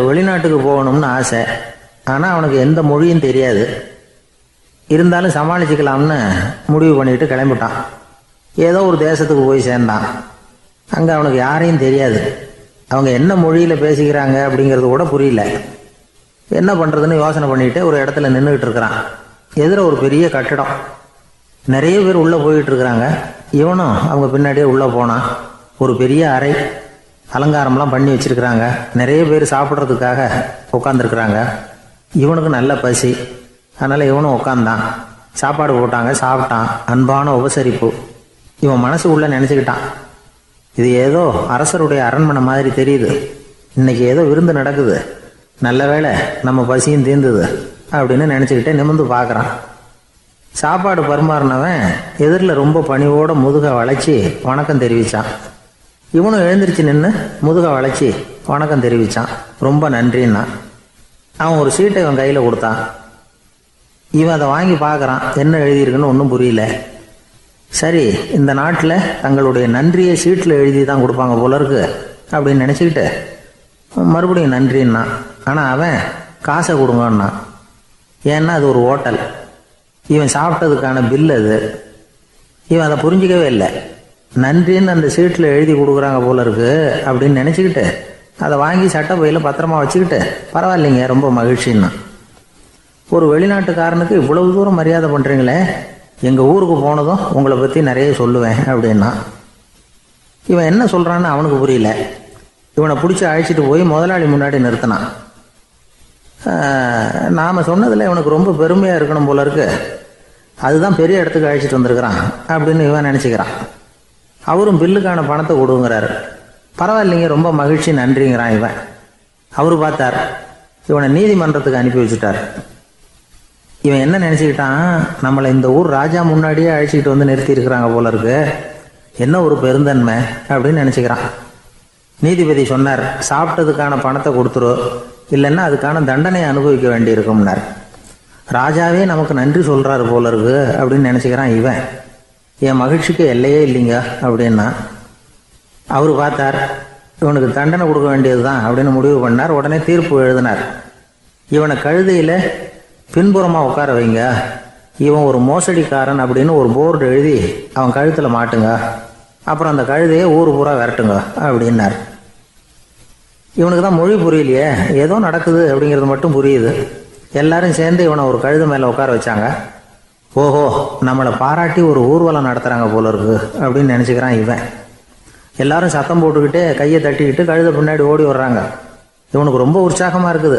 வெளிநாட்டுக்கு போகணும்னு ஆசை. ஆனால் அவனுக்கு எந்த மொழியும் தெரியாது. இருந்தாலும் சமாளிச்சுக்கலாம்னு முடிவு பண்ணிட்டு கிளம்பிட்டான். ஏதோ ஒரு தேசத்துக்கு போய் சேர்ந்தான். அங்கே அவனுக்கு யாரையும் தெரியாது. அவங்க என்ன மொழியில் பேசிக்கிறாங்க அப்படிங்கிறது கூட புரியல. என்ன பண்ணுறதுன்னு யோசனை பண்ணிட்டு ஒரு இடத்துல நின்றுக்கிட்டு இருக்கிறான். எதிர ஒரு பெரிய கட்டடம், நிறைய பேர் உள்ளே போயிட்டு இருக்கிறாங்க. இவனும் அவங்க பின்னாடியே உள்ளே போனான். ஒரு பெரிய அறை, அலங்காரம்லாம் பண்ணி வச்சிருக்கிறாங்க. நிறைய பேர் சாப்பிட்றதுக்காக உட்காந்துருக்குறாங்க. இவனுக்கு நல்ல பசி, அதனால் இவனும் உட்காந்தான். சாப்பாடு போட்டாங்க, சாப்பிட்டான். அன்பான உபசரிப்பு. இவன் மனசு உள்ள நினச்சிக்கிட்டான், இது ஏதோ அரசருடைய அரண்மனை மாதிரி தெரியுது, இன்னைக்கு ஏதோ விருந்து நடக்குது, நல்ல வேளை நம்ம பசியும் தீர்ந்தது அப்படின்னு நினச்சிக்கிட்டே நிமிர்ந்து பார்க்குறான். சாப்பாடு பரிமாறினவன் எதிரில் ரொம்ப பணிவோட முதுகை வளைச்சி வணக்கம் தெரிவித்தான். இவனும் எழுந்திரிச்சு நின்று முதுகை வளைச்சி வணக்கம் தெரிவித்தான். ரொம்ப நன்றின்னா. அவன் ஒரு சீட்டை இவன் கையில் கொடுத்தான். இவன் அதை வாங்கி பார்க்குறான். என்ன எழுதியிருக்குன்னு ஒன்றும் புரியல. சரி, இந்த நாட்டில் தங்களுடைய நன்றியை சீட்டில் எழுதி தான் கொடுப்பாங்க போல இருக்கு அப்படின்னு நினச்சிக்கிட்டு மறுபடியும் நன்றின்னா. ஆனால் அவன் காசை கொடுங்கன்னா. ஏன்னா அது ஒரு ஹோட்டல், இவன் சாப்பிட்டதுக்கான பில் அது. இவன் அதை புரிஞ்சிக்கவே இல்லை. நன்றின்னு அந்த சீட்டில் எழுதி கொடுக்குறாங்க போல இருக்கு அப்படின்னு நினச்சிக்கிட்டு அதை வாங்கி சட்டை பையில் பத்திரமா வச்சுக்கிட்டு பரவாயில்லைங்க ரொம்ப மகிழ்ச்சின்னா. ஒரு வெளிநாட்டுக்காரனுக்கு இவ்வளவு தூரம் மரியாதை பண்ணுறீங்களே, எங்கள் ஊருக்கு போனதும் உங்களை பற்றி நிறைய சொல்லுவேன் அப்படின்னா. இவன் என்ன சொல்கிறான்னு அவனுக்கு புரியல. இவனை பிடிச்சி அழைச்சிட்டு போய் முதலாளி முன்னாடி நிறுத்தினான். நாம் சொன்னதில் இவனுக்கு ரொம்ப பெருமையாக இருக்கணும் போல இருக்கு, அதுதான் பெரிய இடத்துக்கு அழைச்சிட்டு வந்திருக்கிறான் அப்படின்னு இவன் நினச்சிக்கிறான். அவரும் பில்லுக்கான பணத்தை கொடுங்கிறாரு. பரவாயில்லைங்க ரொம்ப மகிழ்ச்சி நன்றிங்கிறான் இவன். அவரு பார்த்தார், இவனை நீதிமன்றத்துக்கு அனுப்பி வச்சுட்டார். இவன் என்ன நினச்சிக்கிட்டான், நம்மளை இந்த ஊர் ராஜா முன்னாடியே அழைச்சிக்கிட்டு வந்து நிறுத்தி இருக்கிறாங்க போல இருக்கு, என்ன ஒரு பெருந்தன்மை அப்படின்னு நினச்சிக்கிறான். நீதிபதி சொன்னார், சாப்பிட்டதுக்கான பணத்தை கொடுத்துரு, இல்லைன்னா அதுக்கான தண்டனையை அனுபவிக்க வேண்டி இருக்கும்னார். ராஜாவே நமக்கு நன்றி சொல்கிறாரு போல இருக்கு அப்படின்னு நினச்சிக்கிறான் இவன். என் மகிழ்ச்சிக்கு எல்லையே இல்லைங்க அப்படின்னா. அவர் பார்த்தார், இவனுக்கு தண்டனை கொடுக்க வேண்டியது தான் அப்படின்னு முடிவு பண்ணார். உடனே தீர்ப்பு எழுதினார். இவனை கழுதையில் பின்புறமாக உட்கார வைங்க, இவன் ஒரு மோசடிக்காரன் அப்படின்னு ஒரு போர்டு எழுதி அவன் கழுத்தில் மாட்டுங்க, அப்புறம் அந்த கழுதையை ஊர் பூரா விரட்டுங்க அப்படின்னார். இவனுக்கு தான் மொழி புரியலையே, ஏதோ நடக்குது அப்படிங்கிறது மட்டும் புரியுது. எல்லாரும் சேர்ந்து இவனை ஒரு கழுதை மேலே உட்கார வச்சாங்க. ஓஹோ, நம்மளை பாராட்டி ஒரு ஊர்வலம் நடத்துகிறாங்க போல இருக்கு அப்படின்னு நினச்சிக்கிறான் இவன். எல்லாரும் சத்தம் போட்டுக்கிட்டே கையை தட்டிக்கிட்டு கழுதை பின்னாடி ஓடி வர்றாங்க. இவனுக்கு ரொம்ப உற்சாகமாக இருக்குது.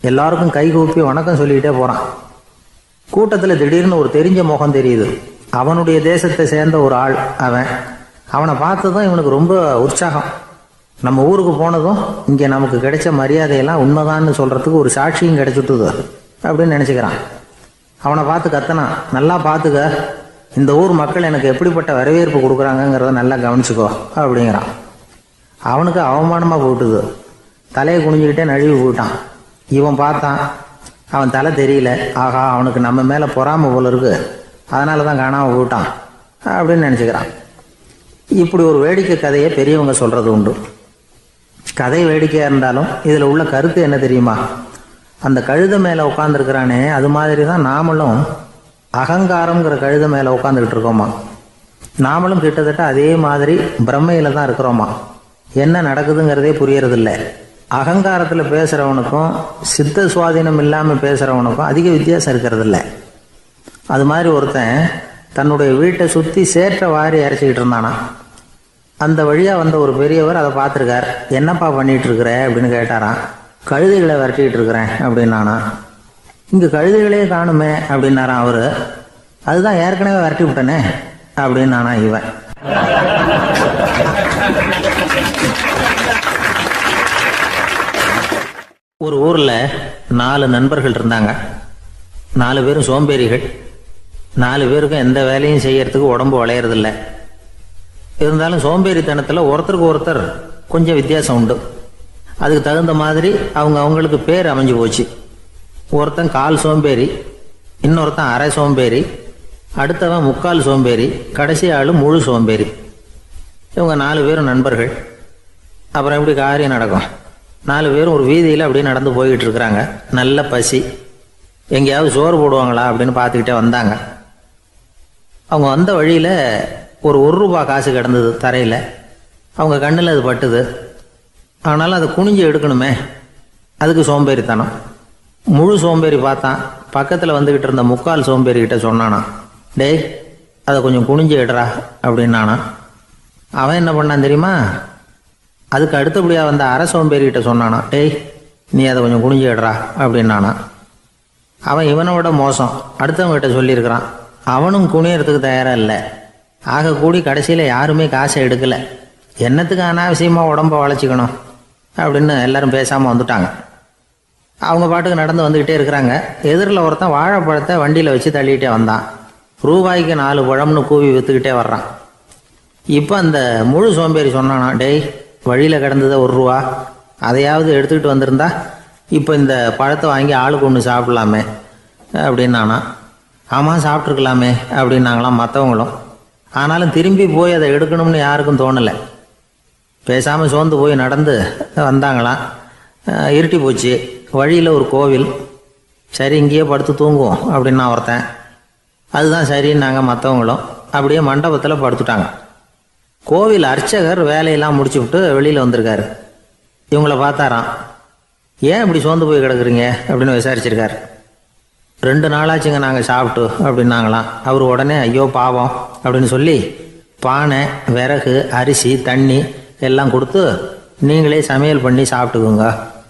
எல்லாருக்கும் கை கூப்பி வணக்கம் சொல்லிக்கிட்டே போகிறான். கூட்டத்தில் திடீர்னு ஒரு தெரிஞ்ச முகம் தெரியுது. அவனுடைய தேசத்தை சேர்ந்த ஒரு ஆள் அவன். அவனை பார்த்ததும் இவனுக்கு ரொம்ப உற்சாகம். நம்ம ஊருக்கு போனதும் இங்கே நமக்கு கிடைச்ச மரியாதையெல்லாம் உண்மைதான்னு சொல்கிறதுக்கு ஒரு சாட்சியும் கிடைச்சிட்டுது அப்படின்னு நினச்சிக்கிறான். அவனை பார்த்து கத்தனான், நல்லா பார்த்துக்க, இந்த ஊர் மக்கள் எனக்கு எப்படிப்பட்ட வரவேற்பு கொடுக்குறாங்கங்கிறத நல்லா கவனிச்சுக்கோ அப்படிங்கிறான். அவனுக்கு அவமானமாக போட்டுது. தலையை குனிஞ்சிக்கிட்டே நழுவி போயிட்டான். இவன் பார்த்தான், அவன் தலை தெரியல. ஆகா, அவனுக்கு நம்ம மேலே பொறாமை போல இருக்கு, அதனால தான் காணாமல் போயிட்டான் அப்படின்னு நினச்சிக்கிறான். இப்படி ஒரு வேடிக்கை கதையை பெரியவங்க சொல்கிறது உண்டு. கதை வேடிக்கையாக இருந்தாலும் இதில் உள்ள கருத்து என்ன தெரியுமா? அந்த கழுதை மேலே உட்காந்துருக்கிறானே, அது மாதிரி தான் நாமளும் அகங்காரங்கிற கழுதை மேலே உட்காந்துக்கிட்டு இருக்கோமா. நாமளும் கிட்டத்தட்ட அதே மாதிரி பிரம்மையில் தான் இருக்கிறோமா. என்ன நடக்குதுங்கிறதே புரியறதில்ல. அகங்காரத்தில் பேசுகிறவனுக்கும் சித்த சுவாதீனம் இல்லாமல் பேசுகிறவனுக்கும் அதிக வித்தியாசம் இருக்கிறதில்ல. அது மாதிரி ஒருத்தன் தன்னுடைய வீட்டை சுற்றி சேற்றை வாரி இறைச்சிக்கிட்டு இருந்தானா. அந்த வழியாக வந்த ஒரு பெரியவர் அதை பார்த்துருக்கார். என்னப்பா பண்ணிகிட்டு இருக்கிற அப்படின்னு கேட்டாராம். கழுதைகளை விரட்டிக்கிட்டு இருக்கிறேன் அப்படின்னானா. இங்கே கழுதைகளே காணுமே அப்படின்னாரான் அவர். அதுதான் ஏற்கனவே விரட்டி விட்டனே அப்படின்னானா இவன். ஒரு ஊரில் 4 நண்பர்கள் இருந்தாங்க. 4 பேரும் சோம்பேறிகள். 4 பேருக்கும் எந்த வேலையும் செய்யறதுக்கு உடம்பு வளையறதில்லை. இருந்தாலும் சோம்பேறித்தனத்தில் ஒருத்தருக்கு ஒருத்தர் கொஞ்சம் வித்தியாசம் உண்டு. அதுக்கு தகுந்த மாதிரி அவங்களுக்கு பேர் அமைஞ்சு போச்சு. ஒருத்தன் கால் சோம்பேறி, இன்னொருத்தன் அரை சோம்பேறி, அடுத்தவன் முக்கால் சோம்பேறி, கடைசி ஆள் முழு சோம்பேறி. இவங்க 4 பேரும் நண்பர்கள். அப்புறம் எப்படி காரியம் நடக்கும்? 4 பேரும் ஒரு வீதியில் அப்படியே நடந்து போய்கிட்டு இருக்கிறாங்க. நல்ல பசி. எங்கேயாவது சோறு போடுவாங்களா அப்படின்னு பார்த்துக்கிட்டே வந்தாங்க. அவங்க வந்த வழியில் ஒரு ரூபா காசு கிடந்தது தரையில். அவங்க கண்ணில் அது பட்டுது. ஆனாலும் அதை குனிஞ்சு எடுக்கணுமே, அதுக்கு சோம்பேறித்தனம். முழு சோம்பேறி பார்த்தான். பக்கத்தில் வந்துக்கிட்டு இருந்த முக்கால் சோம்பேறிக்கிட்ட சொன்னானா, டேய் அதை கொஞ்சம் குனிஞ்சு எடுறா அப்படின்னானா. அவன் என்ன பண்ணான் தெரியுமா? அதுக்கு அடுத்தபடியாக வந்த அரை சோம்பேறிக்கிட்ட சொன்னானா, டேய் நீ அதை கொஞ்சம் குனிஞ்சு எடுறா அப்படின்னானா. அவன் இவனை விட மோசம். அடுத்தவங்ககிட்ட சொல்லியிருக்கிறான். அவனும் குனியறதுக்கு தயாராக இல்லை. ஆக கூடி கடைசியில் யாருமே காசை எடுக்கலை. என்னத்துக்கு அனாவசியமாக உடம்ப வளைச்சிக்கணும் அப்படின்னு எல்லாரும் பேசாமல் வந்துட்டாங்க. அவங்க பாட்டுக்கு நடந்து வந்துக்கிட்டே இருக்கிறாங்க. எதிரில் ஒருத்தன் வாழைப்பழத்தை வண்டியில் வச்சு தள்ளிகிட்டே வந்தான். ரூபாய்க்கு 4 பழம்னு கூவி விற்றுக்கிட்டே வர்றான். இப்போ அந்த முழு சோம்பேறி சொன்னானா, டேய் வழியில் கிடந்ததை ரூபா, அதையாவது எடுத்துக்கிட்டு வந்திருந்தா இப்போ இந்த பழத்தை வாங்கி ஆளுக்கு ஒன்று சாப்பிடலாமே அப்படின்னானா. ஆமாம் சாப்பிட்ருக்கலாமே அப்படின்னாங்களாம் மற்றவங்களும். ஆனாலும் திரும்பி போய் அதை எடுக்கணும்னு யாருக்கும் தோணலை. பேசாமல் சோர்ந்து போய் நடந்து வந்தாங்களாம். இருட்டி போச்சு. வழியில் ஒரு கோவில். சரி இங்கேயே படுத்து தூங்குவோம் அப்படின்னா ஒருத்தன். அதுதான் சரின்னாங்க மற்றவங்களும். அப்படியே மண்டபத்தில் படுத்துட்டாங்க. கோவில் அர்ச்சகர் வேலையெல்லாம் முடிச்சு விட்டு வெளியில் வந்திருக்காரு. இவங்கள பார்த்தாராம். ஏன் இப்படி சோர்ந்து போய் கிடக்குறீங்க அப்படின்னு விசாரிச்சிருக்காரு. 2 நாளாச்சுங்க நாங்கள் சாப்பிட்டு அப்படின்னாங்களாம். அவர் உடனே ஐயோ பாவம் அப்படின்னு சொல்லி பானை, விறகு, அரிசி, தண்ணி எல்லாம் கொடுத்து நீங்களே சமையல் பண்ணி சாப்பிட்டுக்குங்க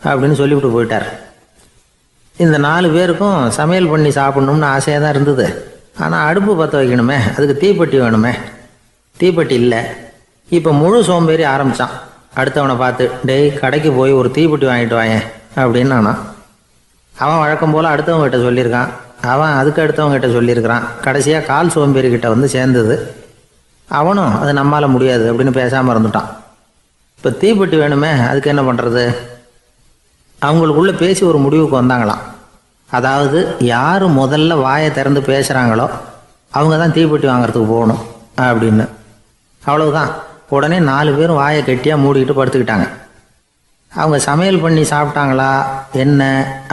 அப்படின்னு சொல்லிவிட்டு போயிட்டார். இந்த 4 பேருக்கும் சமையல் பண்ணி சாப்பிட்ணும்னு ஆசையாக தான் இருந்தது. ஆனால் அடுப்பு பற்ற வைக்கணுமே, அதுக்கு தீப்பெட்டி வேணுமே. தீப்பெட்டி இல்லை. இப்போ முழு சோம்பேறி ஆரம்பித்தான். அடுத்தவனை பார்த்து, டேய் கடைக்கு போய் ஒரு தீப்பெட்டி வாங்கிட்டு வாயேன் அப்படின்னு நானா. அவன் வழக்கம் போல் அடுத்தவங்ககிட்ட சொல்லியிருக்கான். அவன் அதுக்கு அடுத்தவங்ககிட்ட சொல்லியிருக்கிறான். கடைசியாக கால் சோம்பேறிக்கிட்ட வந்து சேர்ந்தது. அவனும் அது நம்மால் முடியாது அப்படின்னு பேசாமல் இருந்துட்டான். இப்போ தீப்பெட்டி வேணுமே, அதுக்கு என்ன பண்ணுறது? அவங்களுக்குள்ளே பேசி ஒரு முடிவுக்கு வந்தாங்களாம். அதாவது யார் முதல்ல வாயை திறந்து பேசுகிறாங்களோ அவங்க தான் தீப்பெட்டி வாங்கிறதுக்கு போகணும் அப்படின்னு. அவ்வளவுதான். உடனே 4 பேரும் வாயை கெட்டியாக மூடிக்கிட்டு படுத்துக்கிட்டாங்க. அவங்க சமையல் பண்ணி சாப்பிட்டாங்களா என்ன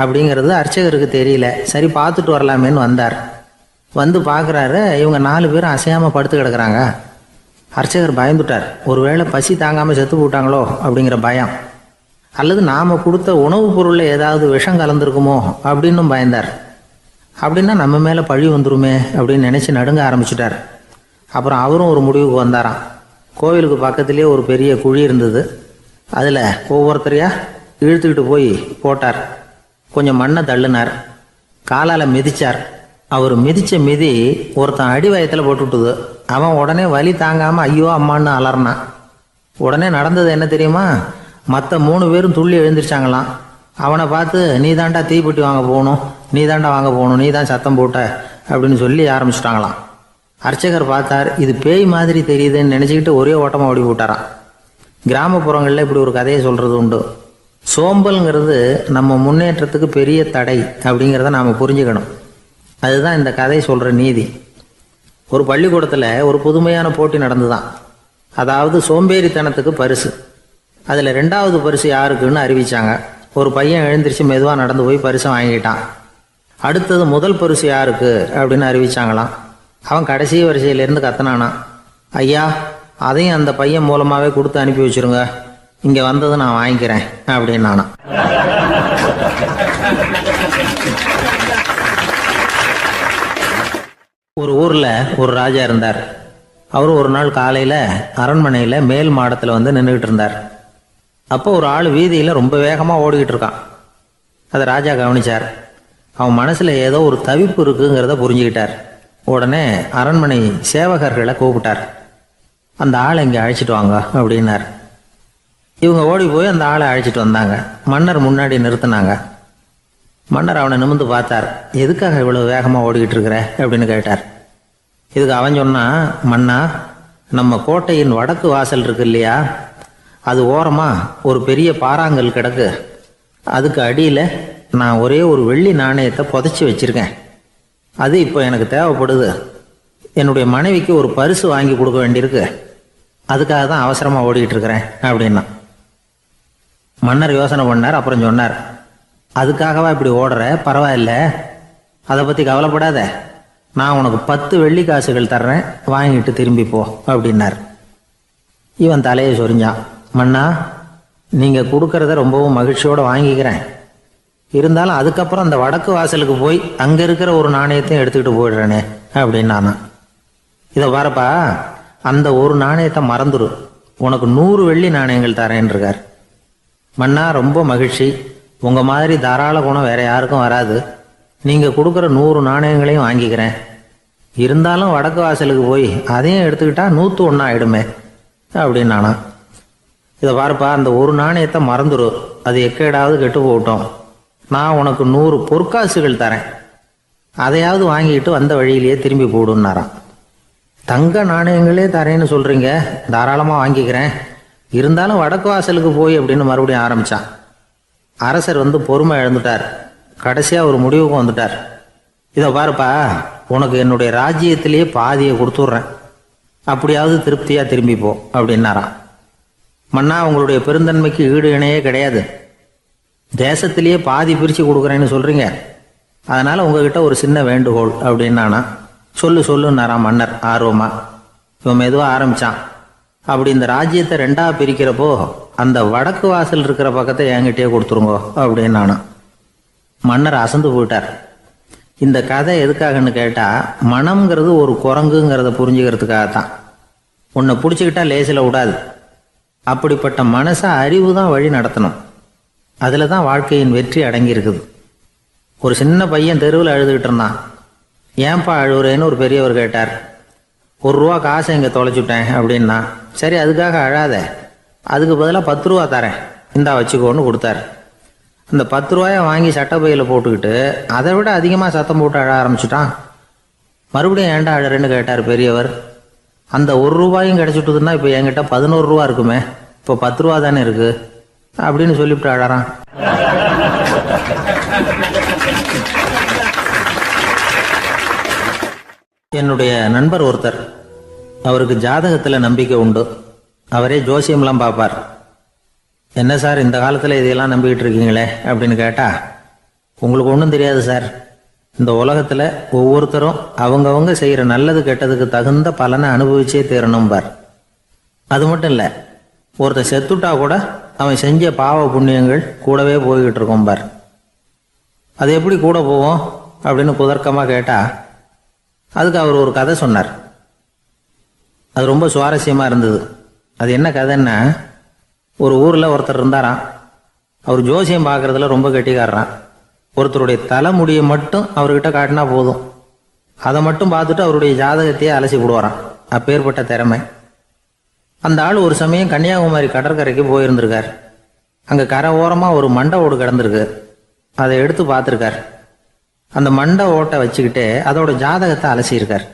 அப்படிங்கிறது அர்ச்சகருக்கு தெரியல. சரி பார்த்துட்டு வரலாமேன்னு வந்தார். வந்து பார்க்குறாரு, இவங்க 4 பேரும் அசையாமல் படுத்து கிடக்குறாங்க. அர்ச்சகர் பயந்துட்டார். ஒருவேளை பசி தாங்காமல் செத்து போட்டாங்களோ அப்படிங்கிற பயம். அல்லது நாம் கொடுத்த உணவுப் பொருளில் ஏதாவது விஷம் கலந்துருக்குமோ அப்படின்னும் பயந்தார். அப்படின்னா நம்ம மேலே பழி வந்துருமே அப்படின்னு நினச்சி நடுங்க ஆரம்பிச்சிட்டார். அப்புறம் அவரும் ஒரு முடிவுக்கு வந்தாராம். கோவிலுக்கு பக்கத்துலேயே ஒரு பெரிய குழி இருந்தது. அதில் ஒவ்வொருத்தரையாக இழுத்துக்கிட்டு போய் போட்டார். கொஞ்சம் மண்ணை தள்ளினார். காலால் மிதித்தார். அவர் மிதித்த மிதி ஒருத்தன் அடி வயத்தில் போட்டுவிட்டுது. அவன் உடனே வலி தாங்காமல் ஐயோ அம்மான்னு அலறினான். உடனே நடந்தது என்ன தெரியுமா? மற்ற 3 பேரும் துள்ளி எழுந்திரிச்சாங்களாம். அவனை பார்த்து நீ தாண்டா தீப்பெட்டி வாங்க போகணும், நீ தாண்டா வாங்க போகணும், நீ தான் சத்தம் போட்ட அப்படின்னு சொல்லி ஆரம்பிச்சிட்டாங்களாம். அர்ச்சகர் பார்த்தார். இது பேய் மாதிரி தெரியுதுன்னு நினச்சிக்கிட்டு ஒரே ஓட்டமாக ஓடி போட்டாரான். கிராமப்புறங்களில் இப்படி ஒரு கதையை சொல்கிறது உண்டு. சோம்பல்ங்கிறது நம்ம முன்னேற்றத்துக்கு பெரிய தடை அப்படிங்கிறத நாம் புரிஞ்சுக்கணும். அதுதான் இந்த கதை சொல்கிற நீதி. ஒரு பள்ளிக்கூடத்தில் ஒரு புதுமையான போட்டி நடந்துதான். அதாவது சோம்பேறித்தனத்துக்கு பரிசு. அதில் 2வது பரிசு யாருக்குன்னு அறிவிச்சாங்க. ஒரு பையன் எழுந்திரிச்சு மெதுவாக நடந்து போய் பரிசை வாங்கிட்டான். அடுத்தது முதல் பரிசு யாருக்கு அப்படின்னு அறிவிச்சாங்களாம். அவன் கடைசி வரிசையிலேருந்து கத்தனானா, ஐயா அதையும் அந்த பையன் மூலமாகவே கொடுத்து அனுப்பி வச்சுருங்க, இங்கே வந்தது நான் வாங்கிக்கிறேன் அப்படின்னு நானா. ஒரு ஊரில் ஒரு ராஜா இருந்தார். அவர் ஒரு நாள் காலையில் அரண்மனையில் மேல் மாடத்தில் வந்து நின்றுக்கிட்டு இருந்தார். அப்போ ஒரு ஆள் வீதியில் ரொம்ப வேகமாக ஓடிக்கிட்டு இருக்கான். அதை ராஜா கவனித்தார். அவன் மனசில் ஏதோ ஒரு தவிப்பு இருக்குங்கிறத புரிஞ்சுக்கிட்டார். உடனே அரண்மனை சேவகர்களை கூப்பிட்டார். அந்த ஆளை இங்கே அழைச்சிட்டு வாங்க அப்படின்னார். இவங்க ஓடி போய் அந்த ஆளை அழைச்சிட்டு வந்தாங்க. மன்னர் முன்னாடி நிறுத்தினாங்க. மன்னர் அவனை நிமிர்ந்து பார்த்தார். எதுக்காக இவ்வளோ வேகமாக ஓடிக்கிட்டு இருக்கிற அப்படின்னு கேட்டார். இதுக்கு அவன் சொன்னான், மன்னா நம்ம கோட்டையின் வடக்கு வாசல் இருக்கு இல்லையா, அது ஓரமாக ஒரு பெரிய பாறாங்கல் கிடக்கு. அதுக்கு அடியில் நான் ஒரே ஒரு வெள்ளி நாணயத்தை புதைச்சி வச்சுருக்கேன். அது இப்போ எனக்கு தேவைப்படுது. என்னுடைய மனைவிக்கு ஒரு பரிசு வாங்கி கொடுக்க வேண்டியிருக்கு. அதுக்காக தான் அவசரமாக ஓடிக்கிட்டு இருக்கிறேன் அப்படின்னா. மன்னர் யோசனை பண்ணார். அப்புறம் சொன்னார், அதுக்காகவா இப்படி ஓடுற? பரவாயில்ல, அதை பற்றி கவலைப்படாத. நான் உனக்கு 10 வெள்ளி காசுகள் தர்றேன், வாங்கிட்டு திரும்பி போ அப்படின்னார். இவன் தலையை சொரிஞ்சான். மன்னா, நீங்கள் கொடுக்கறத ரொம்பவும் மகிழ்ச்சியோடு வாங்கிக்கிறேன். இருந்தாலும் அதுக்கப்புறம் அந்த வடக்கு வாசலுக்கு போய் அங்கே இருக்கிற ஒரு நாணயத்தையும் எடுத்துக்கிட்டு போயிடுறேனே அப்படின்னானா. இதை பாருப்பா, அந்த ஒரு நாணயத்தை மறந்துடு, உனக்கு 100 வெள்ளி நாணயங்கள் தரேன் இருக்கார். மன்னா, ரொம்ப மகிழ்ச்சி. உங்கள் மாதிரி தாராள குணம் வேற யாருக்கும் வராது. நீங்கள் கொடுக்குற 100 நாணயங்களையும் வாங்கிக்கிறேன். இருந்தாலும் வடக்கு வாசலுக்கு போய் அதையும் எடுத்துக்கிட்டா 101 ஆயிடுமே அப்படின்னானா. இதை பாருப்பா, அந்த ஒரு நாணயத்தை மறந்துடு, அது எக்கேடாவது கெட்டு போகட்டும். நான் உனக்கு 100 பொற்காசுகள் தரேன், அதையாவது வாங்கிட்டு வந்த வழியிலேயே திரும்பி போடுன்னாரான். தங்க நாணயங்களே தரேன்னு சொல்கிறீங்க, தாராளமாக வாங்கிக்கிறேன். இருந்தாலும் வடக்கு வாசலுக்கு போய் அப்படின்னு மறுபடியும் ஆரம்பித்தான். அரசர் பொறுமை இழந்துட்டார். கடைசியாக ஒரு முடிவுக்கு வந்துட்டார். இதை பாருப்பா, உனக்கு என்னுடைய ராஜ்யத்திலேயே பாதியை கொடுத்துட்றேன், அப்படியாவது திருப்தியாக திரும்பி போ அப்படின்னாராம். மன்னா, உங்களுடைய பெருந்தன்மைக்கு ஈடு இணையே கிடையாது. தேசத்திலேயே பாதி பிரித்து கொடுக்குறேன்னு சொல்கிறீங்க, அதனால் உங்ககிட்ட ஒரு சின்ன வேண்டுகோள் அப்படின்னானா. சொல்லுன்னாராம் மன்னர் ஆர்வமா. இவன் மெதுவாக ஆரம்பித்தான். அப்படி இந்த ராஜ்யத்தை 2ஆக பிரிக்கிறப்போ அந்த வடக்கு வாசல் இருக்கிற பக்கத்தை என்கிட்டயே கொடுத்துருங்கோ அப்படின்னானா. மன்னர் அசந்து போயிட்டார். இந்த கதை எதுக்காகன்னு கேட்டால், மனம்ங்கிறது ஒரு குரங்குங்கிறத புரிஞ்சுக்கிறதுக்காகத்தான். உன்னை பிடிச்சிக்கிட்டா லேசில் விடாது. அப்படிப்பட்ட மனசை அறிவு தான் வழி நடத்தணும். அதில் தான் வாழ்க்கையின் வெற்றி அடங்கி இருக்குது. ஒரு சின்ன பையன் தெருவில் அழுதுகிட்டு இருந்தான். ஏன்பா அழுவுறேன்னு ஒரு பெரியவர் கேட்டார். 1 ரூபா காசை இங்கே தொலைச்சுட்டேன் அப்படின்னா. சரி, அதுக்காக அழாத, அதுக்கு பதிலாக 10 ரூபா தரேன், இந்தா வச்சுக்கோன்னு கொடுத்தாரு. அந்த 10 ரூபாயை வாங்கி சட்டப்பையில் போட்டுக்கிட்டு அதை விட அதிகமாக சத்தம் போட்டு அழ ஆரம்பிச்சுட்டான். மறுபடியும் ஏன்டா அழறேன்னு கேட்டார் பெரியவர். அந்த 1 ரூபாயும் கிடைச்சிட்டுதுன்னா இப்போ என்கிட்ட 11 ரூபா இருக்குமே, இப்போ 10 ரூபா தானே இருக்கு அப்படின்னு சொல்லிவிட்டு அழறான். என்னுடைய நண்பர் ஒருத்தர், அவருக்கு ஜாதகத்தில் நம்பிக்கை உண்டு. அவரே ஜோசியம்லாம் பார்ப்பார். என்ன சார், இந்த காலத்தில் இதையெல்லாம் நம்பிக்கிட்டு இருக்கீங்களே அப்படின்னு கேட்டால், உங்களுக்கு ஒன்றும் தெரியாது சார். இந்த உலகத்தில் ஒவ்வொருத்தரும் அவங்கவங்க செய்கிற நல்லது கெட்டதுக்கு தகுந்த பலனை அனுபவிச்சே தீரணும்பார். அது மட்டும் இல்லை, ஒருத்தன் செத்துட்டா கூட அவன் செஞ்ச பாவ புண்ணியங்கள் கூடவே போய்கிட்டு இருக்கோம்பார். அது எப்படி கூட போவோம் அப்படின்னு குதர்க்கமாக கேட்டால், அதுக்கு அவர் ஒரு கதை சொன்னார். அது ரொம்ப சுவாரஸ்யமாக இருந்தது. அது என்ன கதைன்னா, ஒரு ஊரில் ஒருத்தர் இருந்தாராம். அவர் ஜோசியம் பார்க்குறதுல ரொம்ப கெட்டிக்காரரான். ஒருத்தருடைய தலைமுடியை மட்டும் அவர்கிட்ட காட்டினா போதும், அதை மட்டும் பார்த்துட்டு அவருடைய ஜாதகத்தையே அலசி விடுவாராம். அப்பேற்பட்ட திறமை. அந்த ஆள் ஒரு சமயம் கன்னியாகுமரி கடற்கரைக்கு போயிருந்திருக்கார். அங்கே கரை ஓரமாக ஒரு மண்டை ஓடு கிடந்திருக்கு. அதை எடுத்து பார்த்துருக்கார். அந்த மண்டை ஓட்டை வச்சுக்கிட்டே அதோட ஜாதகத்தை அலசியிருக்கார்.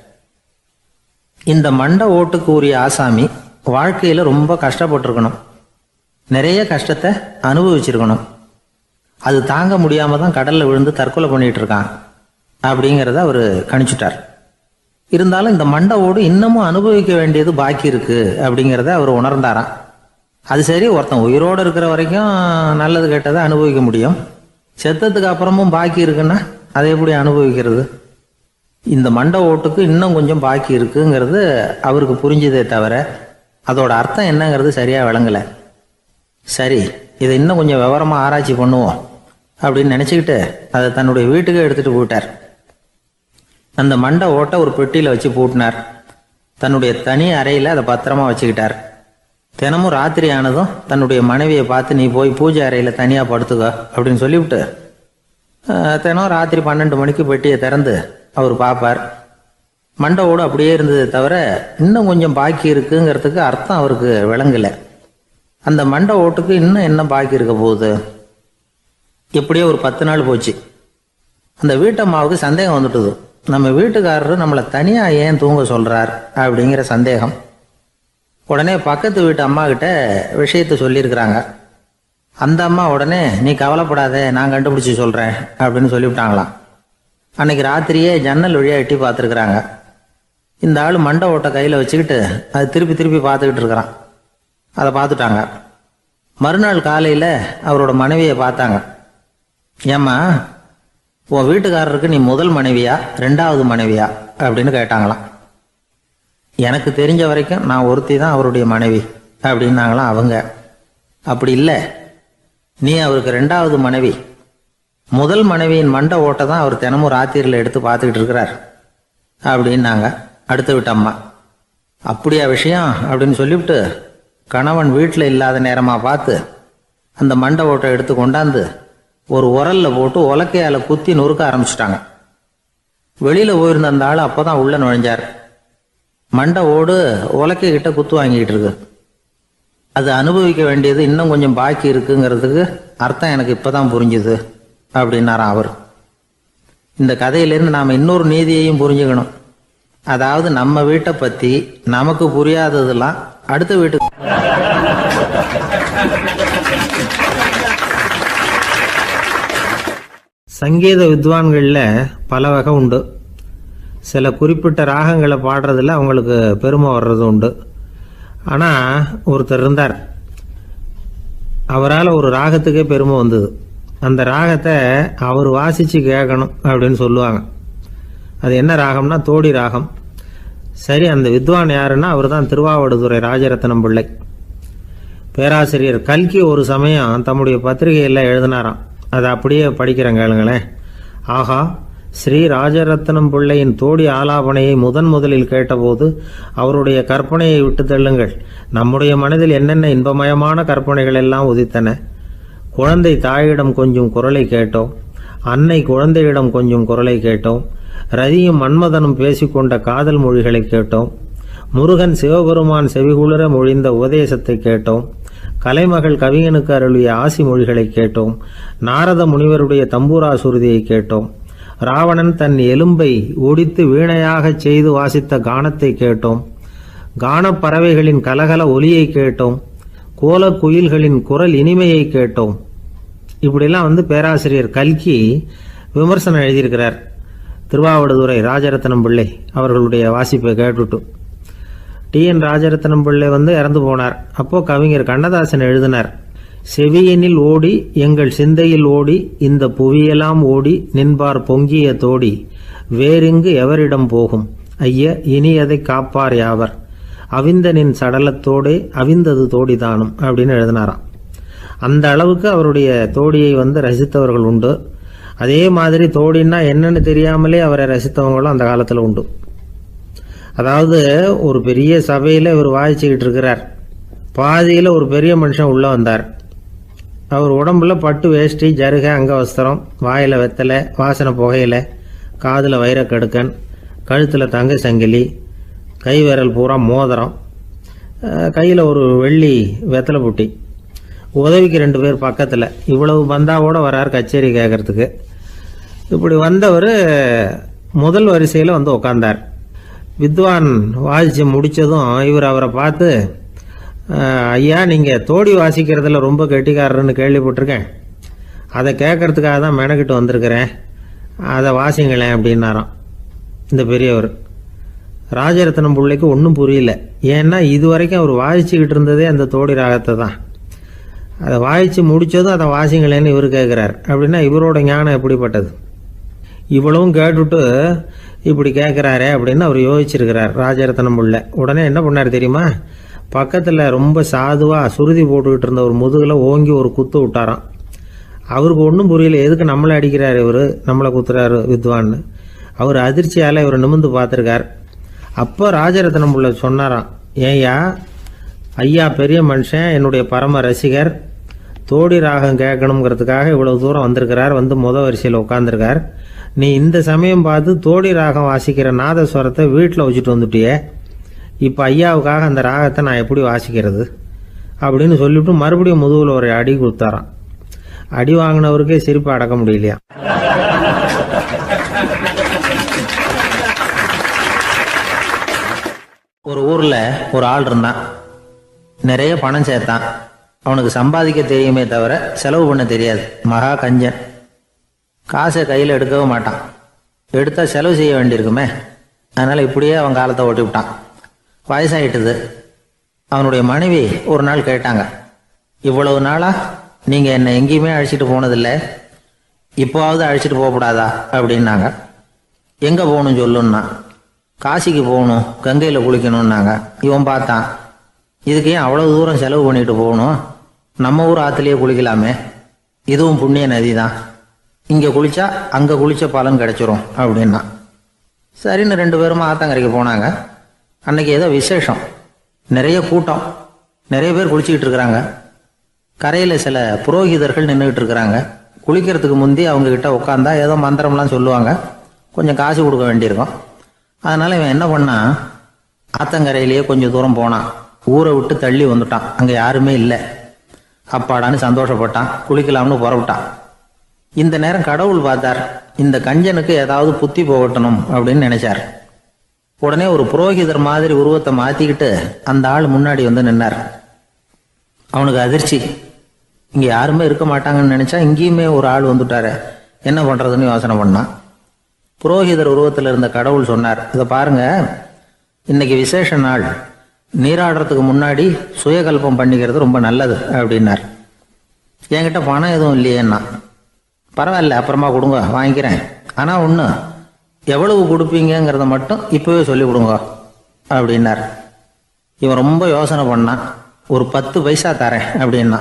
இந்த மண்டை ஓட்டுக்கு உரிய ஆசாமி வாழ்க்கையில் ரொம்ப கஷ்டப்பட்டிருக்கணும், நிறைய கஷ்டத்தை அனுபவிச்சிருக்கணும். அது தாங்க முடியாமல் தான் கடலில் விழுந்து தற்கொலை பண்ணிகிட்டு இருக்கான் அப்படிங்கிறத அவர் கணிச்சுட்டார். இருந்தாலும் இந்த மண்டை ஓடு இன்னமும் அனுபவிக்க வேண்டியது பாக்கி இருக்கு அப்படிங்கிறத அவர் உணர்ந்தாராம். அது சரி, ஒருத்தன் உயிரோடு இருக்கிற வரைக்கும் நல்லது கெட்டதை அனுபவிக்க முடியும், செத்ததுக்கு அப்புறமும் பாக்கி இருக்குன்னா அதை எப்படி அனுபவிக்கிறது? இந்த மண்டை ஓட்டுக்கு இன்னும் கொஞ்சம் பாக்கி இருக்குங்கிறது அவருக்கு புரிஞ்சதே தவிர அதோட அர்த்தம் என்னங்கிறது சரியாக விளங்கலை. சரி, இதை இன்னும் கொஞ்சம் விவரமாக ஆராய்ச்சி பண்ணுவோம் அப்படின்னு நினச்சிக்கிட்டு அதை தன்னுடைய வீட்டுக்கே எடுத்துகிட்டு போயிட்டார். அந்த மண்டை ஓட்டை ஒரு பெட்டியில் வச்சு பூட்டினார். தன்னுடைய தனி அறையில் அதை பத்திரமா வச்சுக்கிட்டார். தினமும் ராத்திரி ஆனதும் தன்னுடைய மனைவியை பார்த்து, நீ போய் பூஜை அறையில் தனியாக படுத்துக்க அப்படின்னு சொல்லிவிட்டு தினம் ராத்திரி 12 மணிக்கு பெட்டியை திறந்து அவர் பார்ப்பார். மண்டை ஓடு அப்படியே இருந்தது தவிர இன்னும் கொஞ்சம் பாக்கி இருக்குங்கிறதுக்கு அர்த்தம் அவருக்கு விளங்கலை. அந்த மண்டை ஓட்டுக்கு இன்னும் என்ன பாக்கி இருக்க போகுது? எப்படியோ ஒரு 10 நாள் போச்சு. அந்த வீட்டம்மாவுக்கு சந்தேகம் வந்துட்டுது. நம்ம வீட்டுக்காரரு நம்மளை தனியாக ஏன் தூங்க சொல்கிறார் அப்படிங்கிற சந்தேகம். உடனே பக்கத்து வீட்டு அம்மா கிட்ட விஷயத்தை சொல்லியிருக்கிறாங்க. அந்த அம்மா உடனே, நீ கவலைப்படாத, நான் கண்டுபிடிச்சி சொல்கிறேன் அப்படின்னு சொல்லிவிட்டாங்களாம். அன்னைக்கு ராத்திரியே ஜன்னல் வழியாக எட்டி பார்த்துருக்குறாங்க. இந்த ஆள் மண்டை ஓட்டை கையில் வச்சுக்கிட்டு அது திருப்பி திருப்பி பார்த்துக்கிட்டு இருக்கிறான். அதை பார்த்துட்டாங்க. மறுநாள் காலையில் அவரோட மனைவியை பார்த்தாங்க. ஏம்மா, உன் வீட்டுக்காரருக்கு நீ முதல் மனைவியா ரெண்டாவது மனைவியா அப்படின்னு கேட்டாங்களாம். எனக்கு தெரிஞ்ச வரைக்கும் நான் ஒருத்தி தான் அவருடைய மனைவி அப்படின்னாங்களாம் அவங்க. அப்படி இல்லை, நீ அவருக்கு ரெண்டாவது மனைவி. முதல் மனைவியின் மண்டை ஓட்டை தான் அவர் தினமும் ராத்திரியில் எடுத்து பார்த்துக்கிட்டு இருக்கிறார் அப்படின்னாங்க அடுத்த வீட்டு அம்மா. அப்படியா விஷயம் அப்படின்னு சொல்லிவிட்டு கணவன் வீட்டில் இல்லாத நேரமாக பார்த்து அந்த மண்டை ஓட்டை எடுத்து கொண்டாந்து ஒரு உரல்ல போட்டு உலக்கையால் குத்தி நொறுக்க ஆரம்பிச்சிட்டாங்க. வெளியில் போயிருந்த அந்த ஆள் அப்போ தான் உள்ளே நுழைஞ்சார். மண்டை ஓடு உலக்கை கிட்ட குத்து வாங்கிக்கிட்டு இருக்கு. அது அனுபவிக்க வேண்டியது இன்னும் கொஞ்சம் பாக்கி இருக்குங்கிறதுக்கு அர்த்தம் எனக்கு இப்போ தான் புரிஞ்சுது அப்படின்னாராம் அவர். இந்த கதையிலேருந்து நாம் இன்னொரு நீதியையும் புரிஞ்சுக்கணும். அதாவது நம்ம வீட்டை பற்றி நமக்கு புரியாததெல்லாம் அடுத்த வீட்டுக்கு. சங்கீத வித்வான்களில் பல வகை உண்டு. சில குறிப்பிட்ட ராகங்களை பாடுறதுல அவங்களுக்கு பெருமை வர்றது உண்டு. ஆனால் ஒருத்தர் இருந்தார், அவரால் ஒரு ராகத்துக்கே பெருமை வந்தது. அந்த ராகத்தை அவர் வாசித்து கேட்கணும் அப்படின்னு சொல்லுவாங்க. அது என்ன ராகம்னா தோடி ராகம். சரி, அந்த வித்வான் யாருன்னா அவர் தான் திருவாவடுதுறை ராஜரத்னம் பிள்ளை. பேராசிரியர் கல்கி ஒரு சமயம் தம்முடைய பத்திரிகையில் எழுதினாராம். அதை அப்படியே படிக்கிறேன் கேளுங்களேன். ஆகா, ஸ்ரீ ராஜரத்னம் பிள்ளையின் தோடி ஆலாபனையை முதலில் கேட்டபோது அவருடைய கற்பனையை விட்டு தள்ளுங்கள். நம்முடைய மனதில் என்னென்ன இன்பமயமான கற்பனைகள் எல்லாம் உதித்தன. குழந்தை தாயிடம் கொஞ்சம் குரலை கேட்டோம், அன்னை குழந்தையிடம் கொஞ்சம் குரலை கேட்டோம், ரதியும் மன்மதனும் பேசிக்கொண்ட காதல் மொழிகளை கேட்டோம், முருகன் சிவபெருமான் செவிகுளிர மொழிந்த உபதேசத்தை கேட்டோம், கலைமகள் கவிஞனுக்கு அருளிய ஆசி மொழிகளை கேட்டோம், நாரத முனிவருடைய தம்பூரா சுருதியை கேட்டோம், ராவணன் தன் எலும்பை ஒடித்து வீணையாகச் செய்து வாசித்த கானத்தை கேட்டோம், கானப் பறவைகளின் கலகல ஒலியை கேட்டோம், கோலக் குயில்களின் குரல் இனிமையை கேட்டோம். இப்படிலாம் பேராசிரியர் கல்கி விமர்சனம் எழுதியிருக்கிறார். திருவாவடுதுறை ராஜரத்னம் பிள்ளை அவர்களுடைய வாசிப்பை கேட்டுட்டு டி.என். ராஜரத்னம் பிள்ளை இறந்து போனார். அப்போ கவிஞர் கண்ணதாசன் எழுதினார், செவியனில் ஓடி எங்கள் சிந்தையில் ஓடி இந்த புவியெல்லாம் ஓடி நின்பார் பொங்கிய தோடி வேறிங்கு எவரிடம் போகும் ஐய இனி அதை காப்பார் யாவர் அவிந்தனின் சடலத்தோடே அவிந்தது தோடிதானும் அப்படின்னு எழுதினாராம். அந்த அளவுக்கு அவருடைய தோடியை ரசித்தவர்கள் உண்டு. அதே மாதிரி தோடின்னா என்னன்னு தெரியாமலே அவரை ரசித்தவங்களும் அந்த காலத்தில் உண்டு. அதாவது ஒரு பெரிய சபையில் இவர் வாசிச்சுக்கிட்டு இருக்கிறார். பாதியில் ஒரு பெரிய மனுஷன் உள்ளே வந்தார். அவர் உடம்புல பட்டு வேஷ்டி, ஜருகை, அங்கவஸ்திரம், வாயில் வெத்தலை, வாசனை புகையில, காதில் வைரக்கடுக்கன், கழுத்தில் தங்க சங்கிலி, கை விரல் பூரா மோதிரம், கையில் ஒரு வெள்ளி வெத்தலை புட்டி, உதவிக்கு 2 பேர் பக்கத்தில். இவ்வளவு பந்தாவோடு வரார் கச்சேரி கேட்கறதுக்கு. இப்படி வந்தவர் முதல் வரிசையில் உட்கார்ந்தார். வித்வான் வாசித்து முடித்ததும் இவர் அவரை பார்த்து, ஐயா, நீங்கள் தோடி வாசிக்கிறதுல ரொம்ப கெட்டிக்காரர்னு கேள்விப்பட்டிருக்கேன், அதை கேட்கறதுக்காக தான் மெனக்கிட்டு வந்திருக்கிறேன், அதை வாசிங்களேன் அப்படின்னாராம் இந்த பெரியவர். ராஜரத்னம் பிள்ளைக்கு ஒன்றும் புரியல. ஏன்னா இதுவரைக்கும் அவர் வாசிச்சுக்கிட்டு இருந்ததே அந்த தோடி ராகத்தை தான். அதை வாசித்து முடித்ததும் அதை வாசிங்களேன்னு இவர் கேட்குறார். அப்படின்னா இவரோட ஞானம் எப்படிப்பட்டது? இவ்வளவும் கேட்டுட்டு இப்படி கேட்குறாரே அப்படின்னு அவர் யோசிச்சிருக்கிறார் ராஜரத்னம் பிள்ளை. உடனே என்ன பண்ணார் தெரியுமா? பக்கத்தில் ரொம்ப சாதுவாக சுருதி போட்டுக்கிட்டு இருந்த ஒரு முதுகில் ஓங்கி ஒரு குத்து விட்டாராம். அவருக்கு ஒன்றும் புரியல, எதுக்கு நம்மளை அடிக்கிறார் இவர், நம்மளை குத்துறாரு வித்வான்னு. அவர் அதிர்ச்சியால் இவர் நிமிர்ந்து பார்த்துருக்கார். அப்போ ராஜரத்னம் பிள்ளை சொன்னாராம், ஏய்யா, ஐயா பெரிய மனுஷன், என்னுடைய பரம ரசிகர், தோடி ராகம் கேட்கணுங்கிறதுக்காக இவ்வளவு தூரம் வந்திருக்கிறார், வரிசையில் உட்காந்துருக்கார். நீ இந்த சமயம் பார்த்து தோடி ராகம் வாசிக்கிற நாதஸ்வரத்தை வீட்டில் வச்சுட்டு வந்துட்டியே, இப்போ ஐயாவுக்காக அந்த ராகத்தை நான் எப்படி வாசிக்கிறது அப்படின்னு சொல்லிவிட்டு மறுபடியும் முதுகில் ஒரு அடி கொடுத்தாராம். அடி வாங்கினவருக்கே சிரிப்பு அடக்க முடியலையா. ஒரு ஊரில் ஒரு ஆள் இருந்தான். நிறைய பணம் சேர்த்தான். அவனுக்கு சம்பாதிக்க தெரியுமே தவிர செலவு பண்ண தெரியாது. மகா கஞ்சன். காசை கையில் எடுக்கவும் மாட்டான். எடுத்தால் செலவு செய்ய வேண்டியிருக்குமே. அதனால் இப்படியே அவன் காலத்தை ஓட்டி விட்டான். வயசாயிட்டுது. அவனுடைய மனைவி ஒரு நாள் கேட்டாங்க, இவ்வளவு நாளா நீங்கள் என்னை எங்கேயுமே அழைச்சிட்டு போனதில்லை, இப்போவாவது அழைச்சிட்டு போகக்கூடாதா அப்படின்னாங்க. எங்கே போகணும் சொல்லுன்னா. காசிக்கு போகணும், கங்கையில் குளிக்கணும்னாங்க. இவன் பார்த்தான், இதுக்கு ஏன் அவ்வளோ தூரம் செலவு பண்ணிட்டு போகணும், நம்ம ஊர் ஆற்றுலேயே குளிக்கலாமே, இதுவும் புண்ணிய நதி தான், இங்கே குளித்தா அங்கே குளித்த பலன் கிடைச்சிரும் அப்படின்னா. சரின்னு 2 பேருமா ஆத்தங்கரைக்கு போனாங்க. அன்னைக்கு ஏதோ விசேஷம், நிறைய கூட்டம், நிறைய பேர் குளிச்சுக்கிட்டு இருக்கிறாங்க. கரையில் சில புரோகிதர்கள் நின்றுக்கிட்டு இருக்கிறாங்க. குளிக்கிறதுக்கு முந்தி அவங்கக்கிட்ட உட்காந்தா ஏதோ மந்திரம்லாம் சொல்லுவாங்க, கொஞ்சம் காசு கொடுக்க வேண்டியிருக்கும். அதனால் இவன் என்ன பண்ணான், ஆத்தங்கரையிலேயே கொஞ்சம் தூரம் போனான். ஊரை விட்டு தள்ளி வந்துட்டான், அங்கே யாருமே இல்லை. அப்பாடான்னு சந்தோஷப்பட்டான், குளிக்கலாம்னு புறப்பட்டான். இந்த நேரம் கடவுள் பார்த்தார், இந்த கஞ்சனுக்கு ஏதாவது புத்தி போகட்டணும் அப்படின்னு நினைச்சார். உடனே ஒரு புரோகிதர் மாதிரி உருவத்தை மாற்றிக்கிட்டு அந்த ஆள் முன்னாடி வந்து நின்னார். அவனுக்கு அதிர்ச்சி, இங்கே யாருமே இருக்க மாட்டாங்கன்னு நினச்சா இங்கேயுமே ஒரு ஆள் வந்துட்டாரு, என்ன பண்ணுறதுன்னு யோசனை பண்ணான். புரோகிதர் உருவத்தில் இருந்த கடவுள் சொன்னார், இதை பாருங்க, இன்னைக்கு விசேஷ நாள், நீராடுறதுக்கு முன்னாடி சுயகல்பம் பண்ணிக்கிறது ரொம்ப நல்லது அப்படின்னார். என்கிட்ட பணம் எதுவும் இல்லையேன்னா. பரவாயில்ல, அப்புறமா கொடுங்க, வாங்கிக்கிறேன். ஆனால் ஒன்று, எவ்வளவு கொடுப்பீங்கிறத மட்டும் இப்போவே சொல்லி கொடுங்க அப்படின்னார். இவன் ரொம்ப யோசனை பண்ணான். ஒரு 10 பைசா தரேன் அப்படின்னா.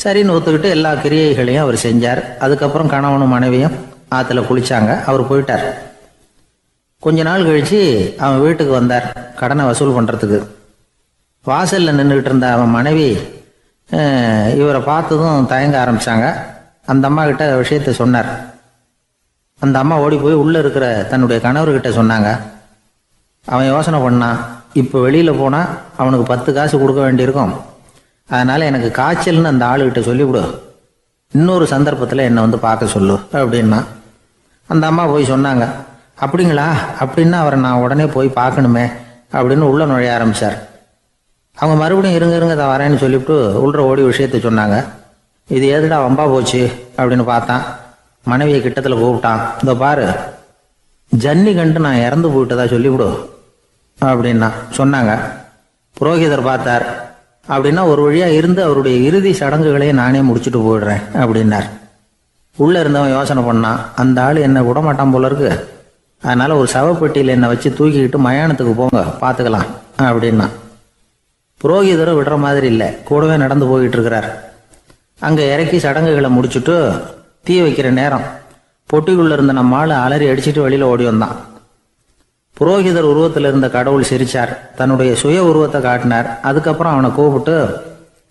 சரின்னு ஒத்துக்கிட்டு எல்லா கிரியைகளையும் அவர் செஞ்சார். அதுக்கப்புறம் கணவனும் மனைவியும் ஆற்றுல குளிச்சாங்க. அவர் போயிட்டார். கொஞ்ச நாள் கழித்து அவன் வீட்டுக்கு வந்தார் கடனை வசூல் பண்ணுறதுக்கு. வாசலில் நின்றுக்கிட்டு இருந்த அவன் மனைவி இவரை பார்த்ததும் தயங்க ஆரம்பித்தாங்க. அந்த அம்மா கிட்ட விஷயத்தை சொன்னார். அந்த அம்மா ஓடி போய் உள்ளே இருக்கிற தன்னுடைய கணவர்கிட்ட சொன்னாங்க. அவன் யோசனை பண்ணான், இப்போ வெளியில் போனால் அவனுக்கு 10 காசு கொடுக்க வேண்டியிருக்கும், அதனால் எனக்கு காய்ச்சல்னு அந்த ஆளுகிட்ட சொல்லிவிடு, இன்னொரு சந்தர்ப்பத்தில் என்னை வந்து பார்க்க சொல்லு அப்படின்னா. அந்த அம்மா போய் சொன்னாங்க. அப்படிங்களா, அப்படின்னா அவரை நான் உடனே போய் பார்க்கணுமே அப்படின்னு உள்ளே நுழைய ஆரம்பித்தார். அவங்க மறுபடியும் இருங்க தான் வரேன்னு சொல்லிவிட்டு உள்ள ஓடி விஷயத்தை சொன்னாங்க. இது எதுடா வம்பா போச்சு அப்படின்னு பார்த்தான். மனைவியை கிட்டத்தில் கூப்பிட்டான். இதோ பாரு, ஜன்னி கண்டு நான் இறந்து போயிட்டதா சொல்லிவிடு அப்படின்னா சொன்னாங்க. புரோகிதர் பார்த்தார். அப்படின்னா ஒரு வழியாக இருந்து அவருடைய இறுதி சடங்குகளையும் நானே முடிச்சுட்டு போயிடுறேன் அப்படின்னார். உள்ளே இருந்தவன் யோசனை பண்ணான், அந்த ஆள் என்னை விட மாட்டான் போல இருக்கு, அதனால் ஒரு சவப்பெட்டியில் என்னை வச்சு தூக்கிக்கிட்டு மயானத்துக்கு போங்க, பார்த்துக்கலாம் அப்படின்னா. புரோகிதரும் விடுற மாதிரி இல்லை, கூடவே நடந்து போயிட்டு இருக்கிறார். அங்கே இறக்கி சடங்குகளை முடிச்சுட்டு தீ வைக்கிற நேரம் பொட்டிக்குள்ளே இருந்த நம்ம ஆள் அலறி அடிச்சுட்டு வெளியில் ஓடி வந்தான். புரோகிதர் உருவத்தில் இருந்த கடவுள் சிரிச்சார், தன்னுடைய சுய உருவத்தை காட்டினார். அதுக்கப்புறம் அவனை கூப்பிட்டு,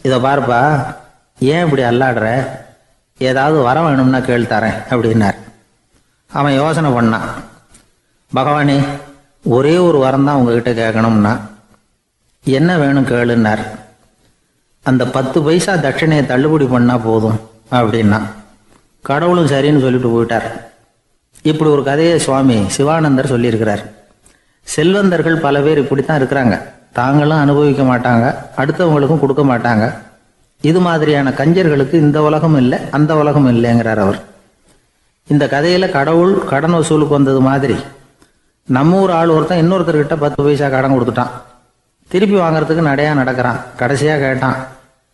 இதை பாருப்பா, ஏன் இப்படி அல்லாடுற, ஏதாவது வர வேணும்னா கேள் தரேன் அப்படின்னார். அவன் யோசனை பண்ணான். பகவானே, ஒரே ஒரு வரம் தான் உங்ககிட்ட கேட்கணும்னா. என்ன வேணும் கேளுன்னார். அந்த 10 பைசா தட்சணையை தள்ளுபடி பண்ணால் போதும் அப்படின்னா. கடவுளும் சரின்னு சொல்லிட்டு போயிட்டார். இப்படி ஒரு கதையை சுவாமி சிவானந்தர் சொல்லியிருக்கிறார். செல்வந்தர்கள் பல பேர் இப்படித்தான் இருக்கிறாங்க, தாங்களும் அனுபவிக்க மாட்டாங்க, அடுத்தவங்களுக்கும் கொடுக்க மாட்டாங்க. இது மாதிரியான கஞ்சர்களுக்கு இந்த உலகம் இல்லை, அந்த உலகம் இல்லைங்கிறார் அவர். இந்த கதையில் கடவுள் கடன் வசூலுக்கு வந்தது மாதிரி நம்ம ஊர் ஆள் ஒருத்தன் இன்னொருத்தர்கிட்ட 10 பைசா கடன் கொடுத்துட்டான். திருப்பி வாங்கறதுக்கு நடையா நடக்கிறான். கடைசியாக கேட்டான்,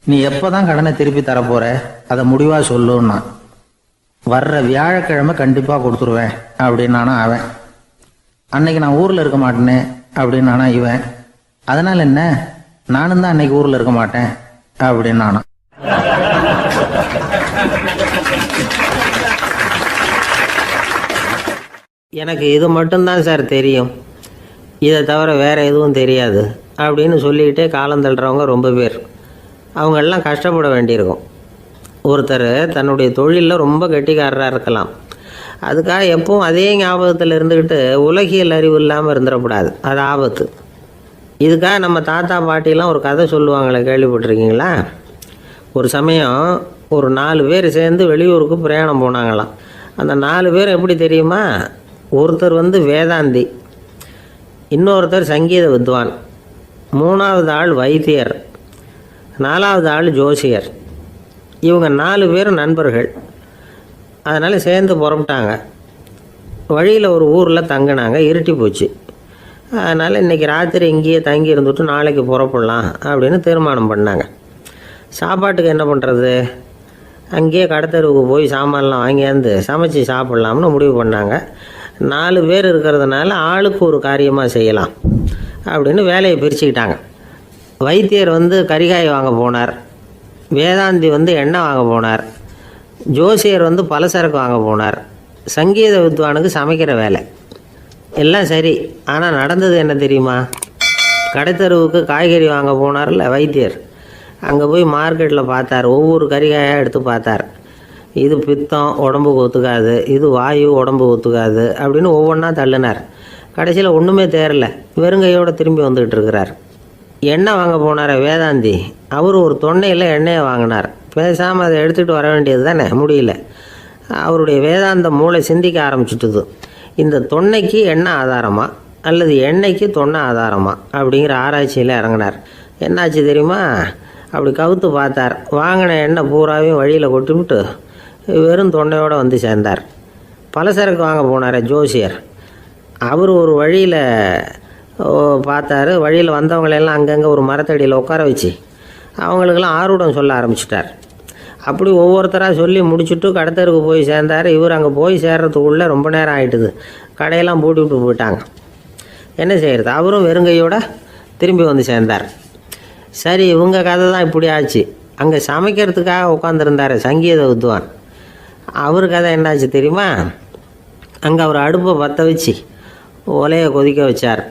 நீ எப்போதான் கடனை திருப்பி தரப்போற, அதை முடிவாக சொல்லுன்னா. வர்ற வியாழக்கிழமை கண்டிப்பாக கொடுத்துருவேன் அப்படின்னானா அவன். அன்னைக்கு நான் ஊரில் இருக்க மாட்டேனே அப்படின்னானா இவன். அதனால் என்ன, நானும் தான் அன்னைக்கு ஊரில் இருக்க மாட்டேன் அப்படின்னானா. எனக்கு இது மட்டும்தான் சார் தெரியும், இதை தவிர வேறு எதுவும் தெரியாது அப்படின்னு சொல்லிக்கிட்டே காலம் தள்ளுறவங்க ரொம்ப பேர். அவங்களெல்லாம் கஷ்டப்பட வேண்டியிருக்கும். ஒருத்தர் தன்னுடைய தொழிலில் ரொம்ப கெட்டிக்காரராக இருக்கலாம், அதுக்காக எப்பவும் அதே ஞாபகத்தில் இருந்துக்கிட்டு உலகியல் அறிவு இல்லாமல் இருந்துடக்கூடாது, அது ஆபத்து. இதுக்காக நம்ம தாத்தா பாட்டிலாம் ஒரு கதை சொல்லுவாங்களே, கேள்விப்பட்டிருக்கீங்களா? ஒரு சமயம் ஒரு 4 பேர் சேர்ந்து வெளியூருக்கு பிரயாணம் போனாங்களாம். அந்த 4 பேர் எப்படி தெரியுமா? ஒருத்தர் வேதாந்தி, இன்னொருத்தர் சங்கீத வித்வான், 3வது ஆள் வைத்தியர், 4வது ஆள் ஜோசியர். இவங்க 4 பேரும் நண்பர்கள். அதனால் சேர்ந்து புறப்பட்டாங்க. வழியில் ஒரு ஊரில் தங்கினாங்க. இருட்டி போச்சு. அதனால் இன்றைக்கி ராத்திரி இங்கேயே தங்கி இருந்துட்டு நாளைக்கு புறப்படலாம் அப்படின்னு தீர்மானம் பண்ணாங்க. சாப்பாட்டுக்கு என்ன பண்ணுறது, அங்கேயே கடத்தெருவுக்கு போய் சாமான்லாம் வாங்கியாந்து சமைச்சு சாப்பிட்லாம்னு முடிவு பண்ணாங்க. 4 பேர் இருக்கிறதுனால ஆளுக்கு ஒரு காரியமாக செய்யலாம் அப்படின்னு வேலையை பிரிச்சுக்கிட்டாங்க. வைத்தியர் கறிகாய் வாங்க போனார், வேதாந்தி எண்ணெய் வாங்க போனார், ஜோசியர் பலசரக்கு வாங்க போனார், சங்கீத வித்வானுக்கு சமைக்கிற வேலை. எல்லாம் சரி, ஆனால் நடந்தது என்ன தெரியுமா? கடைத்தெருவுக்கு காய்கறி வாங்க போனார்ல வைத்தியர், அங்கே போய் மார்க்கெட்டில் பார்த்தார். ஒவ்வொரு கறிகாயாக எடுத்து பார்த்தார். இது பித்தம், உடம்புக்கு ஒத்துக்காது, இது வாயு, உடம்புக்கு ஒத்துக்காது அப்படின்னு ஒவ்வொன்றா தள்ளினார். கடைசியில் ஒன்றுமே தேரல, வெறுங்கையோடு திரும்பி வந்துக்கிட்டு இருக்கிறார். எண்ணெய் வாங்க போனார் வேதாந்தி, அவர் ஒரு தொன்னையில் எண்ணெயை வாங்கினார். பேசாமல் அதை எடுத்துகிட்டு வர வேண்டியது தானே, முடியல. அவருடைய வேதாந்த மூளை சிந்திக்க ஆரம்பிச்சுட்டுது. இந்த தொன்னைக்கு எண்ணெய் ஆதாரமா அல்லது எண்ணெய்க்கு தொன்னை ஆதாரமா அப்படிங்கிற ஆராய்ச்சியில் இறங்கினார். என்னாச்சு தெரியுமா? அப்படி கவுத்து பார்த்தார். வாங்கின எண்ணெய் பூராவையும் வழியில் கொட்டிவிட்டு வெறும் தொண்டையோடு சேர்ந்தார். பலசரக்கு வாங்க போனார் ஜோசியர், அவர் ஒரு வழியில் பார்த்தாரு. வழியில் வந்தவங்களெல்லாம் அங்கங்கே ஒரு மரத்தடியில் உட்கார வச்சு அவங்களுக்கெல்லாம் ஆர்வம் சொல்ல ஆரம்பிச்சிட்டார். அப்படி ஒவ்வொருத்தராக சொல்லி முடிச்சுட்டு கடத்தருக்கு போய் சேர்ந்தார். இவர் அங்கே போய் சேர்றதுக்குள்ளே ரொம்ப நேரம் ஆகிட்டுது. கடையெல்லாம் பூட்டி விட்டு போயிட்டாங்க. என்ன செய்கிறது? அவரும் வெறுங்கையோடு திரும்பி சேர்ந்தார். சரி, இவங்க கதை தான் இப்படி ஆச்சு. அங்கே சமைக்கிறதுக்காக உட்காந்துருந்தார் சங்கீத வித்வான், அவர் கதை என்னாச்சு தெரியுமா? அங்கே அவர் அடுப்பை பற்ற வச்சு ஒலையை கொதிக்க வச்சார்.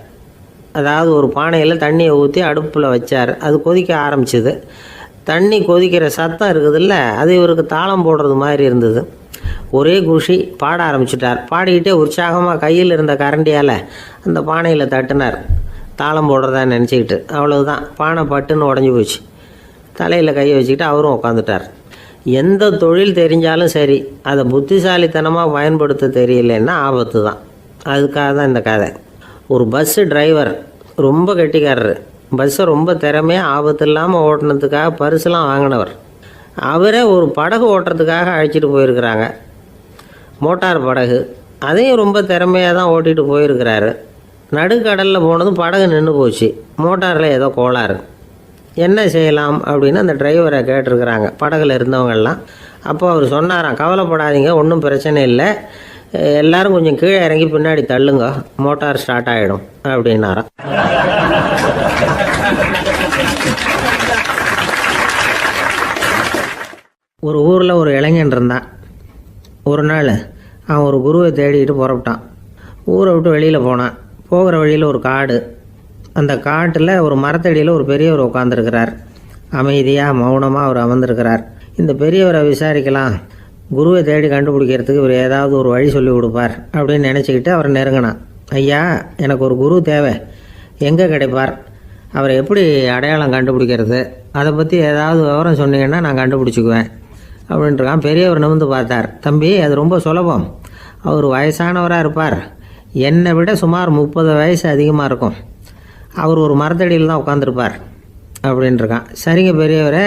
அதாவது ஒரு பானையில் தண்ணியை ஊற்றி அடுப்பில் வச்சார். அது கொதிக்க ஆரம்பிச்சிது. தண்ணி கொதிக்கிற சத்தம் இருக்குதுல்ல, அது இவருக்கு தாளம் போடுறது மாதிரி இருந்தது. ஒரே குஷி, பாட ஆரம்பிச்சிட்டார். பாடிக்கிட்டே உற்சாகமாக கையில் இருந்த கரண்டியால் அந்த பானையில் தட்டினார், தாளம் போடுறதா நினச்சிக்கிட்டு. அவ்வளவுதான், பானை பட்டுன்னு உடஞ்சி போச்சு. தலையில் கையை வச்சுக்கிட்டு அவரும் உட்காந்துட்டார். எந்த தொழில் தெரிஞ்சாலும் சரி, அதை புத்திசாலித்தனமாக பயன்படுத்த தெரியலன்னா ஆபத்து தான். அதுக்காக தான் இந்த கதை. ஒரு பஸ்ஸு டிரைவர் ரொம்ப கெட்டிக்காரர். பஸ்ஸை ரொம்ப திறமையாக ஆபத்து இல்லாமல் ஓட்டினதுக்காக பரிசுலாம் வாங்கினவர். அவரே ஒரு படகு ஓட்டுறதுக்காக அழைச்சிட்டு போயிருக்கிறாங்க, மோட்டார் படகு. அதையும் ரொம்ப திறமையாக தான் ஓட்டிகிட்டு போயிருக்கிறாரு. நடுக்கடலில் போனதும் படகு நின்று போச்சு. மோட்டாரில் ஏதோ கோளாறு. என்ன செய்யலாம் அப்படின்னு அந்த டிரைவரை கேட்டிருக்கிறாங்க படகுல இருந்தவங்கெல்லாம். அப்போ அவர் சொன்னாராம், கவலைப்படாதீங்க, ஒன்றும் பிரச்சனை இல்லை, எல்லோரும் கொஞ்சம் கீழே இறங்கி பின்னாடி தள்ளுங்க, மோட்டார் ஸ்டார்ட் ஆகிடும் அப்படின்னாராம். ஒரு ஊரில் ஒரு இளைஞன் இருந்தான். ஒரு நாள் அவன் ஒரு குருவை தேடிட்டு புறப்பட்டான். ஊரை விட்டு வெளியில் போனான். போகிற வழியில் ஒரு காடு. அந்த காட்டில் ஒரு மரத்தடியில் ஒரு பெரியவர் உட்காந்துருக்கிறார். அமைதியாக மௌனமாக அவர் அமர்ந்திருக்கிறார். இந்த பெரியவரை விசாரிக்கலாம், குருவை தேடி கண்டுபிடிக்கிறதுக்கு இவர் ஏதாவது ஒரு வழி சொல்லி கொடுப்பார் அப்படின்னு நினச்சிக்கிட்டு அவர் நெருங்கினான். ஐயா, எனக்கு ஒரு குரு தேவை, எங்கே கிடைப்பார்? அவரை எப்படி அடையாளம் கண்டுபிடிக்கிறது? அதை பற்றி ஏதாவது விவரம் சொன்னீங்கன்னா நான் கண்டுபிடிச்சிக்குவேன் அப்படின்ட்டுருக்கான். பெரியவர் நிமிர்ந்து பார்த்தார். தம்பி, அது ரொம்ப சுலபம். அவர் வயசானவராக இருப்பார், என்னை விட சுமார் 30 வயசு அதிகமாக இருக்கும். அவர் ஒரு மரத்தடியில் தான் உட்காந்துருப்பார் அப்படின்ட்டுருக்கான். சரிங்க பெரியவரே,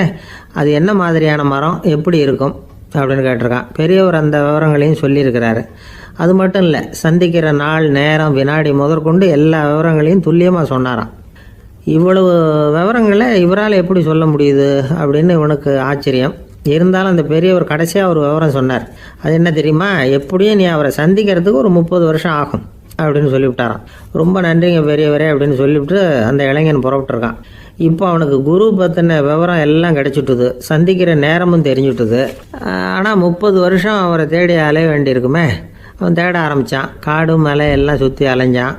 அது என்ன மாதிரியான மரம், எப்படி இருக்கும் அப்படின்னு கேட்டிருக்கான். பெரியவர் அந்த விவரங்களையும் சொல்லியிருக்கிறாரு. அது மட்டும் இல்லை, சந்திக்கிற நாள், நேரம், வினாடி முதற்கொண்டு எல்லா விவரங்களையும் துல்லியமாக சொன்னாராம். இவ்வளவு விவரங்களை இவரால் எப்படி சொல்ல முடியுது அப்படின்னு இவனுக்கு ஆச்சரியம். இருந்தாலும் அந்த பெரியவர் கடைசியாக ஒரு விவரம் சொன்னார். அது என்ன தெரியுமா? எப்படியும் நீ அவரை சந்திக்கிறதுக்கு ஒரு 30 வருஷம் ஆகும் அப்படின்னு சொல்லிவிட்டாரான். ரொம்ப நன்றிங்க பெரியவரே அப்படின்னு சொல்லிவிட்டு அந்த இளைஞன் புறப்பட்டுருக்கான். இப்போ அவனுக்கு குரு பற்றின விவரம் எல்லாம் கிடைச்சிட்டுது, சந்திக்கிற நேரமும் தெரிஞ்சுட்டுது. ஆனால் 30 வருஷம் அவரை தேடி அலைய வேண்டியிருக்குமே. அவன் தேட ஆரம்பித்தான். காடு மலை எல்லாம் சுற்றி அலைஞ்சான்.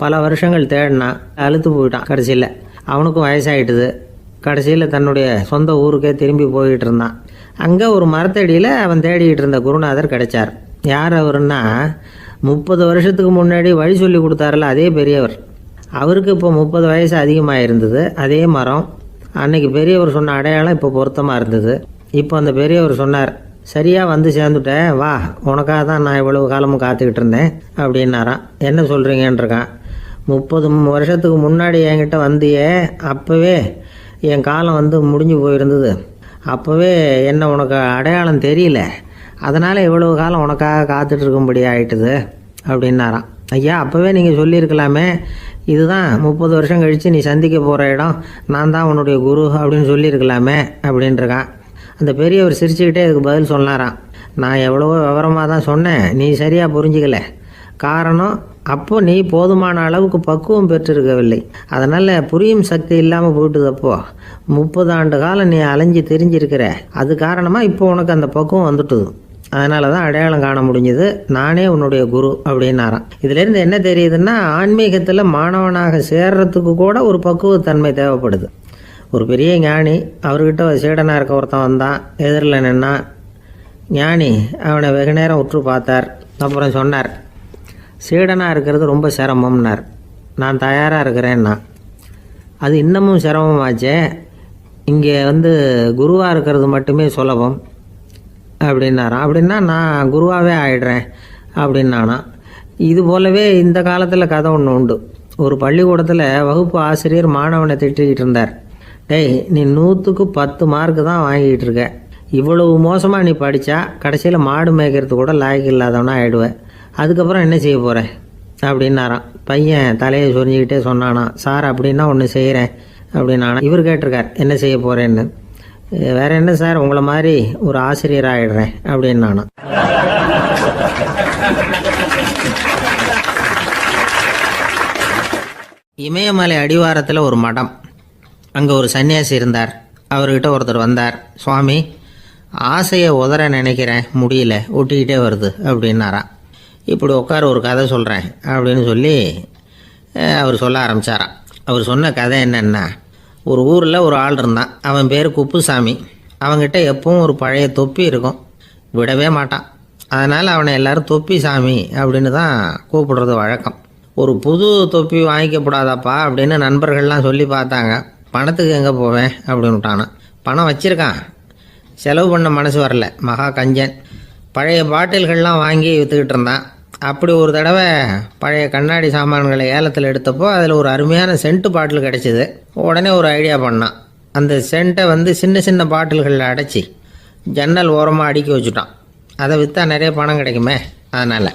பல வருஷங்கள் தேடினான், அழுத்து போயிட்டான். கடைசியில் அவனுக்கும் வயசாகிட்டுது. கடைசியில் தன்னுடைய சொந்த ஊருக்கே திரும்பி போய்கிட்டு இருந்தான். அங்கே ஒரு மரத்தடியில் அவன் தேடிக்கிட்டு இருந்த குருநாதர் கிடைச்சார். யார் அவருன்னா, 30 வருஷத்துக்கு முன்னாடி வழி சொல்லி கொடுத்தாருல அதே பெரியவர். அவருக்கு இப்போ 30 வயசு அதிகமாக இருந்தது. அதே மரம். அன்னைக்கு பெரியவர் சொன்ன அடையாளம் இப்போ பொருத்தமாக இருந்தது. இப்போ அந்த பெரியவர் சொன்னார், சரியாக வந்து சேர்ந்துட்டேன், வா, உனக்காக தான் நான் இவ்வளவு காலமும் காத்துக்கிட்டு இருந்தேன் அப்படின்னாரான். என்ன சொல்கிறீங்கன்றிருக்கான். 30 வருஷத்துக்கு முன்னாடி என்கிட்ட வந்தியே, அப்போவே என் காலம் முடிஞ்சு போயிருந்தது. அப்போவே என்ன உனக்கு அடையாளம் தெரியல, அதனால் இவ்வளவு காலம் உனக்காக காத்துட்டு இருக்கும்படி ஆயிட்டுது அப்படின்னாராம். ஐயா, அப்போவே நீங்கள் சொல்லியிருக்கலாமே, இதுதான் 30 வருஷம் கழித்து நீ சந்திக்க போகிற இடம், நான் தான் உன்னுடைய குரு அப்படின்னு சொல்லியிருக்கலாமே அப்படின்ட்டுருக்கான். அந்த பெரியவர் சிரிச்சுக்கிட்டே அதுக்கு பதில் சொன்னாராம், நான் எவ்வளவோ விவரமாக தான் சொன்னேன், நீ சரியாக புரிஞ்சிக்கல. காரணம், அப்போ நீ போதுமான அளவுக்கு பக்குவம் பெற்றிருக்கவில்லை. அதனால் புரியும் சக்தி இல்லாமல் போயிட்டுதப்போ 30 ஆண்டு காலம் நீ அலைஞ்சி தெரிஞ்சிருக்கிற. அது காரணமாக இப்போ உனக்கு அந்த பக்குவம் வந்துட்டுது. அதனால தான் அடையாளம் காண முடிஞ்சது, நானே உன்னுடைய குரு அப்படின்னாராம். இதுலேருந்து என்ன தெரியுதுன்னா, ஆன்மீகத்தில் மாணவனாக சேர்றதுக்கு கூட ஒரு பக்குவத்தன்மை தேவைப்படுது. ஒரு பெரிய ஞானி, அவர்கிட்ட சீடனாக இருக்க ஒருத்தன் வந்தான், எதிரில் நின்னான். ஞானி அவனை வெகு நேரம் உற்று பார்த்தார். அப்புறம் சொன்னார், சீடனாக இருக்கிறது ரொம்ப சிரமம்னார். நான் தயாராக இருக்கிறேன்னா. அது இன்னமும் சிரமமாச்சே, இங்கே குருவாக இருக்கிறது மட்டுமே சுலபம் அப்படின்னாராம். அப்படின்னா நான் குருவாகவே ஆயிடுறேன் அப்படின்னானா. இது போலவே இந்த காலத்தில் கதை ஒன்று உண்டு. ஒரு பள்ளிக்கூடத்தில் வகுப்பு ஆசிரியர் மாணவனை திட்டிக்கிட்டு இருந்தார். டேய், நீ 100க்கு 10 மார்க்கு தான் வாங்கிக்கிட்டு இருக்க. இவ்வளவு மோசமாக நீ படித்தா கடைசியில் மாடு மேய்க்கிறது கூட லாய்க்கு இல்லாதவனா ஆகிடுவேன். அதுக்கப்புறம் என்ன செய்ய போகிறேன் அப்படின்னாராம். பையன் தலையை சொரிஞ்சிக்கிட்டே சொன்னானா, சார் அப்படின்னா ஒன்று செய்கிறேன் அப்படின்னானா. இவர் கேட்டிருக்கார், என்ன செய்ய போகிறேன்னு. வேற என்ன சார், உங்களை மாதிரி ஒரு ஆசிரியர் ஆகிடுறேன் அப்படின்னானா. இமயமலை அடிவாரத்தில் ஒரு மடம். அங்கே ஒரு சன்னியாசி இருந்தார். அவர்கிட்ட ஒருத்தர் வந்தார். சுவாமி, ஆசையை உதற நினைக்கிறேன், முடியல, ஒட்டிக்கிட்டே வருது அப்படின்னாராம். இப்படி உட்கார, ஒரு கதை சொல்கிறேன் அப்படின்னு சொல்லி அவர் சொல்ல ஆரம்பித்தாராம். அவர் சொன்ன கதை என்னென்னா, ஒரு ஊரில் ஒரு ஆள் இருந்தான். அவன் பேர் குப்புசாமி. அவன்கிட்ட எப்பவும் ஒரு பழைய தொப்பி இருக்கும், விடவே மாட்டான். அதனால் அவனை எல்லோரும் தொப்பி சாமி அப்படின்னு தான் கூப்பிடுறது வழக்கம். ஒரு புது தொப்பி வாங்கிக்கப்படாதாப்பா அப்படின்னு நண்பர்கள்லாம் சொல்லி பார்த்தாங்க. பணத்துக்கு எங்கே போவேன் அப்படின்னு விட்டானான். பணம் வச்சுருக்கான், செலவு பண்ண மனசு வரல, மகா கஞ்சன். பழைய பாட்டில்கள்லாம் வாங்கி விற்றுக்கிட்டு இருந்தான். அப்படி ஒரு தடவை பழைய கண்ணாடி சாமான்களை ஏலத்தில் எடுத்தப்போ அதில் ஒரு அருமையான சென்ட்டு பாட்டில் கிடச்சிது. உடனே ஒரு ஐடியா பண்ணான். அந்த சென்ட்டை சின்ன சின்ன பாட்டில்களில் அடைச்சி ஜன்னல் ஓரமாக அடுக்கி வச்சுட்டான். அதை விற்றா நிறைய பணம் கிடைக்குமே. அதனால்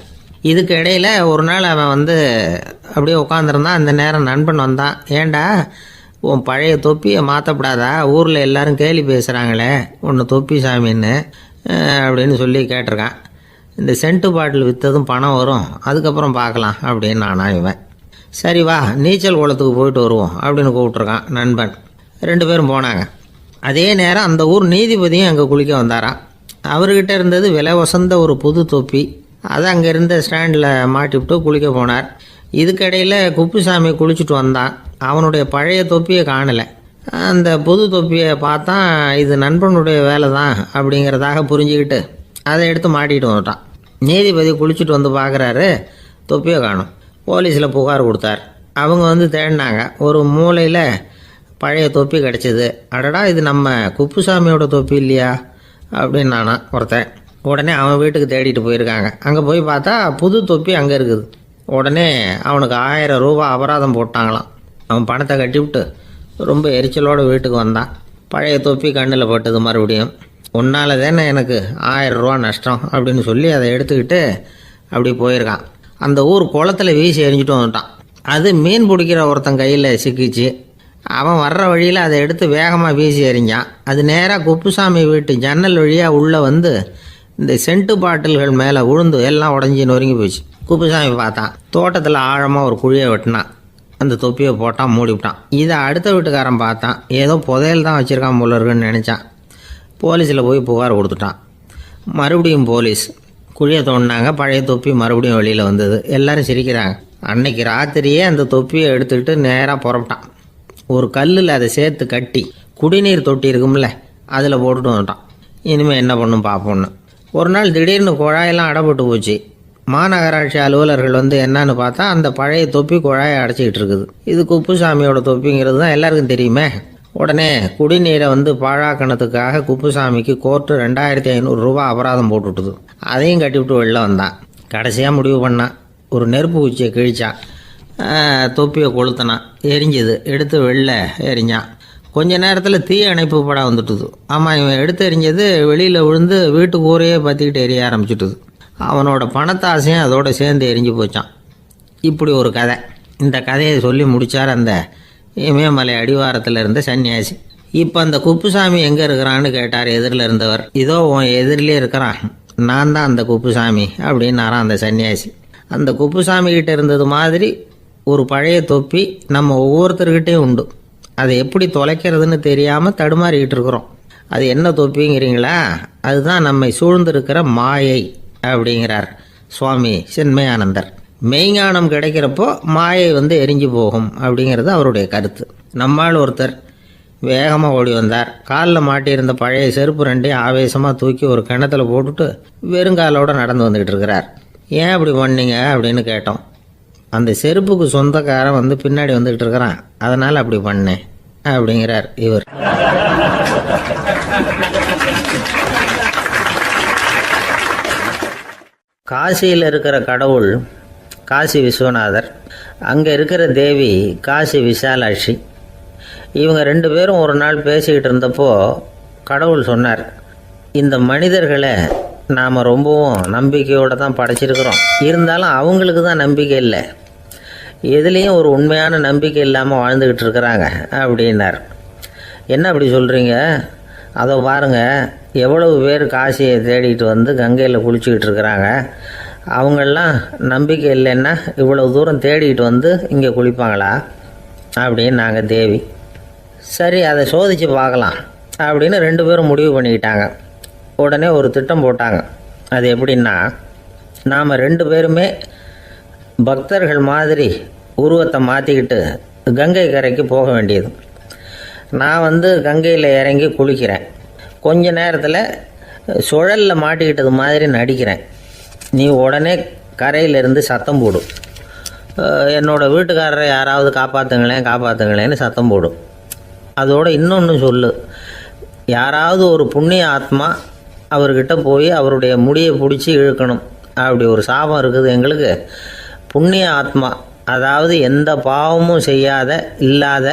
இதுக்கு இடையில் ஒரு நாள் அவன் அப்படியே உட்காந்துருந்தான். அந்த நேரம் நண்பன் வந்தான். ஏண்டா, உன் பழைய தொப்பியை மாற்றப்படாதா, ஊரில் எல்லோரும் கேலி பேசுகிறாங்களே ஒன்று தொப்பி சாமின்னு அப்படின்னு சொல்லி கேட்டிருக்கான். இந்த சென்ட்டு பாட்டில் விற்றதும் பணம் வரும், அதுக்கப்புறம் பார்க்கலாம் அப்படின்னு நானா. இவன் சரி வா, நீச்சல் குளத்துக்கு போயிட்டு வருவோம் அப்படின்னு கூப்பிட்ருக்கான் நண்பன். 2 பேரும் போனாங்க. அதே நேரம் அந்த ஊர் நீதிபதியும் அங்கே குளிக்க வந்தாராம். அவர்கிட்ட இருந்தது விலை வசந்த ஒரு புது தொப்பி. அதை அங்கே இருந்த ஸ்டாண்டில் மாட்டிவிட்டு குளிக்க போனார். இதுக்கிடையில் குப்புசாமி குளிச்சுட்டு வந்தான். அவனுடைய பழைய தொப்பியை காணலை. அந்த புது தொப்பியை பார்த்தா இது நண்பனுடைய வேலை தான் அப்படிங்கிறதாக புரிஞ்சுக்கிட்டு அதை எடுத்து மாட்டிகிட்டு வந்துட்டான். நீதிபதி குளிச்சுட்டு பார்க்குறாரு, தொப்பியை காணும். போலீஸில் புகார் கொடுத்தார். அவங்க தேடினாங்க. ஒரு மூலையில் பழைய தொப்பி கிடச்சிது. அடடா, இது நம்ம குப்புசாமியோட தொப்பி இல்லையா அப்படின்னு நானா ஒருத்தன். உடனே அவன் வீட்டுக்கு தேடிட்டு போயிருக்காங்க. அங்கே போய் பார்த்தா புது தொப்பி அங்கே இருக்குது. உடனே அவனுக்கு 1000 ரூபா அபராதம் போட்டாங்களாம். அவன் பணத்தை கட்டிவிட்டு ரொம்ப எரிச்சலோடு வீட்டுக்கு வந்தான். பழைய தொப்பி கண்ணில் பட்டது. மறுபடியும், உன்னால் தானே எனக்கு 1000 ரூபா நஷ்டம் அப்படின்னு சொல்லி அதை எடுத்துக்கிட்டு அப்படி போயிருக்கான். அந்த ஊர் குளத்தில் வீசி எறிஞ்சிட்டு வந்துட்டான். அது மீன் பிடிக்கிற ஒருத்தன் கையில் சிக்கிச்சு. அவன் வர்ற வழியில் அதை எடுத்து வேகமாக வீசி எறிஞ்சான். அது நேராக குப்புசாமி வீட்டு ஜன்னல் வழியாக உள்ளே இந்த சென்ட்டு பாட்டில்கள் மேலே விழுந்து எல்லாம் உடஞ்சி நொறுங்கி போச்சு. குப்புசாமி பார்த்தான். தோட்டத்தில் ஆழமாக ஒரு குழியை வெட்டினான். அந்த தொப்பியை போட்டான், மூடிவிட்டான். இதை அடுத்த வீட்டுக்காரன் பார்த்தான். ஏதோ புதையல் தான் வச்சுருக்கான் போல இருக்குன்னு நினச்சான். போலீஸில் போய் புகார் கொடுத்துட்டான். மறுபடியும் போலீஸ் குழியை தோண்டினாங்க. பழைய தொப்பி மறுபடியும் வெளியில் வந்தது. எல்லோரும் சிரிக்கிறாங்க. அன்னைக்கு ராத்திரியே அந்த தொப்பியை எடுத்துக்கிட்டு நேராக புறப்பட்டான். ஒரு கல்லில் அதை சேர்த்து கட்டி குடிநீர் தொட்டி இருக்கும்ல, அதில் போட்டுட்டு வந்துட்டான். இனிமேல் என்ன பண்ணும் பார்ப்போன்னு. ஒரு நாள் திடீர்னு குழாயெல்லாம் அடைப்பட்டு போச்சு. மாநகராட்சி அலுவலர்கள் என்னன்னு பார்த்தா அந்த பழைய தொப்பி குழாயை அடைச்சிக்கிட்டு இருக்குது. இது குப்புசாமியோட தொப்பிங்கிறது தான் எல்லாருக்கும் தெரியுமே. உடனே குடிநீரை பாழாக்கணத்துக்காக குப்புசாமிக்கு கோர்ட்டு 2500 ரூபா அபராதம் போட்டுவிட்டுது. அதையும் கட்டிவிட்டு வெளில வந்தான். கடைசியாக முடிவு பண்ணான். ஒரு நெருப்பு குச்சியை கிழிச்சான். தொப்பியை கொளுத்தினான். எரிஞ்சது. எடுத்து வெளில எரிஞ்சான். கொஞ்ச நேரத்தில் தீ அணைப்பு படம் வந்துட்டுது. ஆமாம், இவன் எடுத்து எரிஞ்சது வெளியில் விழுந்து வீட்டுக்கு ஊரையே பற்றிக்கிட்டு எரிய ஆரம்பிச்சுட்டுது. அவனோட பணத்தாசையும் அதோடு சேர்ந்து எரிஞ்சு போச்சான். இப்படி ஒரு கதை. இந்த கதையை சொல்லி முடித்தார் அந்த இமயமலை அடிவாரத்தில் இருந்த சன்னியாசி. இப்போ அந்த குப்புசாமி எங்கே இருக்கிறான்னு கேட்டார் எதிரில் இருந்தவர். இதோ உன் எதிரிலே இருக்கிறான், நான் தான் அந்த குப்புசாமி அப்படின்னாரான் அந்த சன்னியாசி. அந்த குப்புசாமி கிட்ட இருந்தது மாதிரி ஒரு பழைய தொப்பி நம்ம ஒவ்வொருத்தர்கிட்டையும் உண்டு. அதை எப்படி தொலைக்கிறதுன்னு தெரியாமல் தடுமாறிக்கிட்டு இருக்கிறோம். அது என்ன தொப்பிங்கிறீங்களா? அதுதான் நம்மை சூழ்ந்திருக்கிற மாயை அப்படிங்கிறார் சுவாமி சின்மயானந்தர். மெய்ஞானம் கிடைக்கிறப்போ மாயை எரிஞ்சு போகும் அப்படிங்கிறது அவருடைய கருத்து. நம்மால் ஒருத்தர் வேகமாக ஓடி வந்தார். காலில் மாட்டியிருந்த பழைய செருப்பு ரெண்டையும் ஆவேசமாக தூக்கி ஒரு கிணத்துல போட்டுட்டு வெறுங்காலோடு நடந்து வந்துக்கிட்டு இருக்கிறார். ஏன் அப்படி பண்ணீங்க அப்படின்னு கேட்டோம். அந்த செருப்புக்கு சொந்தக்காரன் பின்னாடி வந்துக்கிட்டு இருக்கிறான், அதனால் அப்படி பண்ணேன் அப்படிங்கிறார் இவர். காசியில் இருக்கிற கடவுள் காசி விஸ்வநாதர், அங்கே இருக்கிற தேவி காசி விசாலாட்சி. இவங்க ரெண்டு பேரும் ஒரு நாள் பேசிக்கிட்டு இருந்தப்போ கடவுள் சொன்னார், இந்த மனிதர்களை நாம் ரொம்பவும் நம்பிக்கையோடு தான் படைச்சிருக்கிறோம், இருந்தாலும் அவங்களுக்கு தான் நம்பிக்கை இல்லை, எதுலேயும் ஒரு உண்மையான நம்பிக்கை இல்லாமல் வாழ்ந்துக்கிட்டு இருக்கிறாங்க அப்படின்னார். என்ன அப்படி சொல்கிறீங்க? அதோ பாருங்கள், எவ்வளவு பேர் காசியை தேடிட்டு கங்கையில் குளிச்சுக்கிட்டு இருக்கிறாங்க, அவங்களெலாம் நம்பிக்கை இல்லைன்னா இவ்வளவு தூரம் தேடிட்டு இங்கே குளிப்பாங்களா அப்படின்னு நாங்கள் தேவி. சரி, அதை சோதித்து பார்க்கலாம் அப்படின்னு ரெண்டு பேரும் முடிவு பண்ணிக்கிட்டாங்க. உடனே ஒரு திட்டம் போட்டாங்க. அது எப்படின்னா, நாம் ரெண்டு பேருமே பக்தர்கள் மாதிரி உருவத்தை மாற்றிக்கிட்டு கங்கை கரைக்கு போக வேண்டியது. நான் கங்கையில் இறங்கி குளிக்கிறேன், கொஞ்ச நேரத்தில் சுழலில் மாட்டிக்கிட்டது மாதிரி நடிக்கிறேன். நீ உடனே கரையிலிருந்து சத்தம் போடும், என்னோடய வீட்டுக்காரரை யாராவது காப்பாற்றுங்களேன்னு சத்தம் போடும். அதோடு இன்னொன்று சொல்லு, யாராவது ஒரு புண்ணிய ஆத்மா அவர்கிட்ட போய் அவருடைய முடியை பிடிச்சி இழுக்கணும். அப்படி ஒரு சாபம் இருக்குது எங்களுக்கு. புண்ணிய ஆத்மா, அதாவது எந்த பாவமும் செய்யாத இல்லாத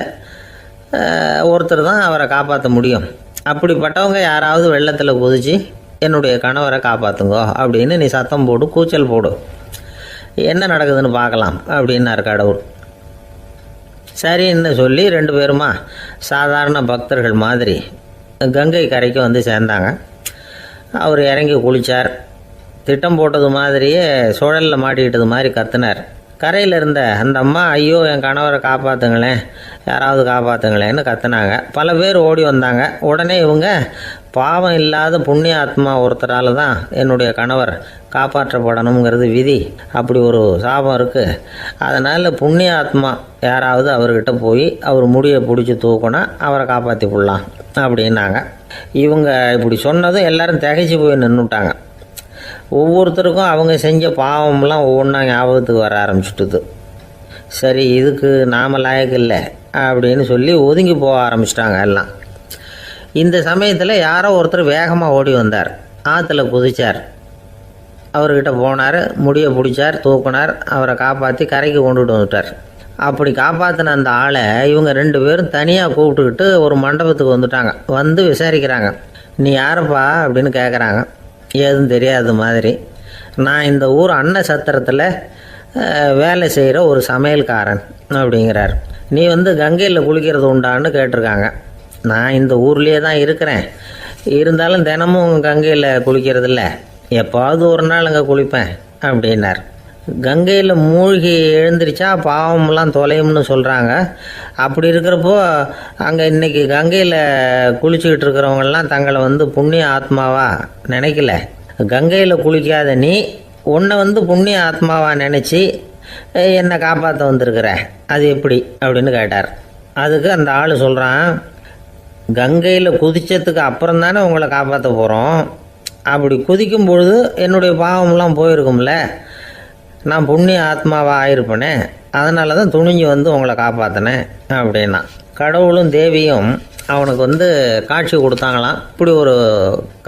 ஒருத்தர் தான் அவரை காப்பாற்ற முடியும். அப்படிப்பட்டவங்க யாராவது வெள்ளத்தில் குதித்து என்னுடைய கணவரை காப்பாற்றுங்கோ அப்படின்னு நீ சத்தம் போடு, கூச்சல் போடு, என்ன நடக்குதுன்னு பார்க்கலாம் அப்படின்னார் கடவுள். சரின்னு சொல்லி ரெண்டு பேருமா சாதாரண பக்தர்கள் மாதிரி கங்கை கரைக்கு சேர்ந்தாங்க. அவர் இறங்கி குளித்தார். திட்டம் போட்டது மாதிரியே சுழலில் மாட்டிக்கிட்டது மாதிரி கத்துனார். கரையில் இருந்த அந்த அம்மா, ஐயோ என் கணவரை காப்பாற்றுங்களேன், யாராவது காப்பாற்றுங்களேன்னு கத்துனாங்க. பல பேர் ஓடி வந்தாங்க. உடனே இவங்க, பாவம் இல்லாத புண்ணிய ஆத்மா ஒருத்தரால் தான் என்னுடைய கணவர் காப்பாற்றப்படணுங்கிறது விதி, அப்படி ஒரு சாபம் இருக்குது, அதனால் புண்ணிய ஆத்மா யாராவது அவர்கிட்ட போய் அவர் முடியை பிடிச்சி தூக்குனா அவரை காப்பாற்றி விடலாம் அப்படின்னாங்க. இவங்க இப்படி சொன்னதும் எல்லாரும் திகைச்சு போய் நின்றுட்டாங்க. ஒவ்வொருத்தருக்கும் அவங்க செஞ்ச பாவம்லாம் ஒவ்வொன்றா ஞாபகத்துக்கு வர ஆரம்பிச்சுட்டுது. சரி, இதுக்கு நாம் லாயக்கு இல்லை அப்படின்னு சொல்லி ஒதுங்கி போக ஆரம்பிச்சிட்டாங்க எல்லாம். இந்த சமயத்தில் யாரோ ஒருத்தர் வேகமாக ஓடி வந்தார், ஆற்றுல குதித்தார். அவர்கிட்ட போனார், முடியை பிடிச்சார், தூக்குனார், அவரை காப்பாற்றி கரைக்கு கொண்டுட்டு வந்துட்டார். அப்படி காப்பாற்றின அந்த ஆளை இவங்க ரெண்டு பேரும் தனியாக கூப்பிட்டுக்கிட்டு ஒரு மண்டபத்துக்கு வந்துட்டாங்க. விசாரிக்கிறாங்க, நீ யாரப்பா அப்படின்னு கேட்குறாங்க. ஏதும் தெரியாத மாதிரி, நான் இந்த ஊர் அன்ன சத்திரத்தில் வேலை செய்கிற ஒரு சமையல்காரன் அப்படிங்கிறார். நீ கங்கையில் குளிக்கிறது உண்டான்னு கேட்டிருக்காங்க. நான் இந்த ஊர்லேயே தான் இருக்கிறேன், இருந்தாலும் தினமும் கங்கையில் குளிக்கிறதில்ல, எப்பாவது ஒரு நாள் அங்கே குளிப்பேன் அப்படின்னார். கங்கையில் மூழ்கி எழுந்திரிச்சா பாவமெல்லாம் தொலையும்னு சொல்கிறாங்க. அப்படி இருக்கிறப்போ அங்கே இன்றைக்கி கங்கையில் குளிச்சுக்கிட்டு இருக்கிறவங்கெல்லாம் தங்களை புண்ணிய ஆத்மாவா நினைக்கல. கங்கையில் குளிக்காத நீ உன்னை புண்ணிய ஆத்மாவா நினச்சி என்னை காப்பாற்ற வந்திருக்கிற, அது எப்படி அப்படின்னு கேட்டார். அதுக்கு அந்த ஆள் சொல்கிறான், கங்கையில் குதித்ததுக்கு அப்புறம் தானே உங்களை காப்பாற்ற போகிறோம், அப்படி குதிக்கும் பொழுது என்னுடைய பாவமெல்லாம் போயிருக்கும்ல, நான் புண்ணிய ஆத்மாவாக ஆயிருப்பேனே, அதனால தான் துணிஞ்சு உங்களை காப்பாற்றினேன் அப்படின்னா. கடவுளும் தேவியும் அவனுக்கு காட்சி கொடுத்தாங்களாம். இப்படி ஒரு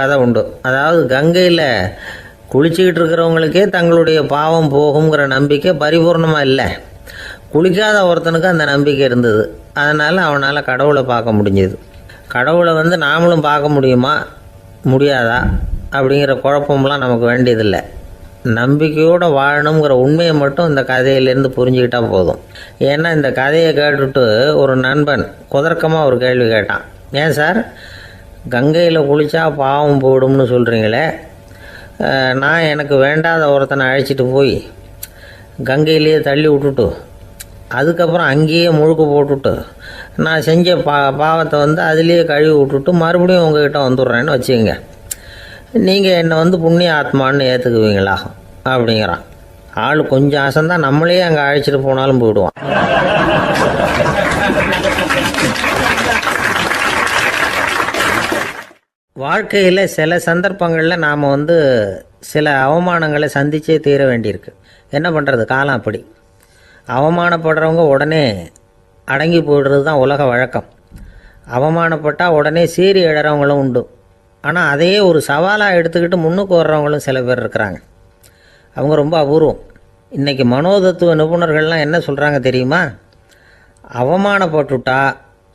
கதை உண்டு. அதாவது கங்கையில் குளிச்சுக்கிட்டு இருக்கிறவங்களுக்கே தங்களுடைய பாவம் போகுங்கிற நம்பிக்கை பரிபூர்ணமாக இல்லை, குளிக்காத ஒருத்தனுக்கு அந்த நம்பிக்கை இருந்தது. அதனால் அவனால் கடவுளை பார்க்க முடிஞ்சது. கடவுளை நாமளும் பார்க்க முடியுமா முடியாதா அப்படிங்கிற குழப்பம்லாம் நமக்கு வேண்டியதில்லை. நம்பிக்கையோடு வாழணுங்கிற உண்மையை மட்டும் இந்த கதையிலேருந்து புரிஞ்சுக்கிட்டா போதும். ஏன்னா இந்த கதையை கேட்டுட்டு ஒரு நண்பன் குதர்க்கமாக ஒரு கேள்வி கேட்டான். ஏன் சார், கங்கையில் குளித்தா பாவம் போயிடும்னு சொல்கிறீங்களே, நான் எனக்கு வேண்டாத ஒருத்தனை அழைச்சிட்டு போய் கங்கையிலேயே தள்ளி விட்டுட்டு அதுக்கப்புறம் அங்கேயே முழுக்க போட்டுட்டு நான் செஞ்ச பாவத்தை அதுலேயே கழுவி விட்டுட்டு மறுபடியும் உங்ககிட்ட வந்துடுறேன்னு வச்சுக்கோங்க, நீங்கள் என்னை புண்ணிய ஆத்மான்னு ஏற்றுக்குவீங்களா அப்படிங்கிறான். ஆள் கொஞ்சம் ஆசைந்தான் நம்மளே அங்கே அழைச்சிட்டு போனாலும் போயிடுவான். வாழ்க்கையில் சில சந்தர்ப்பங்களில் நாம் சில அவமானங்களை சந்திச்சே தீர வேண்டியிருக்கு. என்ன பண்ணுறது, காலம் அப்படி. அவமானப்படுறவங்க உடனே அடங்கி போயிடுறது தான் உலக வழக்கம். அவமானப்பட்டால் உடனே சீறி எழறவங்களும் உண்டு. ஆனால் அதையே ஒரு சவாலாக எடுத்துக்கிட்டு முன்னுக்கு வர்றவங்களும் சில பேர் இருக்கிறாங்க. அவங்க ரொம்ப அபூர்வம். இன்றைக்கி மனோதத்துவ நிபுணர்கள்லாம் என்ன சொல்கிறாங்க தெரியுமா? அவமானப்பட்டுட்டா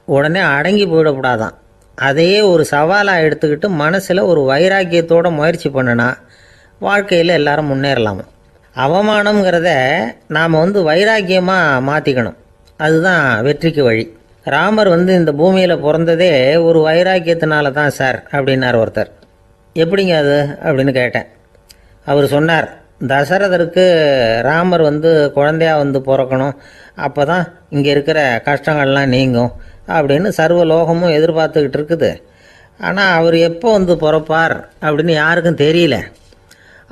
உடனே அடங்கி போயிடக்கூடாதான். அதையே ஒரு சவாலாக எடுத்துக்கிட்டு மனசில் ஒரு வைராக்கியத்தோடு முயற்சி பண்ணினா வாழ்க்கையில் எல்லாரும் முன்னேறலாமா. அவமானங்கிறத நாம் வைராக்கியமாக மாற்றிக்கணும். அதுதான் வெற்றிக்கு வழி. ராமர் இந்த பூமியில் பிறந்ததே ஒரு வைராக்கியத்தினால தான் சார் அப்படின்னார் ஒருத்தர். எப்படிங்க அது அப்படின்னு கேட்டேன். அவர் சொன்னார், தசரதருக்கு ராமர் குழந்தையாக பிறக்கணும், அப்போ தான் இங்கே இருக்கிற கஷ்டங்கள்லாம் நீங்கும் அப்படின்னு சர்வலோகமும் எதிர்பார்த்துக்கிட்டு இருக்குது. ஆனால் அவர் எப்போ பிறப்பார் அப்படின்னு யாருக்கும் தெரியல.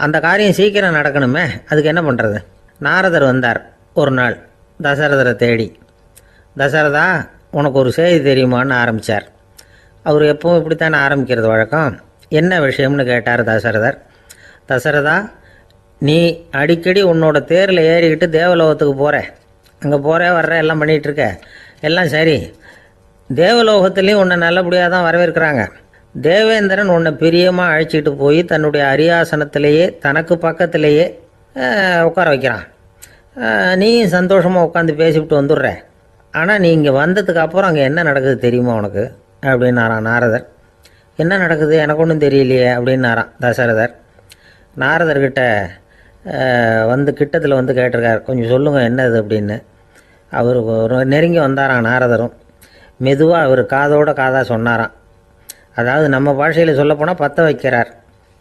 அந்த காரியம் சீக்கிரம் நடக்கணுமே, அதுக்கு என்ன பண்ணுறது? நாரதர் வந்தார் ஒரு நாள் தசரதரை தேடி. தசரதா, உனக்கு ஒரு செய்தி தெரியுமான்னு ஆரம்பித்தார். அவர் எப்பவும் இப்படித்தானே ஆரம்பிக்கிறது வழக்கம். என்ன விஷயம்னு கேட்டார் தசரதர். தசரதா, நீ அடிக்கடி உன்னோட தேரில் ஏறிக்கிட்டு தேவலோகத்துக்கு போகிற, அங்கே போகிற வர்ற எல்லாம் பண்ணிகிட்ருக்க, எல்லாம் சரி. தேவலோகத்துலேயும் உன்னை நல்லபடியாக தான் வரவேற்கிறாங்க. தேவேந்திரன் உன்னை பிரியமாக அழைச்சிட்டு போய் தன்னுடைய அரியாசனத்திலேயே தனக்கு பக்கத்திலேயே உட்கார வைக்கிறான். நீயும் சந்தோஷமாக உட்காந்து பேசிவிட்டு வந்துடுற. ஆனால் நீ இங்கே வந்ததுக்கு அப்புறம் அங்கே என்ன நடக்குது தெரியுமா உனக்கு அப்படின்னாரான் நாரதர். என்ன நடக்குது எனக்கு ஒன்றும் தெரியலையே அப்படின்னாரான் தசரதர். நாரதர்கிட்ட கிட்டத்தில் கேட்டிருக்கார், கொஞ்சம் சொல்லுங்கள் என்னது அப்படின்னு. அவர் நெருங்கி வந்தாரான் நாரதரும். மெதுவாக அவர் காதோட காதாக சொன்னாராம். அதாவது நம்ம பாஷையில் சொல்லப்போனால் பற்ற வைக்கிறார்.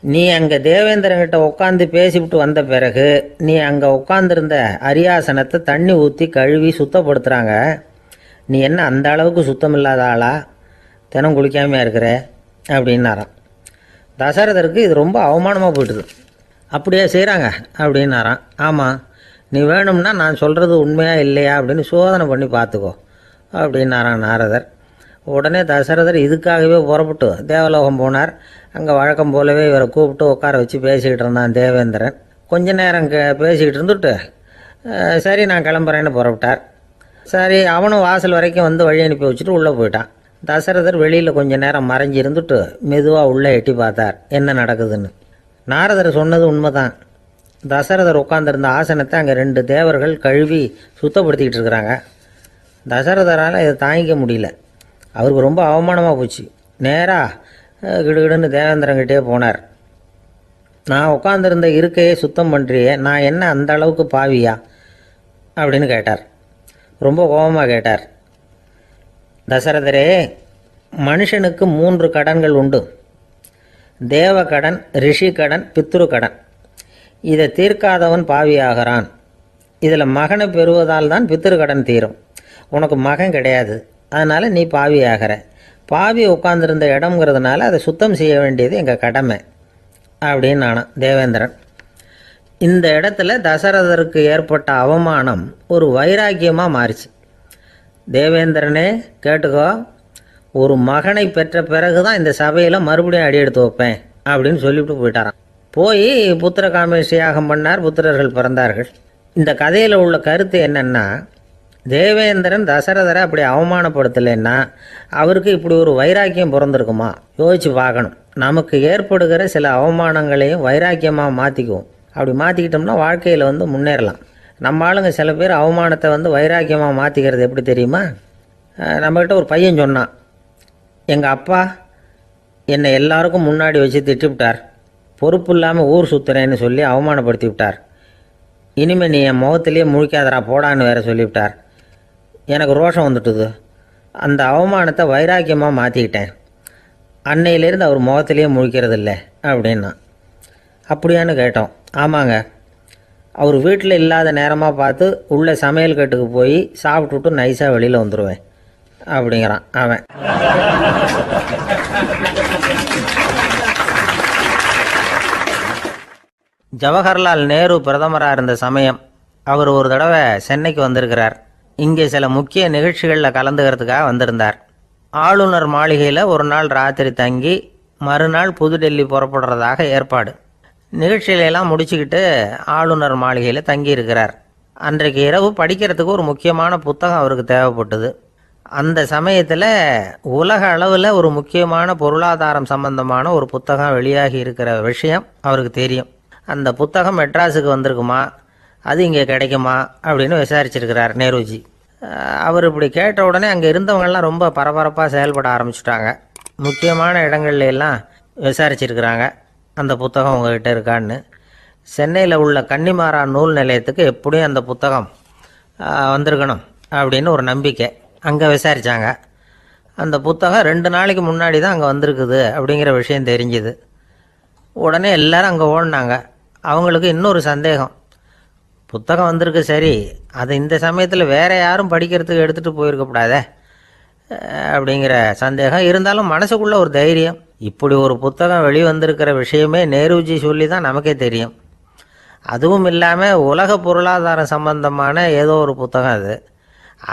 நீ அங்கே தேவேந்திரங்கிட்ட உட்காந்து பேசிவிட்டு வந்த பிறகு நீ அங்கே உட்காந்துருந்த அரியாசனத்தை தண்ணி ஊற்றி கழுவி சுத்தப்படுத்துகிறாங்க. நீ என்ன அந்த அளவுக்கு சுத்தம் இல்லாத ஆளா, தினம் குளிக்காமையாக இருக்கிற அப்படின்னாராம். தசரதருக்கு இது ரொம்ப அவமானமாக போயிட்டுது. அப்படியே செய்கிறாங்க அப்படின்னாராம். ஆமாம், நீ வேணும்னா நான் சொல்கிறது உண்மையா இல்லையா அப்படின்னு சோதனை பண்ணி பார்த்துக்கோ அப்படின்னாரான் நாரதர். உடனே தசரதர் இதுக்காகவே புறப்பட்டு தேவலோகம் போனார். அங்கே வழக்கம் போலவே இவரை கூப்பிட்டு உட்கார வச்சு பேசிக்கிட்டு இருந்தான் தேவேந்திரன். கொஞ்ச நேரம் பேசிக்கிட்டு இருந்துட்டு சரி நான் கிளம்புறேன்னு புறப்பட்டார். சரி, அவனும் வாசல் வரைக்கும் வழி அனுப்பி வச்சுட்டு உள்ளே போயிட்டான். தசரதர் வெளியில் கொஞ்ச நேரம் மறைஞ்சி இருந்துட்டு மெதுவாக உள்ளே எட்டி பார்த்தார் என்ன நடக்குதுன்னு. நாரதர் சொன்னது உண்மைதான். தசரதர் உட்காந்துருந்த ஆசனத்தை அங்கே 2 தேவர்கள் கழுவி சுத்தப்படுத்திக்கிட்டு இருக்கிறாங்க. தசரதரால் இதை தாங்கிக்க முடியல. அவருக்கு ரொம்ப அவமானமாக போச்சு. நேராக கிடுகிடுன்னு தேவேந்திரங்கிட்டே போனார். நான் உட்காந்துருந்த இருக்கையே சுத்தம் பண்ணுறியே, நான் என்ன அந்த அளவுக்கு பாவியா அப்படின்னு கேட்டார். ரொம்ப கோபமாக கேட்டார். தசரதரே, மனுஷனுக்கு 3 கடன்கள் உண்டு. தேவ கடன், ரிஷி கடன், பித்ரு கடன். இதை தீர்க்காதவன் பாவியாகிறான். இதில் மகனை பெறுவதால் தான் பித்ரு கடன் தீரும். உனக்கு மகன் கிடையாது, அதனால் நீ பாவி ஆகிற. பாவி உட்காந்துருந்த இடம்ங்கிறதுனால அதை சுத்தம் செய்ய வேண்டியது எங்கள் கடமை அப்படின்னு நானும் தேவேந்திரன். இந்த இடத்துல தசரதருக்கு ஏற்பட்ட அவமானம் ஒரு வைராக்கியமாக மாறிச்சு. தேவேந்திரனே கேட்டுக்கோ, ஒரு மகனை பெற்ற பிறகு தான் இந்த சபையில் மறுபடியும் அடி எடுத்து வைப்பேன் அப்படின்னு சொல்லிவிட்டு போயிட்டாரான். போய் புத்திர காமேஷ் யாகம் பண்ணார். புத்திரர்கள் பிறந்தார்கள். இந்த கதையில் உள்ள கருத்து என்னென்னா, தேவேந்திரன் தசரதரை அப்படி அவமானப்படுத்தலைன்னா அவருக்கு இப்படி ஒரு வைராக்கியம் பிறந்திருக்குமா யோசிச்சு பார்க்கணும். நமக்கு ஏற்படுகிற சில அவமானங்களையும் வைராக்கியமாக மாற்றிக்குவோம். அப்படி மாற்றிக்கிட்டோம்னா வாழ்க்கையில் முன்னேறலாம். நம்ம ஆளுங்க சில பேர் அவமானத்தை வைராக்கியமாக மாற்றிக்கிறது எப்படி தெரியுமா? நம்மக்கிட்ட ஒரு பையன் சொன்னான், எங்கள் அப்பா என்னை எல்லாருக்கும் முன்னாடி வச்சு திட்டிவிட்டார், பொறுப்பு இல்லாமல் ஊர் சுற்றுறேன்னு சொல்லி அவமானப்படுத்தி விட்டார். இனிமேல் நீ என் முகத்திலேயே முழிக்காதரா போடான்னு வேற சொல்லிவிட்டார். எனக்கு ரோஷம் வந்துட்டுது. அந்த அவமானத்தை வைராக்கியமாக மாற்றிக்கிட்டேன். அன்னையிலேருந்து அவர் முகத்திலேயே முழிக்கிறது இல்லை அப்படின்னா. அப்படியான்னு கேட்டோம். ஆமாங்க, அவர் வீட்டில் இல்லாத நேரமாக பார்த்து உள்ள சமையல் கட்டுக்கு போய் சாப்பிட்டுட்டு நைஸாக வெளியில் வந்துடுவேன் அப்படிங்கிறான் அவன். ஜவஹர்லால் நேரு பிரதமராக இருந்த சமயம் அவர் ஒரு தடவை சென்னைக்கு வந்திருக்கிறார். இங்கே சில முக்கிய நிகழ்ச்சிகளில் கலந்துக்கிறதுக்காக வந்திருந்தார். ஆளுநர் மாளிகையில் ஒரு நாள் ராத்திரி தங்கி மறுநாள் புதுடெல்லி புறப்படுறதாக ஏற்பாடு. நிகழ்ச்சியிலெல்லாம் முடிச்சுக்கிட்டு ஆளுநர் மாளிகையில் தங்கி இருக்கிறார். அன்றைக்கு இரவு படிக்கிறதுக்கு ஒரு முக்கியமான புத்தகம் அவருக்கு தேவைப்பட்டது. அந்த சமயத்தில் உலக அளவில் ஒரு முக்கியமான பொருளாதாரம் சம்பந்தமான ஒரு புத்தகம் வெளியாகி இருக்கிற விஷயம் அவருக்கு தெரியும். அந்த புத்தகம் மெட்ராஸுக்கு வந்திருக்குமா, அது இங்கே கிடைக்குமா அப்படின்னு விசாரிச்சிருக்கிறார் நேருஜி. அவர் இப்படி கேட்ட உடனே அங்கே இருந்தவங்கெல்லாம் ரொம்ப பரபரப்பாக செயல்பட ஆரம்பிச்சுட்டாங்க. முக்கியமான இடங்கள்ல எல்லாம் விசாரிச்சிருக்கிறாங்க அந்த புத்தகம் உங்ககிட்ட இருக்கான்னு. சென்னையில் உள்ள கன்னிமாரா நூல் நிலையத்துக்கு எப்படியும் அந்த புத்தகம் வந்திருக்கணும் அப்படின்னு ஒரு நம்பிக்கை. அங்கே விசாரித்தாங்க. அந்த புத்தகம் 2 நாளைக்கு முன்னாடி தான் அங்கே வந்திருக்குது அப்படிங்கிற விஷயம் தெரிஞ்சுது. உடனே எல்லாரும் அங்கே ஓடினாங்க. அவங்களுக்கு இன்னொரு சந்தேகம். புத்தகம் வந்திருக்கு சரி, அது இந்த சமயத்தில் வேறு யாரும் படிக்கிறதுக்கு எடுத்துகிட்டு போயிருக்கக்கூடாதே அப்படிங்கிற சந்தேகம் இருந்தாலும் மனசுக்குள்ளே ஒரு தைரியம். இப்படி ஒரு புத்தகம் வெளிவந்திருக்கிற விஷயமே நேருஜி சொல்லி தான் நமக்கே தெரியும். அதுவும் இல்லாமல் உலக பொருளாதாரம் சம்பந்தமான ஏதோ ஒரு புத்தகம் அது.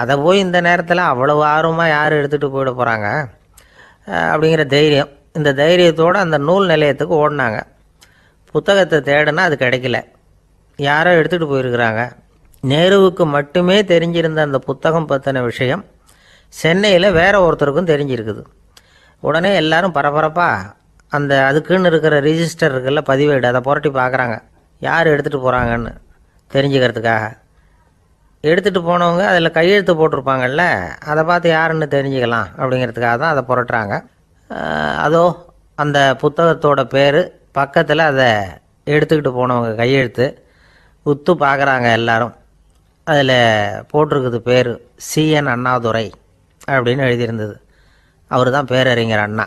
அதை போய் இந்த நேரத்தில் அவ்வளவு ஆர்வமாக யார் எடுத்துகிட்டு போயிட போகிறாங்க அப்படிங்கிற தைரியம். இந்த தைரியத்தோடு அந்த நூல் நிலையத்துக்கு ஓடினாங்க. புத்தகத்தை தேடினா அது கிடைக்கல. யாரோ எடுத்துகிட்டு போயிருக்கிறாங்க. நேருவுக்கு மட்டுமே தெரிஞ்சிருந்த அந்த புத்தகம் பற்றின விஷயம் சென்னையில் வேற ஒருத்தருக்கும் தெரிஞ்சிருக்குது. உடனே எல்லாரும் பரபரப்பாக அந்த அதுக்குன்னு இருக்கிற ரிஜிஸ்டர் இருக்குல்ல, பதிவேடு, அதை புரட்டி பார்க்குறாங்க யார் எடுத்துகிட்டு போகிறாங்கன்னு தெரிஞ்சுக்கிறதுக்காக. எடுத்துகிட்டு போனவங்க அதில் கையெழுத்து போட்டிருப்பாங்கல்ல, அதை பார்த்து யாருன்னு தெரிஞ்சுக்கலாம் அப்படிங்கிறதுக்காக தான் அதை புரட்டுறாங்க. அதோ அந்த புத்தகத்தோட பேர் பக்கத்தில் அதை எடுத்துக்கிட்டு போனவங்க கையெழுத்து உத்து பார்க்குறாங்க எல்லாரும். அதில் போட்டிருக்குது பேர் CN அண்ணாதுரை அப்படின்னு எழுதியிருந்தது. அவர் தான் பேரறிஞர் அண்ணா.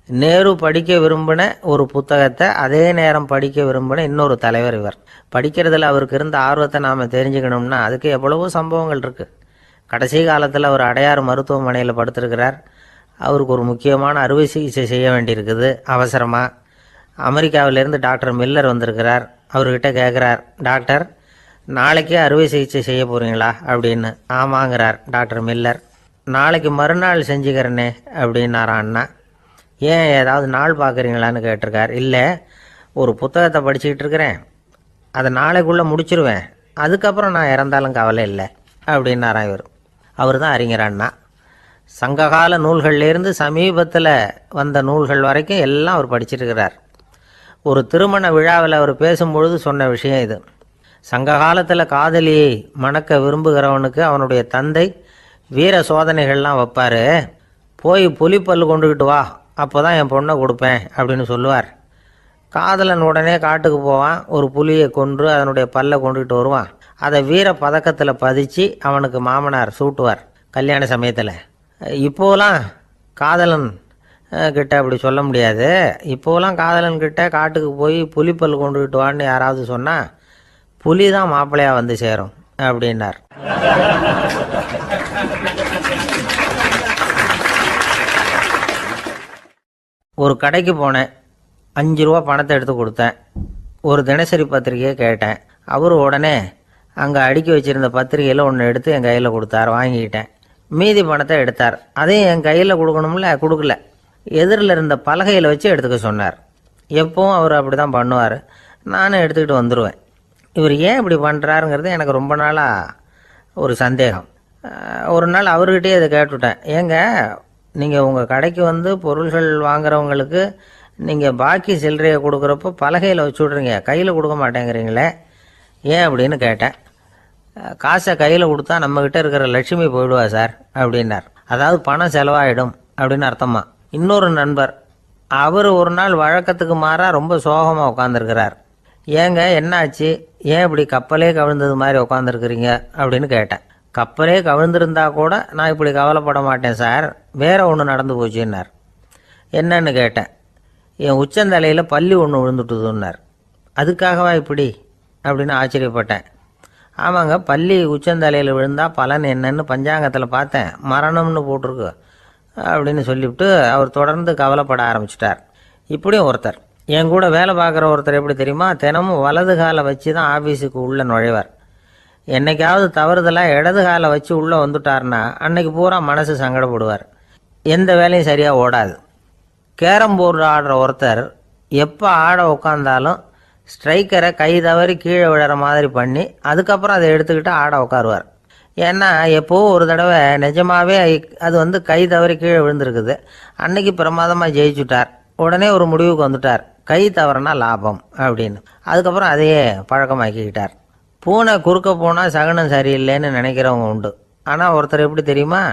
நேரு படிக்க விரும்பின ஒரு புத்தகத்தை அதே நேரம் படிக்க விரும்பின இன்னொரு தலைவர் இவர். படிக்கிறதுல அவருக்கு இருந்த ஆர்வத்தை நாம் தெரிஞ்சுக்கணும்னா அதுக்கு எவ்வளவோ சம்பவங்கள் இருக்குது. கடைசி காலத்தில் அவர் அடையாறு மருத்துவமனையில் படுத்திருக்கிறார். அவருக்கு ஒரு முக்கியமான அறுவை சிகிச்சை செய்ய வேண்டியிருக்குது அவசரமாக. அமெரிக்காவிலேருந்து டாக்டர் மில்லர் வந்திருக்கிறார். அவர்கிட்ட கேட்குறார், டாக்டர் நாளைக்கே அறுவை சிகிச்சை செய்ய போகிறீங்களா அப்படின்னு. ஆமாங்கிறார் டாக்டர் மில்லர். நாளைக்கு மறுநாள் செஞ்சுக்கிறேனே அப்படின்னாரான் அண்ணா. ஏன் ஏதாவது நாள் பார்க்குறீங்களான்னு கேட்டிருக்கார். இல்லை, ஒரு புத்தகத்தை படிச்சுக்கிட்டு இருக்கிறேன், அதை நாளைக்குள்ளே முடிச்சிருவேன், அதுக்கப்புறம் நான் இறந்தாலும் கவலை இல்லை அப்படின்னாரான் இவர். அவர் தான் அறிஞர் அண்ணா. சங்ககால நூல்கள்லேருந்து சமீபத்தில் வந்த நூல்கள் வரைக்கும் எல்லாம் அவர் படிச்சிருக்கிறார். ஒரு திருமண விழாவில் அவர் பேசும்பொழுது சொன்ன விஷயம் இது. சங்க காலத்தில் காதலியை மணக்க விரும்புகிறவனுக்கு அவனுடைய தந்தை வீர சோதனைகள்லாம் வைப்பார். போய் புலிப்பல் கொண்டுக்கிட்டு வா, அப்போ தான் என் பொண்ணை கொடுப்பேன் அப்படின்னு சொல்லுவார். காதலன் உடனே காட்டுக்கு போவான், ஒரு புலியை கொன்று அதனுடைய பல்லை கொண்டுக்கிட்டு வருவான். அதை வீர பதக்கத்தில் பதிச்சு அவனுக்கு மாமனார் சூட்டுவார் கல்யாண சமயத்தில். இப்போலாம் காதலன் கிட்ட அப்படி சொல்ல முடியாது. இப்போலாம் காதலன் கிட்ட காட்டுக்கு போய் புலிப்பல் கொண்டுக்கிட்டு வான்னு யாராவது சொன்னால் புலி தான் மாப்பிள்ளையாக வந்து சேரும் அப்படின்னார். ஒரு கடைக்கு போனேன், 5 ரூபா பணத்தை எடுத்து கொடுத்தேன். ஒரு தினசரி பத்திரிகையை கேட்டேன். அவர் உடனே அங்கே அடுக்கி வச்சுருந்த பத்திரிகையில் ஒன்று எடுத்து என் கையில் கொடுத்தார். வாங்கிக்கிட்டேன். மீதி பணத்தை எடுத்தார். அதையும் என் கையில் கொடுக்கணும்ல, கொடுக்கல. எதிரில் இருந்த பலகையில் வச்சு எடுத்துக்க சொன்னார். எப்பவும் அவர் அப்படி தான் பண்ணுவார். நானும் எடுத்துக்கிட்டு வந்துடுவேன். இவர் ஏன் இப்படி பண்ணுறாருங்கிறது எனக்கு ரொம்ப நாளாக ஒரு சந்தேகம். ஒரு நாள் அவர்கிட்டயே இதை கேட்டுவிட்டேன். ஏங்க, நீங்கள் உங்கள் கடைக்கு வந்து பொருள்கள் வாங்குறவங்களுக்கு நீங்கள் பாக்கி சில்லறையை கொடுக்குறப்போ பலகையில் வச்சு விட்றீங்க, கையில் கொடுக்க மாட்டேங்கிறீங்களே, ஏன் அப்படின்னு கேட்டேன். காசை கையில் கொடுத்தா நம்மக்கிட்ட இருக்கிற லட்சுமி போயிடுவா சார் அப்படின்னார். அதாவது பணம் செலவாயிடும் அப்படின்னு அர்த்தமா. இன்னொரு நண்பர் அவர் ஒரு நாள் வழக்கத்துக்கு மாறாக ரொம்ப சோகமாக உட்காந்துருக்கிறார். ஏங்க என்னாச்சு, ஏன் இப்படி கப்பலே கவிழ்ந்தது மாதிரி உட்காந்துருக்குறீங்க அப்படின்னு கேட்டேன். கப்பலே கவிழ்ந்திருந்தா கூட நான் இப்படி கவலைப்பட மாட்டேன் சார், வேற ஒன்று நடந்து போச்சுன்னார். என்னன்னு கேட்டேன். என் உச்சந்தலையில் பல்லி ஒன்று விழுந்துட்டுதுன்னார். அதுக்காகவா இப்படி அப்படின்னு ஆச்சரியப்பட்டேன். ஆமாங்க, பல்லி உச்சந்தலையில் விழுந்தால் பலன் என்னன்னு பஞ்சாங்கத்தில் பார்த்தேன், மரணம்னு போட்டிருக்கு அப்படின்னு சொல்லிவிட்டு அவர் தொடர்ந்து கவலைப்பட ஆரம்பிச்சிட்டார். இப்படியும் ஒருத்தர், என் கூட வேலை பார்க்குற ஒருத்தர் எப்படி தெரியுமா, தினமும் வலது காலை வச்சு தான் ஆஃபீஸுக்கு உள்ளே நுழைவார். என்னைக்காவது தவறுதலாக இடது காலை வச்சு உள்ளே வந்துட்டார்னா அன்னைக்கு பூரா மனசு சங்கடப்படுவார், எந்த வேலையும் சரியாக ஓடாது. கேரம் போர்டு ஆடுற ஒருத்தர் எப்போ ஆட உட்காந்தாலும் ஸ்ட்ரைக்கரை கை தவறி கீழே விழுற மாதிரி பண்ணி அதுக்கப்புறம் அதை எடுத்துக்கிட்டு ஆட உட்காருவார். ஏன்னா எப்போவும் ஒரு தடவை நிஜமாகவே அது கை தவறி கீழே விழுந்திருக்குது, அன்னைக்கு பிரமாதமாக ஜெயிச்சுட்டார். உடனே ஒரு முடிவுக்கு வந்துட்டார், கை தவறுனா லாபம் அப்படின்னு. அதுக்கப்புறம் அதையே பழக்கமாக்கிக்கிட்டார். பூனை குறுக்க போனால் சகனம் சரியில்லைன்னு நினைக்கிறவங்க உண்டு. ஆனால் ஒருத்தர் எப்படி தெரியுமா,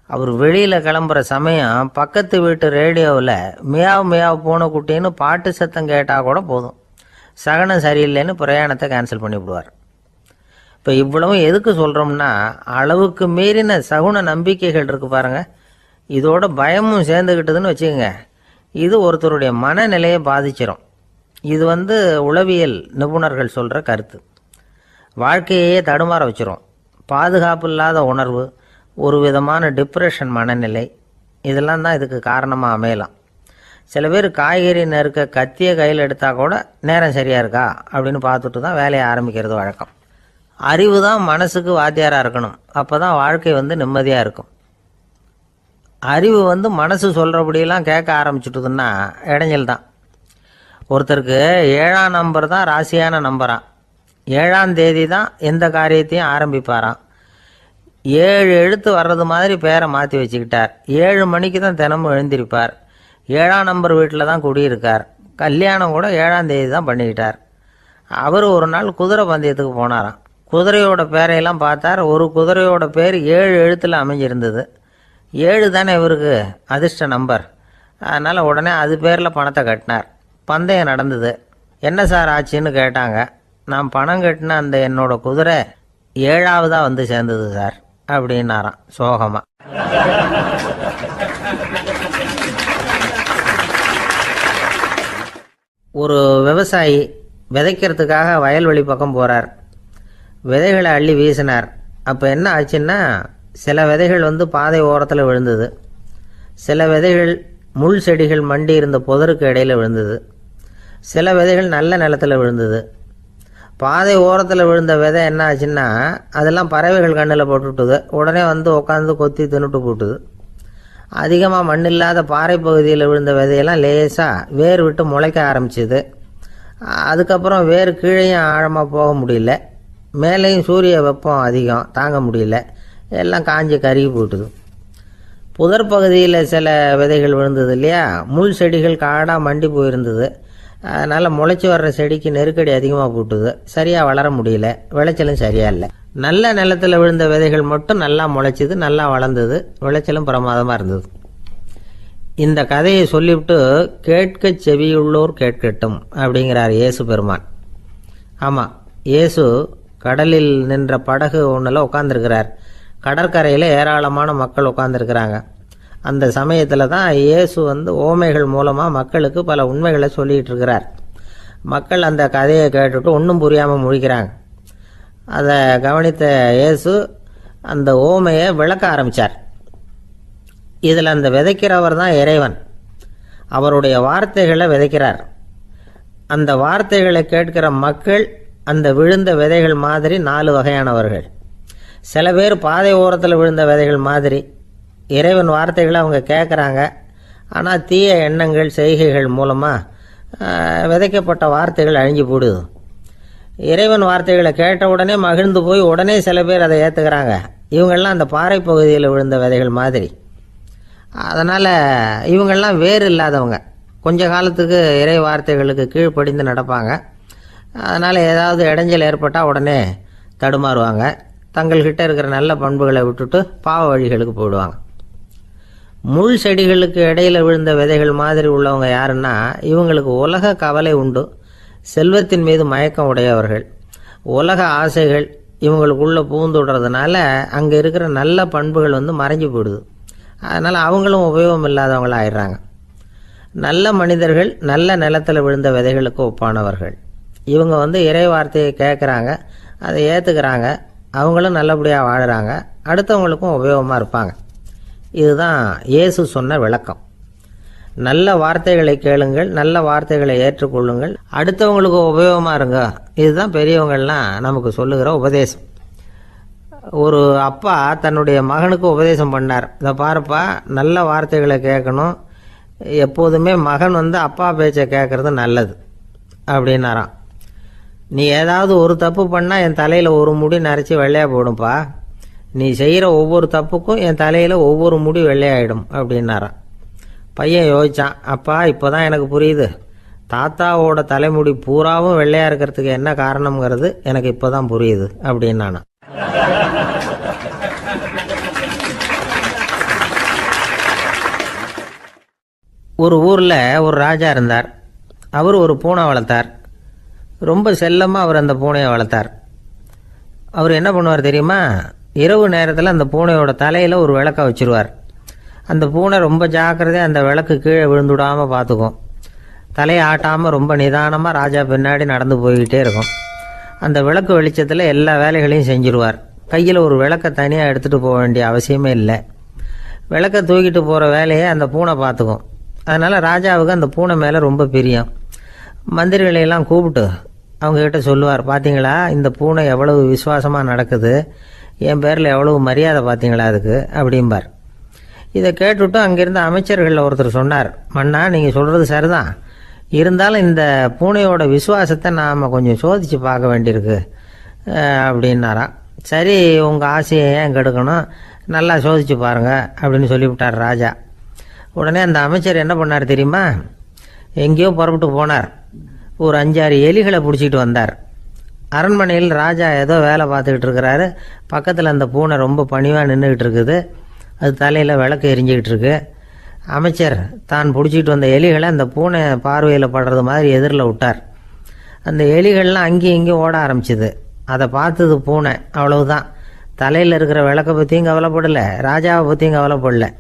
அவர் வெளியில் கிளம்புற சமயம் பக்கத்து வீட்டு ரேடியோவில் மியாவ் மியாவ் பூனைக்குட்டின்னு பாட்டு சத்தம் கேட்டால் கூட போதும், சகனம் சரியில்லைன்னு பிரயாணத்தை கேன்சல் பண்ணிவிடுவார். இப்போ இவ்வளவும் எதுக்கு சொல்கிறோம்னா, அளவுக்கு மீறின சகுன நம்பிக்கைகள் இருக்குது பாருங்கள், இதோட பயமும் சேர்ந்துக்கிட்டதுன்னு வச்சுக்கோங்க, இது ஒருத்தருடைய மனநிலையை பாதிச்சிடும். இது உளவியல் நிபுணர்கள் சொல்கிற கருத்து. வாழ்க்கையே தடுமாற வச்சிரும். பாதுகாப்பு இல்லாத உணர்வு, ஒரு விதமான டிப்ரெஷன் மனநிலை, இதெல்லாம் தான் இதுக்கு காரணமாக அமையலாம். சில பேர் காய்கறி நறுக்க கத்தியை கையில் எடுத்தால் கூட நேரம் சரியாக இருக்கா அப்படின்னு பார்த்துட்டு தான் வேலையை ஆரம்பிக்கிறது வழக்கம். அறிவு தான் மனசுக்கு வாத்தியாராக இருக்கணும், அப்போ தான் வாழ்க்கை நிம்மதியாக இருக்கும். அறிவு மனசு சொல்கிறபடியெல்லாம் கேட்க ஆரம்பிச்சுட்டுதுன்னா இடைஞ்சல் தான். ஒருத்தருக்கு 7ஆம் நம்பர் தான் ராசியான நம்பரான், 7ஆம் தேதி தான் எந்த காரியத்தையும் ஆரம்பிப்பாராம். 7 எழுத்து வர்றது மாதிரி பேரை மாற்றி வச்சுக்கிட்டார். 7 மணிக்கு தான் தினமும் எழுந்திருப்பார். 7ஆம் நம்பர் வீட்டில் தான் குடியிருக்கார். கல்யாணம் கூட 7ஆம் தேதி தான் பண்ணிக்கிட்டார். அவர் ஒரு நாள் குதிரை பந்தயத்துக்கு போனாராம். குதிரையோட பேரையெல்லாம் பார்த்தார். ஒரு குதிரையோட பேர் 7 எழுத்தில் அமைஞ்சிருந்தது. 7 தானே இவருக்கு அதிர்ஷ்ட நம்பர், அதனால் உடனே அது பேரில் பணத்தை கட்டினார். பந்தயம் நடந்தது. என்ன சார் ஆச்சுன்னு கேட்டாங்க. நான் பணம் கட்டின அந்த என்னோட குதிரை 7ஆவதாக சேர்ந்தது சார் அப்படின்னாராம் சோகமாக. ஒரு விவசாயி விதைக்கிறதுக்காக வயல்வெளி பக்கம் போகிறார். விதைகளை அள்ளி வீசினார். அப்போ என்ன ஆச்சுன்னா, சில விதைகள் பாதை ஓரத்தில் விழுந்தது, சில விதைகள் முள் செடிகள் மண்டி இருந்த புதருக்கு இடையில் விழுந்தது, சில விதைகள் நல்ல நிலத்தில் விழுந்தது. பாதை ஓரத்தில் விழுந்த விதை என்ன ஆச்சுன்னா, அதெல்லாம் பறவைகள் கண்ணில் போட்டுவிட்டுது. உடனே உட்காந்து கொத்தி தின்னுட்டு போட்டுது. அதிகமாக மண் இல்லாத பாறை பகுதியில் விழுந்த விதையெல்லாம் லேசாக வேர் விட்டு முளைக்க ஆரம்பிச்சிது. அதுக்கப்புறம் வேர் கீழேயும் ஆழமாக போக முடியல, மேலேயும் சூரிய வெப்பம் அதிகம் தாங்க முடியல, எல்லாம் காஞ்சி கருகி போட்டுது. புதர் பகுதியில் சில விதைகள் விழுந்தது இல்லையா, முள் செடிகள் காடாக மண்டி போயிருந்தது. அதனால் முளைச்சி வர்ற செடிக்கு நெருக்கடி அதிகமாக போட்டுது, சரியாக வளர முடியல, விளைச்சலும் சரியாக இல்லை. நல்ல நிலத்தில் விழுந்த விதைகள் மட்டும் நல்லா முளைச்சிது, நல்லா வளர்ந்தது, விளைச்சலும் பிரமாதமாக இருந்தது. இந்த கதையை சொல்லிவிட்டு கேட்க செவியுள்ளோர் கேட்கட்டும் அப்படிங்கிறார் இயேசு பெருமான். ஆமாம், இயேசு கடலில் நின்ற படகு ஒன்றில் உட்காந்துருக்கிறார். கடற்கரையில் ஏராளமான மக்கள் உட்காந்துருக்கிறாங்க. அந்த சமயத்தில் தான் இயேசு ஓமைகள் மூலமாக மக்களுக்கு பல உண்மைகளை சொல்லிகிட்டு இருக்கிறார். மக்கள் அந்த கதையை கேட்டுட்டு ஒன்றும் புரியாமல் முழிக்கிறாங்க. அதை கவனித்த இயேசு அந்த ஓமையை விளக்க ஆரம்பித்தார். இதில் அந்த விதைக்கிறவர் தான் இறைவன். அவருடைய வார்த்தைகளை விதைக்கிறார். அந்த வார்த்தைகளை கேட்கிற மக்கள் அந்த விழுந்த விதைகள் மாதிரி 4 வகையானவர்கள். சில பேர் பாதை ஓரத்தில் விழுந்த விதைகள் மாதிரி, இறைவன் வார்த்தைகளை அவங்க கேட்குறாங்க, ஆனால் தீய எண்ணங்கள் செய்கைகள் மூலமாக விதைக்கப்பட்ட வார்த்தைகள் அழிஞ்சு போடுது. இறைவன் வார்த்தைகளை கேட்ட உடனே மகிழ்ந்து போய் உடனே சில பேர் அதை ஏற்றுக்கிறாங்க. இவங்கெல்லாம் அந்த பாறை பகுதியில் விழுந்த விதைகள் மாதிரி. அதனால் இவங்கெல்லாம் வேறு இல்லாதவங்க, கொஞ்ச காலத்துக்கு இறை வார்த்தைகளுக்கு கீழ்ப்படிந்து நடப்பாங்க. அதனால் ஏதாவது இடைஞ்சல் ஏற்பட்டால் உடனே தடுமாறுவாங்க, தங்கள்கிட்ட இருக்கிற நல்ல பண்புகளை விட்டுட்டு பாவ வழிகளுக்கு போயிடுவாங்க. முள் செடிகளுக்கு இடையில விழுந்த விதைகள் மாதிரி உள்ளவங்க யாருன்னா இவங்களுக்கு உலக கவலை உண்டு, செல்வத்தின் மீது மயக்கம் உடையவர்கள். உலக ஆசைகள் இவங்களுக்குள்ளே பூந்துடுறதுனால அங்கே இருக்கிற நல்ல பண்புகள் மறைஞ்சு போயிடுது. அதனால் அவங்களும் உபயோகம் இல்லாதவங்களாக ஆயிடுறாங்க. நல்ல மனிதர்கள் நல்ல நிலத்தில் விழுந்த விதைகளுக்கு ஒப்பானவர்கள். இவங்க இறை வார்த்தையை கேட்குறாங்க, அதை ஏற்றுக்கிறாங்க, அவங்களும் நல்லபடியாக வாழுறாங்க, அடுத்தவங்களுக்கும் உபயோகமாக இருப்பாங்க. இதுதான் இயேசு சொன்ன விளக்கம். நல்ல வார்த்தைகளை கேளுங்கள், நல்ல வார்த்தைகளை ஏற்றுக்கொள்ளுங்கள், அடுத்தவங்களுக்கு உபயோகமாக இருங்க. இதுதான் பெரியவங்கள்லாம் நமக்கு சொல்லுகிற உபதேசம். ஒரு அப்பா தன்னுடைய மகனுக்கு உபதேசம் பண்ணார். இதை பாருப்பா, நல்ல வார்த்தைகளை கேட்கணும், எப்போதுமே மகன் அப்பா பேச்சை கேட்கறது நல்லது அப்படின்னாராம். நீ ஏதாவது ஒரு தப்பு பண்ணால் என் தலையில் ஒரு முடி நரைச்சி வெள்ளையாக போடும்பா, நீ செய்கிற ஒவ்வொரு தப்புக்கும் என் தலையில் ஒவ்வொரு முடி வெள்ளையாயிடும் அப்படின்னாராம். பையன் யோசிச்சான், அப்பா இப்போ தான் எனக்கு புரியுது, தாத்தாவோட தலைமுடி பூராவும் வெள்ளையாக இருக்கிறதுக்கு என்ன காரணம்ங்கிறது எனக்கு இப்போ தான் புரியுது அப்படின்னானா. ஒரு ஊரில் ஒரு ராஜா இருந்தார். அவர் ஒரு பூனை வளர்த்தார். ரொம்ப செல்லமாக அவர் அந்த பூனையை வளர்த்தார். அவர் என்ன பண்ணுவார் தெரியுமா? இரவு நேரத்தில் அந்த பூனையோட தலையில் ஒரு விளக்கை வச்சுருவார். அந்த பூனை ரொம்ப ஜாக்கிரதையாக அந்த விளக்கு கீழே விழுந்துடாமல் பார்த்துக்கும். தலையை ஆட்டாமல் ரொம்ப நிதானமாக ராஜா பின்னாடி நடந்து போய்கிட்டே இருக்கும். அந்த விளக்கு வெளிச்சத்தில் எல்லா வேலைகளையும் செஞ்சுருவார். கையில் ஒரு விளக்கை தனியாக எடுத்துகிட்டு போக வேண்டிய அவசியமே இல்லை. விளக்கை தூக்கிட்டு போகிற வேலையை அந்த பூனை பார்த்துக்கும். அதனால் ராஜாவுக்கு அந்த பூனை மேலே ரொம்ப பிரியம். மந்திரிகளையெல்லாம் கூப்பிட்டு அவங்கக்கிட்ட சொல்லுவார், பார்த்தீங்களா இந்த பூனை எவ்வளவு விசுவாசமாக நடக்குது, என் பேரில் எவ்வளவு மரியாதை பார்த்தீங்களா அதுக்கு அப்படிம்பார். இதை கேட்டுவிட்டு அங்கேருந்து அமைச்சர்களில் ஒருத்தர் சொன்னார், மன்னா நீங்கள் சொல்கிறது சரிதான், இருந்தாலும் இந்த பூனையோட விசுவாசத்தை நாம் கொஞ்சம் சோதித்து பார்க்க வேண்டியிருக்கு அப்படின்னாராம். சரி, உங்கள் ஆசையை ஏன் கெடுக்கணும், நல்லா சோதித்து பாருங்கள் அப்படின்னு சொல்லிவிட்டார் ராஜா. உடனே அந்த அமைச்சர் என்ன பண்ணார் தெரியுமா? எங்கேயோ புறப்பட்டு போனார். ஒரு 5-6 எலிகளை பிடிச்சிட்டு வந்தார். அரண்மனையில் ராஜா ஏதோ வேலை பார்த்துக்கிட்டு இருக்கிறாரு. பக்கத்தில் அந்த பூனை ரொம்ப பணிவாக நின்றுக்கிட்டு இருக்குது. அது தலையில் விளக்கு எரிஞ்சிக்கிட்டு இருக்கு. அமைச்சர் தான் பிடிச்சிட்டு வந்த எலிகளை அந்த பூனை பார்வையில் படுறது மாதிரி எதிரில் விட்டார். அந்த எலிகள்லாம் அங்கேயும் இங்கேயும் ஓட ஆரம்பிச்சுது. அதை பார்த்தது பூனை. அவ்வளவுதான். தலையில் இருக்கிற விளக்கை பற்றியும் கவலைப்படலை, ராஜாவை பற்றியும் கவலைப்படலை.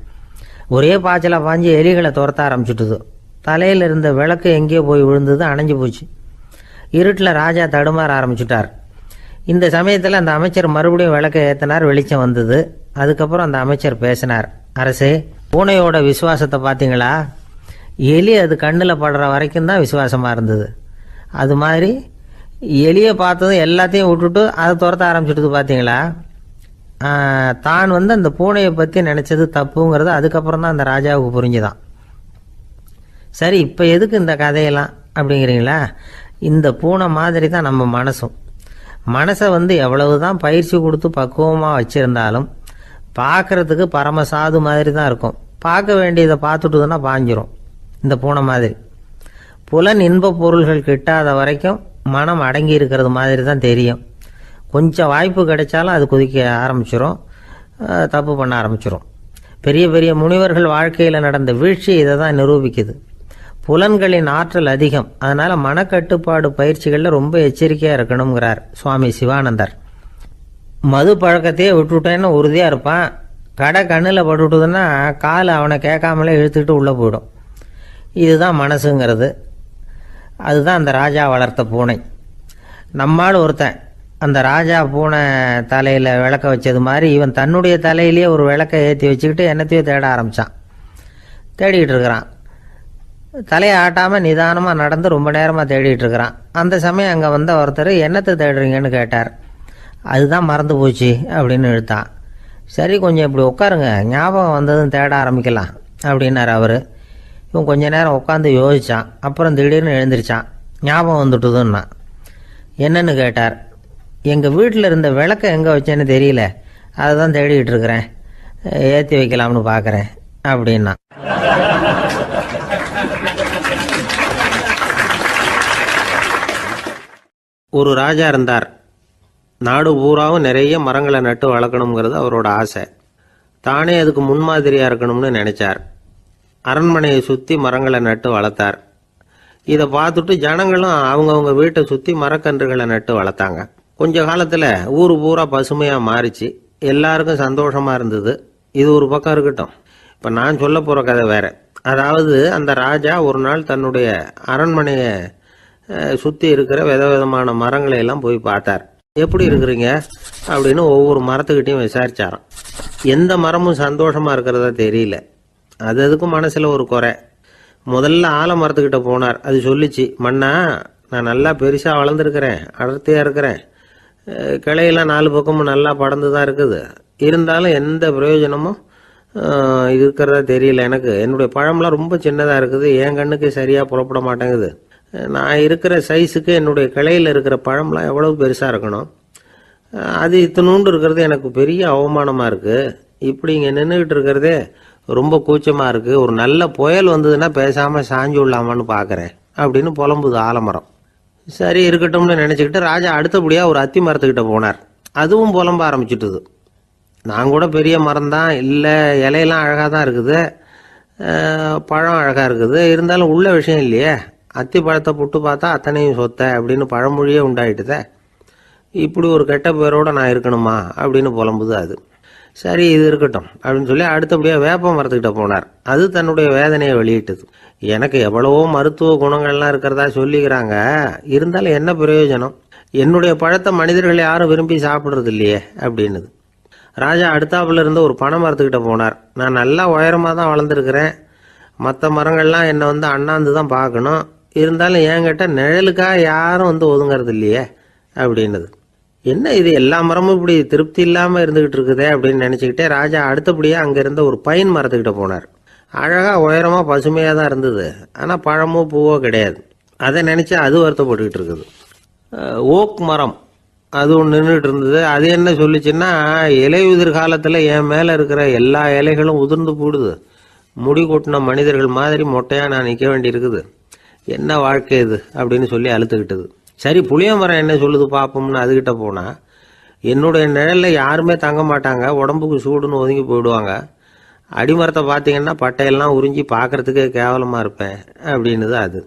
ஒரே பாய்ச்சலாக பாஞ்சு எலிகளை துரத்த ஆரம்பிச்சுட்டுது. தலையில் இருந்த விளக்கு எங்கேயோ போய் விழுந்தது, அணைஞ்சு போச்சு. இருட்டில் ராஜா தடுமாற ஆரம்பிச்சுட்டார். இந்த சமயத்தில் அந்த அமைச்சர் மறுபடியும் விளக்கை ஏற்றினார். வெளிச்சம் வந்தது. அதுக்கப்புறம் அந்த அமைச்சர் பேசினார், அரசே, பூனையோட விசுவாசத்தை பார்த்தீங்களா? எலி அது கண்ணில் படுற வரைக்கும் தான் விசுவாசமாக இருந்தது. அது மாதிரி எலியை பார்த்ததும் எல்லாத்தையும் விட்டுட்டு அதை துரத்த ஆரம்பிச்சுட்டு பார்த்தீங்களா? தான் அந்த பூனையை பற்றி நினச்சது தப்புங்கிறது அதுக்கப்புறம் தான் அந்த ராஜாவுக்கு புரிஞ்சுதான். சரி, இப்போ எதுக்கு இந்த கதையெல்லாம் அப்படிங்கிறீங்களா? இந்த பூனை மாதிரி தான் நம்ம மனசும். மனசை எவ்வளவு தான் பயிற்சி கொடுத்து பக்குவமாக வச்சுருந்தாலும் பார்க்குறதுக்கு பரமசாது மாதிரி தான் இருக்கும். பார்க்க வேண்டியதை பார்த்துட்டுதுன்னா பாஞ்சிரும். இந்த பூனை மாதிரி புலன் இன்ப பொருள்கள் கிட்டாத வரைக்கும் மனம் அடங்கி இருக்கிறது மாதிரி தான் தெரியும். கொஞ்சம் வாய்ப்பு கிடைச்சாலும் அது குதிக்க ஆரம்பிச்சிடும், தப்பு பண்ண ஆரம்பிச்சிடும். பெரிய பெரிய முனிவர்கள் வாழ்க்கையில் நடந்த வீழ்ச்சி இதை தான் நிரூபிக்குது. புலன்களின் ஆற்றல் அதிகம். அதனால் மனக்கட்டுப்பாடு பயிற்சிகளில் ரொம்ப எச்சரிக்கையாக இருக்கணுங்கிறார் சுவாமி சிவானந்தர். மது பழக்கத்தையே விட்டுவிட்டேன்னு உறுதியாக இருப்பான். கடை கண்ணில் பட்டுவிட்டதுன்னா கால் அவனை கேட்காமலே இழுத்துக்கிட்டு உள்ளே போயிடும். இதுதான் மனசுங்கிறது. அதுதான் அந்த ராஜா வளர்த்த பூனை. நம்மால் ஒருத்தன் அந்த ராஜா பூனை தலையில் விளக்க வச்சது மாதிரி இவன் தன்னுடைய தலையிலேயே ஒரு விளக்கை ஏற்றி வச்சுக்கிட்டு என்னத்தையோ தேட ஆரம்பித்தான். தேடிக்கிட்டு இருக்கிறான். தலையை ஆட்டாமல் நிதானமாக நடந்து ரொம்ப நேரமாக தேடிட்டு இருக்கிறான். அந்த சமயம் அங்கே வந்த ஒருத்தர், என்னத்தை தேடுறீங்கன்னு கேட்டார். அதுதான் மறந்து போச்சு அப்படின்னு இழுத்தான். சரி, கொஞ்சம் இப்படி உட்காருங்க, ஞாபகம் வந்ததும் தேட ஆரம்பிக்கலாம் அப்படின்னார் அவர். இவன் கொஞ்ச நேரம் உட்காந்து யோசித்தான். அப்புறம் திடீர்னு எழுந்திரிச்சான். ஞாபகம் வந்துட்டுதுன்னா. என்னன்னு கேட்டார். எங்கள் வீட்டில் இருந்த விளக்கை எங்கே வச்சேன்னு தெரியல, அதை தான் தேடிக்கிட்டு இருக்கிறேன், ஏற்றி வைக்கலாம்னு பார்க்குறேன் அப்படின்னா. ஒரு ராஜா இருந்தார். நாடு பூராவும் நிறைய மரங்களை நட்டு வளர்க்கணுங்கிறது அவரோட ஆசை. தானே அதுக்கு முன்மாதிரியாக இருக்கணும்னு நினைச்சார். அரண்மனையை சுற்றி மரங்களை நட்டு வளர்த்தார். இதை பார்த்துட்டு ஜனங்களும் அவங்கவுங்க வீட்டை சுற்றி மரக்கன்றுகளை நட்டு வளர்த்தாங்க. கொஞ்ச காலத்தில் ஊர் பூரா பசுமையாக மாறிச்சு. எல்லாருக்கும் சந்தோஷமாக இருந்தது. இது ஒரு பக்கம் இருக்கட்டும். இப்போ நான் சொல்ல போகிற கதை வேற. அதாவது அந்த ராஜா ஒரு நாள் தன்னுடைய அரண்மனையை சுற்றி இருக்கிற விதவிதமான மரங்களை எல்லாம் போய் பார்த்தார். எப்படி இருக்கிறீங்க அப்படின்னு ஒவ்வொரு மரத்துக்கிட்டையும் விசாரிச்சாராம். எந்த மரமும் சந்தோஷமாக இருக்கிறதா தெரியல. அதுக்கும் மனசில் ஒரு குறை. முதல்ல ஆலமரத்துக்கிட்ட போனார். அது சொல்லிச்சு, மண்ணா நான் நல்லா பெருசாக வளர்ந்துருக்கிறேன், அடர்த்தியாக இருக்கிறேன், கிளையெல்லாம் 4 பக்கமும் நல்லா படர்ந்து தான் இருக்குது, இருந்தாலும் எந்த பிரயோஜனமும் இருக்கிறதா தெரியல. எனக்கு என்னுடைய பழம்லாம் ரொம்ப சின்னதாக இருக்குது, என் கண்ணுக்கு சரியாக புறப்பட மாட்டேங்குது. நான் இருக்கிற சைஸுக்கு என்னுடைய கிளையில் இருக்கிற பழம்லாம் எவ்வளவு பெருசாக இருக்கணும், அது இத்தினூண்டு இருக்கிறது எனக்கு பெரிய அவமானமாக இருக்குது. இப்படி இங்கே நின்றுக்கிட்டு இருக்கிறதே ரொம்ப கூச்சமாக இருக்குது. ஒரு நல்ல புயல் வந்ததுன்னா பேசாமல் சாஞ்சு விடலாமான்னு பார்க்குறேன் அப்படின்னு புலம்புது ஆலமரம். சரி இருக்கட்டும்னு நினச்சிக்கிட்டு ராஜா அடுத்தபடியாக ஒரு அத்தி மரத்துக்கிட்ட போனார். அதுவும் புலம்ப ஆரம்பிச்சுட்டுது. நான் கூட பெரிய மரம் தான், இல்லை இலையெல்லாம் அழகாக தான் இருக்குது, பழம் அழகாக இருக்குது, இருந்தாலும் உள்ள விஷயம் இல்லையே, அத்தி பழத்தை புட்டு பார்த்தா அத்தனையும் சொத்தை அப்படின்னு பழமொழியே உண்டாயிட்டுதே, இப்படி ஒரு கெட்ட பேரோடு நான் இருக்கணுமா அப்படின்னு புலம்புது அது. சரி இது இருக்கட்டும் அப்படின்னு சொல்லி அடுத்தபடியாக வேப்ப மரத்துக்கிட்ட போனார். அது தன்னுடைய வேதனையை வெளியிட்டது. எனக்கு எவ்வளவோ மருத்துவ குணங்கள்லாம் இருக்கிறதா சொல்லிக்கிறாங்க, இருந்தாலும் என்ன பிரயோஜனம், என்னுடைய பழத்தை மனிதர்கள் யாரும் விரும்பி சாப்பிட்றது இல்லையே அப்படின்னுது. ராஜா அடுத்தாப்புல இருந்த ஒரு பனை மரத்துக்கிட்ட போனார். நான் நல்லா உயரமாக தான் வளர்ந்துருக்கிறேன், மற்ற மரங்கள்லாம் என்னை அண்ணாந்து தான் பார்க்கணும், இருந்தாலும் என்கிட்ட நிழலுக்காக யாரும் ஒதுங்கிறது இல்லையே அப்படின்னுது. என்ன இது எல்லா மரமும் இப்படி திருப்தி இல்லாமல் இருந்துகிட்டு இருக்குதே அப்படின்னு நினச்சிக்கிட்டே ராஜா அடுத்தபடியாக அங்கே இருந்த ஒரு பைன் மரத்துக்கிட்ட போனார். அழகாக உயரமாக பசுமையாக தான் இருந்தது, ஆனால் பழமோ பூவோ கிடையாது. அதை நினச்சி அது வருத்தப்பட்டுக்கிட்டு இருக்குது. ஓக் மரம் அது ஒன்று நின்றுட்டு இருந்தது. அது என்ன சொல்லிச்சுன்னா, இலையுதிர் காலத்தில் என் மேலே இருக்கிற எல்லா இலைகளும் உதிர்ந்து போடுது, முடி கொட்டின மனிதர்கள் மாதிரி மொட்டையாக நான் நிற்க வேண்டி இருக்குது, என்ன வாழ்க்கை இது அப்படின்னு சொல்லி அழுத்துக்கிட்டது. சரி புளிய மரம் என்ன சொல்லுது பார்ப்போம்னு அதுகிட்ட போனால், என்னுடைய நிழலில் யாருமே தங்க மாட்டாங்க, உடம்புக்கு சூடுன்னு ஒதுங்கி போயிடுவாங்க, அடிமரத்தை பார்த்தீங்கன்னா பட்டையெல்லாம் உறிஞ்சி பார்க்கறதுக்கே கேவலமாக இருப்பேன் அப்படின்னுது அது.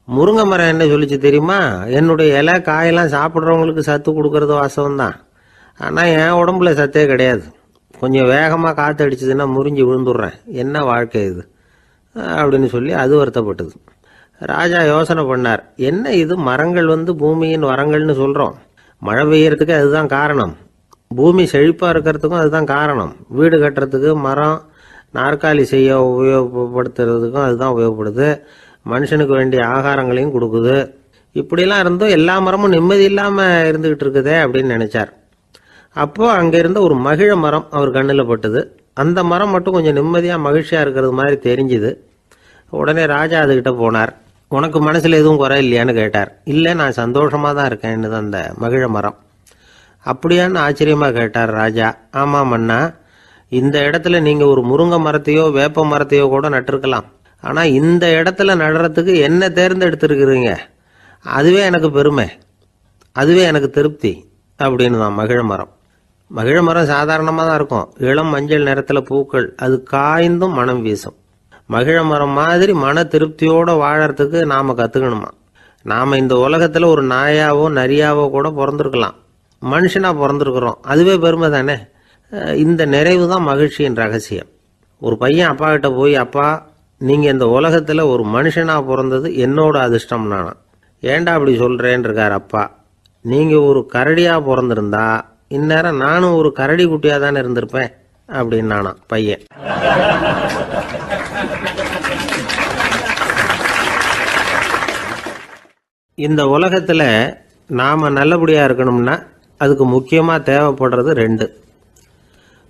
முருங்கை மரம் என்ன சொல்லிச்சு தெரியுமா, என்னுடைய இலை காயெல்லாம் சாப்பிட்றவங்களுக்கு சத்து கொடுக்கறது வாசம்தான், ஆனால் என் உடம்புல சத்தே கிடையாது, கொஞ்சம் வேகமாக காற்று அடிச்சதுன்னா முறிஞ்சி விழுந்துடுறேன், என்ன வாழ்க்கை இது அப்படின்னு சொல்லி அது வருத்தப்பட்டது. ராஜா யோசனை பண்ணார், என்ன இது மரங்கள் பூமியின் வரங்கள்னு சொல்கிறோம், மழை பெய்யறதுக்கு அதுதான் காரணம், பூமி செழிப்பாக இருக்கிறதுக்கும் அதுதான் காரணம், வீடு கட்டுறதுக்கு மரம், நாற்காலி செய்ய உபயோகப்படுத்துறதுக்கும் அதுதான் உபயோகப்படுது, மனுஷனுக்கு வேண்டிய ஆகாரங்களையும் கொடுக்குது, இப்படிலாம் இருந்தும் எல்லா மரமும் நிம்மதி இல்லாமல் இருந்துகிட்டு இருக்குதே அப்படின்னு நினைச்சார். அப்போ அங்கே இருந்த ஒரு மகிழ மரம் அவர் கண்ணில் பட்டுது. அந்த மரம் மட்டும் கொஞ்சம் நிம்மதியாக மகிழ்ச்சியாக இருக்கிறது மாதிரி தெரிஞ்சுது. உடனே ராஜா அதுகிட்ட போனார். உனக்கு மனசில் எதுவும் குறை இல்லையான்னு கேட்டார். இல்லை நான் சந்தோஷமாக தான் இருக்கேன்னு தான் அந்த மகிழ மரம். அப்படியான்னு ஆச்சரியமாக கேட்டார் ராஜா. ஆமாம் மன்னா, இந்த இடத்துல நீங்கள் ஒரு முருங்கை மரத்தையோ வேப்ப மரத்தையோ கூட நட்டிருக்கலாம், ஆனால் இந்த இடத்துல நடுறதுக்கு என்ன தேர்ந்தெடுத்துருக்குறீங்க, அதுவே எனக்கு பெருமை, அதுவே எனக்கு திருப்தி அப்படின்னு தான் மகிழ மரம். மகிழ மரம் சாதாரணமாக தான் இருக்கும், இளம் மஞ்சள் நிறத்தில் பூக்கள், அது காய்ந்தும் மனம் வீசும். மகிழ மரம் மாதிரி மன திருப்தியோடு வாழறதுக்கு நாம் கற்றுக்கணுமா. நாம் இந்த உலகத்தில் ஒரு நாயாவோ நரியாவோ கூட பிறந்திருக்கலாம், மனுஷனாக பிறந்திருக்கிறோம், அதுவே பெருமை தானே. இந்த நிறைவு தான் மகிழ்ச்சியின் ரகசியம். ஒரு பையன் அப்பா கிட்ட போய், அப்பா நீங்கள் இந்த உலகத்தில் ஒரு மனுஷனாக பிறந்தது என்னோட அதிர்ஷ்டம் நானா. ஏண்டா அப்படி சொல்கிறேன்னு இருக்கார் அப்பா. நீங்கள் ஒரு கரடியாக பிறந்திருந்தா இந்நேரம் நானும் ஒரு கரடி குட்டியாக தானே இருந்திருப்பேன் அப்படின்னு நானா பையன். இந்த உலகத்தில் நாம் நல்லபடியாக இருக்கணும்னா அதுக்கு முக்கியமாக தேவைப்படுறது 2.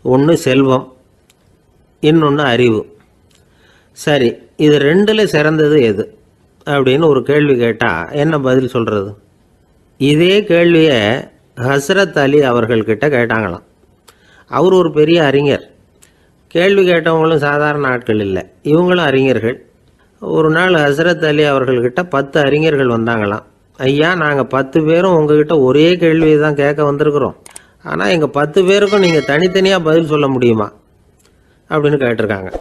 ஒன்று செல்வம், இன்னொன்று அறிவு. சரி, இது 2ல் சிறந்தது எது அப்படின்னு ஒரு கேள்வி கேட்டால் என்ன பதில் சொல்கிறது? இதே கேள்வியை ஹஸ்ரத் அலி அவர்கள்கிட்ட கேட்டாங்களாம். அவர் ஒரு பெரிய அறிஞர். கேள்வி கேட்டவங்களும் சாதாரண ஆட்கள் இல்லை, இவங்களும் அறிஞர்கள். ஒரு நாள் ஹஸ்ரத் அலி அவர்கள்கிட்ட 10 அறிஞர்கள் வந்தாங்களாம். ஐயா, நாங்கள் 10 பேரும் உங்ககிட்ட ஒரே கேள்வியை தான் கேட்க வந்திருக்கிறோம், ஆனால் எங்கள் 10 பேருக்கும் நீங்கள் தனித்தனியாக பதில் சொல்ல முடியுமா அப்படின்னு கேட்டிருக்காங்க.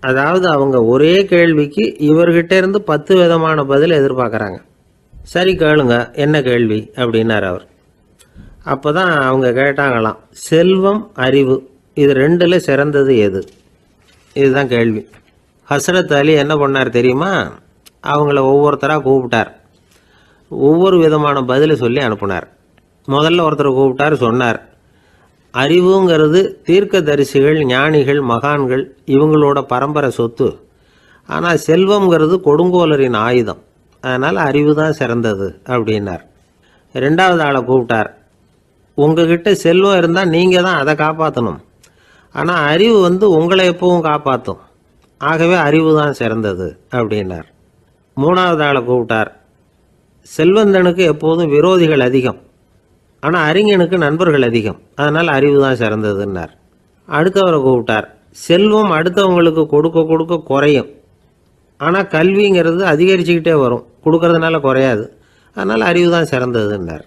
அதாவது அவங்க ஒரே கேள்விக்கு இவர்கிட்ட இருந்து 10 விதமான பதில் எதிர்பார்க்குறாங்க. சரி கேளுங்க, என்ன கேள்வி அப்படின்னார் அவர். அப்போ தான் அவங்க கேட்டாங்களாம், செல்வம் அறிவு இது ரெண்டுல சிறந்தது எது? இதுதான் கேள்வி. ஹஸ்ரத் அலி என்ன பண்ணார் தெரியுமா? அவங்கள ஒவ்வொருத்தராக கூப்பிட்டார். ஒவ்வொரு விதமான பதிலை சொல்லி அனுப்புனார். முதல்ல ஒருத்தரை கூப்பிட்டார், சொன்னார், அறிவுங்கிறது தீர்க்கதரிசிகள், ஞானிகள், மகான்கள் இவங்களோட பரம்பரை சொத்து. ஆனால் செல்வம்ங்கிறது கொடுங்கோலரின் ஆயுதம். அதனால் அறிவு தான் சிறந்தது அப்படின்னார். ரெண்டாவது ஆளை கூப்பிட்டார். உங்ககிட்ட செல்வம் இருந்தால் நீங்கள் தான் அதை காப்பாற்றணும். ஆனால் அறிவு உங்களை எப்பவும் காப்பாற்றும். ஆகவே அறிவு தான் சிறந்தது அப்படின்னார். மூணாவது ஆளை கூப்பிட்டார். செல்வந்தனுக்கு எப்போதும் விரோதிகள் அதிகம், ஆனால் அறிஞனுக்கு நண்பர்கள் அதிகம். அதனால் அறிவு தான் சிறந்ததுன்னார். அடுத்தவரை கூப்பிட்டார். செல்வம் அடுத்தவங்களுக்கு கொடுக்க கொடுக்க குறையும், ஆனால் கல்விங்கிறது அதிகரிச்சுக்கிட்டே வரும், கொடுக்கறதுனால குறையாது. அதனால் அறிவு தான் சிறந்ததுன்னார்.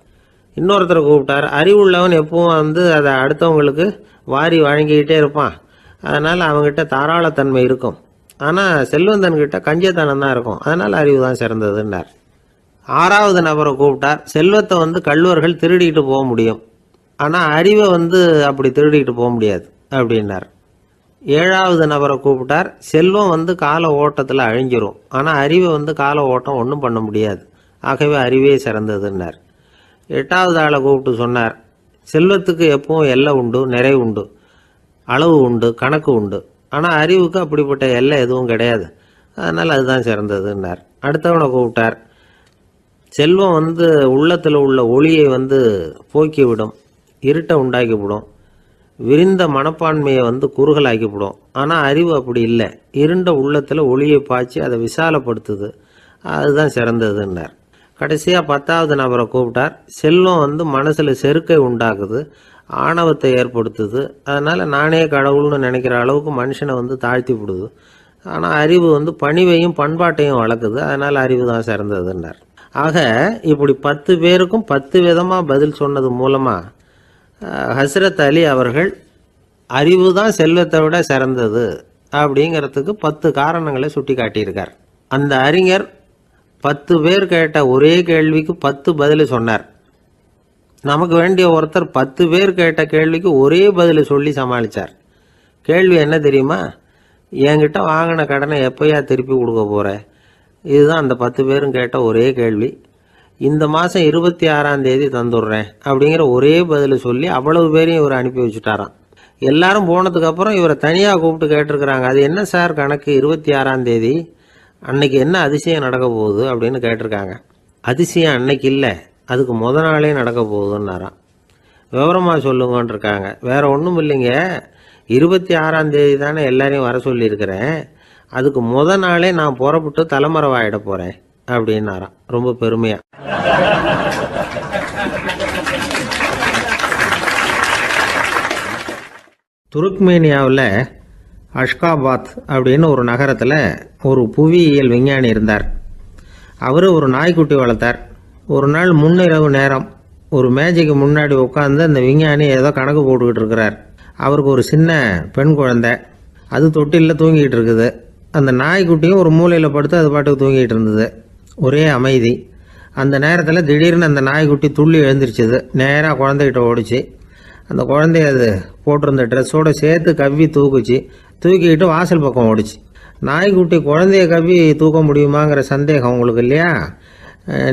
இன்னொருத்தரை கூப்பிட்டார். அறிவுள்ளவன் எப்பவும் அதை அடுத்தவங்களுக்கு வாரி வழங்கிக்கிட்டே இருப்பான். அதனால் அவங்ககிட்ட தாராளத்தன்மை இருக்கும். ஆனால் செல்வந்தன்கிட்ட கஞ்சத்தனம் தான் இருக்கும். அதனால் அறிவு தான் சிறந்ததுன்னார். ஆறாவது நபரை கூப்பிட்டார். செல்வத்தை கள்வர்கள் திருடிட்டு போக முடியும், ஆனால் அறிவை அப்படி திருடிட்டு போக முடியாது அப்படின்னார். ஏழாவது நபரை கூப்பிட்டார். செல்வம் கால ஓட்டத்தில் அழிஞ்சிரும், ஆனால் அறிவை கால ஓட்டம் ஒன்றும் பண்ண முடியாது. ஆகவே அறிவே சிறந்ததுன்னார். எட்டாவது ஆளை கூப்பிட்டு சொன்னார், செல்வத்துக்கு எப்பவும் எல்லை உண்டு, நிறைவு உண்டு, அளவு உண்டு, கணக்கு உண்டு. ஆனால் அறிவுக்கு அப்படிப்பட்ட எல்லை எதுவும் கிடையாது. அதனால் அதுதான் சிறந்ததுன்னார். அடுத்தவனை கூப்பிட்டார். செல்வம் உள்ளத்தில் உள்ள ஒளியை போக்கிவிடும், இருட்டை உண்டாக்கிவிடும், விரிந்த மனப்பான்மையை குறுகலாக்கிவிடும். ஆனால் அறிவு அப்படி இல்லை, இருண்ட உள்ளத்தில் ஒளியை பாய்ச்சி அதை விசாலப்படுத்துது. அதுதான் சிறந்ததுன்னார். கடைசியாக 10வது நபரை கூப்பிட்டார். செல்வம் மனசில் செருக்கை உண்டாக்குது, ஆணவத்தை ஏற்படுத்துது. அதனால் நானே கடவுள்னு நினைக்கிற அளவுக்கு மனுஷனை தாழ்த்தி விடுது. ஆனால் அறிவு பணிவையும் பண்பாட்டையும் வளர்க்குது. அதனால் அறிவு தான் சிறந்ததுன்னார். ஆக இப்படி 10 பேருக்கும் 10 விதமாக பதில் சொன்னது மூலமாக ஹஸ்ரத் அலி அவர்கள் அறிவு தான் செல்வத்தை விட சிறந்தது அப்படிங்கிறதுக்கு 10 காரணங்களை சுட்டி காட்டியிருக்கார். அந்த அறிஞர் 10 பேர் கேட்ட ஒரே கேள்விக்கு 10 பதில் சொன்னார். நமக்கு வேண்டிய ஒருத்தர் 10 பேர் கேட்ட கேள்விக்கு ஒரே பதில் சொல்லி சமாளித்தார். கேள்வி என்ன தெரியுமா? என்கிட்ட வாங்கின கடனை எப்போயா திருப்பி கொடுக்க போகிற? இதுதான் அந்த 10 பேரும் கேட்ட ஒரே கேள்வி. இந்த மாதம் 26ஆம் தேதி தந்துடுறேன் அப்படிங்கிற ஒரே பதில் சொல்லி அவ்வளவு பேரையும் இவர் அனுப்பி வச்சுட்டாராம். எல்லாரும் போனதுக்கப்புறம் இவரை தனியாக கூப்பிட்டு கேட்டிருக்கிறாங்க. அது என்ன சார் கணக்கு, 26ஆம் தேதி அன்னைக்கு என்ன அதிசயம் நடக்க போகுது அப்படின்னு கேட்டிருக்காங்க. அதிசயம் அன்னைக்கு இல்லை, அதுக்கு நாளே நடக்க போகுதுன்னாராம். விவரமாக சொல்லுங்கன்னு இருக்காங்க. வேற ஒன்றும் இல்லைங்க, 26ஆம் தேதி தானே எல்லாரையும் வர சொல்லியிருக்கிறேன், அதுக்கு நாளே நான் புறப்பட்டு தலைமறைவாயிட போகிறேன் அப்படின்னாராம், ரொம்ப பெருமையாக. துருக்மேனியாவில் அஷ்காபாத் அப்படின்னு ஒரு நகரத்தில் ஒரு புவியியல் விஞ்ஞானி இருந்தார். அவர் ஒரு நாய்க்குட்டி வளர்த்தார். ஒரு நாள் முன்னிரவு நேரம் ஒரு மேஜைக்கு முன்னாடி உட்காந்து அந்த விஞ்ஞானி ஏதோ கணக்கு போட்டுக்கிட்டு இருக்கிறார். அவருக்கு ஒரு சின்ன பெண் குழந்தை, அது தொட்டிலில் தூங்கிட்டு இருக்குது. அந்த நாய்க்குட்டியும் ஒரு மூலையில் படுத்து அது பாட்டுக்கு தூங்கிட்டு இருந்தது. ஒரே அமைதி. அந்த நேரத்தில் திடீர்னு அந்த நாய்க்குட்டி துள்ளி எழுந்திரிச்சிது. நேராக குழந்தைகிட்ட ஓடிச்சு. அந்த குழந்தைய அது போட்டிருந்த ட்ரெஸ்ஸோடு சேர்த்து கவ்வி தூக்கிக்கிட்டு வாசல் பக்கம் ஓடிச்சு. நாய்க்குட்டி குழந்தைய கவ்வி தூக்க முடியுமாங்கிற சந்தேகம் உங்களுக்கு இல்லையா?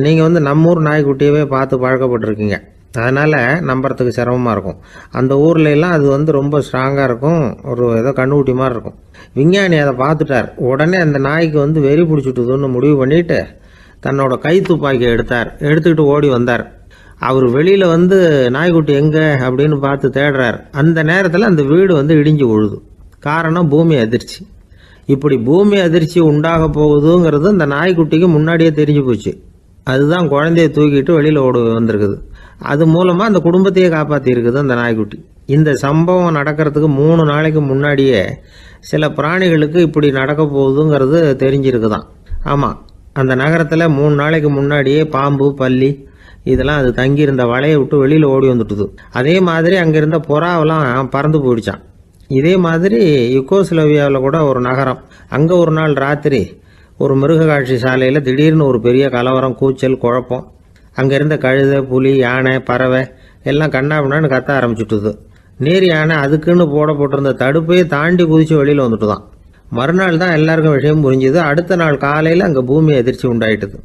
நீங்கள் நம்ம ஊர் நாய்க்குட்டியவே பார்த்து பழக்கப்பட்டிருக்கீங்க, அதனால் நம்புறதுக்கு சிரமமாக இருக்கும். அந்த ஊர்ல எல்லாம் அது ரொம்ப ஸ்ட்ராங்காக இருக்கும், ஒரு ஏதோ கண்ணுக்குட்டி மாதிரி இருக்கும். விஞ்ஞானி அதை பார்த்துட்டார். உடனே அந்த நாய்க்கு வெறி பிடிச்சிட்டுதுன்னு முடிவு பண்ணிட்டு தன்னோட கை துப்பாக்கி எடுத்துக்கிட்டு ஓடி வந்தார். அவர் வெளியில் நாய்க்குட்டி எங்கே அப்படின்னு பார்த்து தேடுறார். அந்த நேரத்தில் அந்த வீடு இடிஞ்சு விழுது. காரணம் பூமி அதிர்ச்சி. இப்படி பூமி அதிர்ச்சி உண்டாக போகுதுங்கிறது அந்த நாய்க்குட்டிக்கு முன்னாடியே தெரிஞ்சு போச்சு. அதுதான் குழந்தைய தூக்கிட்டு வெளியில் ஓடி வந்திருக்குது. அது மூலமாக அந்த குடும்பத்தையே காப்பாற்றிருக்குது அந்த நாய்க்குட்டி. இந்த சம்பவம் நடக்கிறதுக்கு 3 நாளைக்கு முன்னாடியே சில பிராணிகளுக்கு இப்படி நடக்க போகுதுங்கிறது தெரிஞ்சிருக்குதான். ஆமாம், அந்த நகரத்தில் 3 நாளைக்கு முன்னாடியே பாம்பு, பல்லி இதெல்லாம் அது தங்கியிருந்த வலையை விட்டு வெளியில் ஓடி வந்துட்டுது. அதே மாதிரி அங்கே இருந்த புறாவெல்லாம் பறந்து போயிடுச்சான். இதே மாதிரி யுகோஸ்லோவியாவில் கூட ஒரு நகரம், அங்கே ஒரு நாள் ராத்திரி ஒரு மிருக காட்சி சாலையில் திடீர்னு ஒரு பெரிய கலவரம், கூச்சல், குழப்பம். அங்கே இருந்த கழுதை, புலி, யானை, பறவை எல்லாம் கண்ணாபின்னான்னு கத்த ஆரம்பிச்சுட்டுது. நேர் யானை அதுக்குன்னு போட்டிருந்த தடுப்பையே தாண்டி குதிச்சு வெளியில் வந்துட்டுதான். மறுநாள் தான் எல்லாருக்கும் விஷயம் புரிஞ்சுது. அடுத்த நாள் காலையில் அங்கே பூமி எதிர்ச்சி உண்டாயிட்டுது.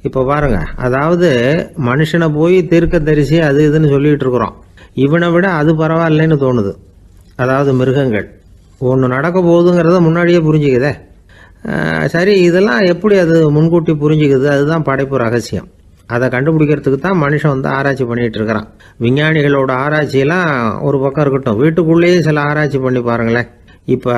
இப்போ பாருங்க, அதாவது மனுஷனை போய் தீர்க்கதரிசி அது இதுன்னு சொல்லிட்டு இருக்கிறோம். இவனை விட அது பரவாயில்லைன்னு தோணுது. அதாவது மிருகங்கள் ஒன்று நடக்க போகுதுங்கிறத முன்னாடியே புரிஞ்சுக்குதே. சரி, இதெல்லாம் எப்படி அது முன்கூட்டி புரிஞ்சுக்குது? அதுதான் படைப்பு ரகசியம். அதை கண்டுபிடிக்கிறதுக்கு தான் மனுஷன் வந்து ஆராய்ச்சி பண்ணிகிட்டு இருக்கிறான். விஞ்ஞானிகளோட ஆராய்ச்சியெல்லாம் ஒரு பக்கம் இருக்கட்டும், வீட்டுக்குள்ளேயே சில ஆராய்ச்சி பண்ணி பாருங்களேன். இப்போ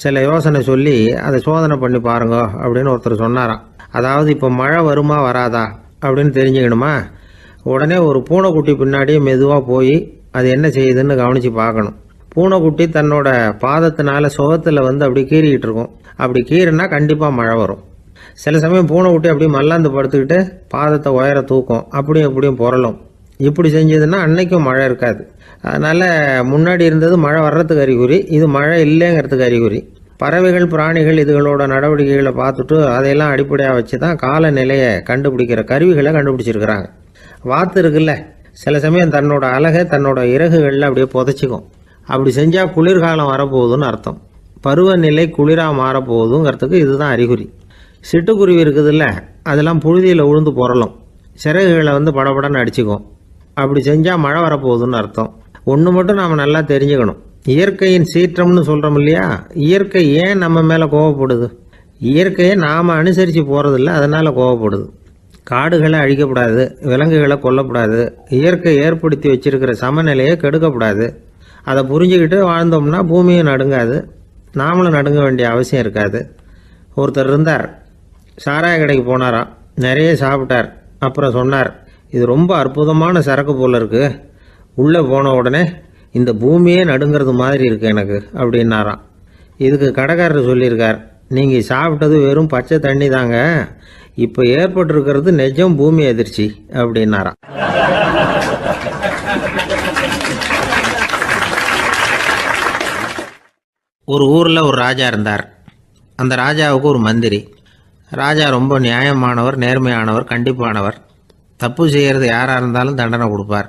சில யோசனை சொல்லி அதை சோதனை பண்ணி பாருங்க அப்படின்னு ஒருத்தர் சொன்னாராம். அதாவது இப்போ மழை வருமா வராதா அப்படின்னு தெரிஞ்சுக்கணுமா, உடனே ஒரு பூனைக்குட்டி பின்னாடியே மெதுவாக போய் அது என்ன செய்யுதுன்னு கவனித்து பார்க்கணும். பூனைக்குட்டி தன்னோட பாதத்தினால சுகத்தில் வந்து அப்படி கீறிக்கிட்டு இருக்கும். அப்படி கீறினா கண்டிப்பாக மழை வரும். சில சமயம் பூனைக்குட்டி அப்படியே மல்லாந்து படுத்துக்கிட்டு பாதத்தை உயர தூக்கும், அப்படியும் எப்படியும் புரளும். இப்படி செஞ்சதுன்னா அன்னைக்கும் மழை இருக்காது. அதனால் முன்னாடி இருந்தது மழை வர்றதுக்கு அறிகுறி, இது மழை இல்லைங்கிறதுக்கு அறிகுறி. பறவைகள், பிராணிகள் இதுகளோட நடவடிக்கைகளை பார்த்துட்டு அதையெல்லாம் அடிப்படையாக வச்சு தான் காலநிலையை கண்டுபிடிக்கிற கருவிகளை கண்டுபிடிச்சிருக்கிறாங்க. வாத்து இருக்குல்ல, சில சமயம் தன்னோட அழகை தன்னோட இறகுகளில் அப்படியே புதைச்சிக்கும். அப்படி செஞ்சால் குளிர்காலம் வரப்போகுதுன்னு அர்த்தம். பருவநிலை குளிராக மாறப்போகுதுங்கிறதுக்கு இதுதான் அறிகுறி. சிட்டுக்குருவி இருக்குதுல்ல, அதெல்லாம் புழுதியில் உழுந்து புரளும், சிறகுகளை வந்து படபடன்னு அடிச்சுக்கும். அப்படி செஞ்சால் மழை வரப்போகுதுன்னு அர்த்தம். ஒன்று மட்டும் நாம் நல்லா தெரிஞ்சுக்கணும், இயற்கையின் சீற்றம்னு சொல்கிறோம் இல்லையா, இயற்கை ஏன் நம்ம மேலே கோவப்படுது? இயற்கையை நாம் அனுசரித்து போகிறதில்ல, அதனால் கோவப்படுது. காடுகளை அழிக்கப்படாது, விலங்குகளை கொல்லக்கூடாது, இயற்கை ஏற்படுத்தி வச்சிருக்கிற சமநிலையை கெடுக்கக்கூடாது. அதை புரிஞ்சுக்கிட்டு வாழ்ந்தோம்னா பூமியும் நடுங்காது, நாமளும் நடுங்க வேண்டிய அவசியம் இருக்காது. ஒருத்தர் இருந்தார், சாராய கடைக்கு போனாராம், நிறைய சாப்பிட்டார். அப்புறம் சொன்னார், இது ரொம்ப அற்புதமான சரக்கு போல் இருக்குது. உள்ளே போன உடனே இந்த பூமியே நடுங்கிறது மாதிரி இருக்குது எனக்கு அப்படின்னாராம். இதுக்கு கடைக்காரர் சொல்லியிருக்கார், நீங்கள் சாப்பிட்டது வெறும் பச்சை தண்ணி தாங்க, இப்போ ஏற்பட்டிருக்கிறது நிஜம் பூமி அதிர்ச்சி அப்படின்னாராம். ஒரு ஊரில் ஒரு ராஜா இருந்தார். அந்த ராஜாவுக்கு ஒரு மந்திரி. ராஜா ரொம்ப நியாயமானவர், நேர்மையானவர், கண்டிப்பானவர். தப்பு செய்கிறது யாராக இருந்தாலும் தண்டனை கொடுப்பார்.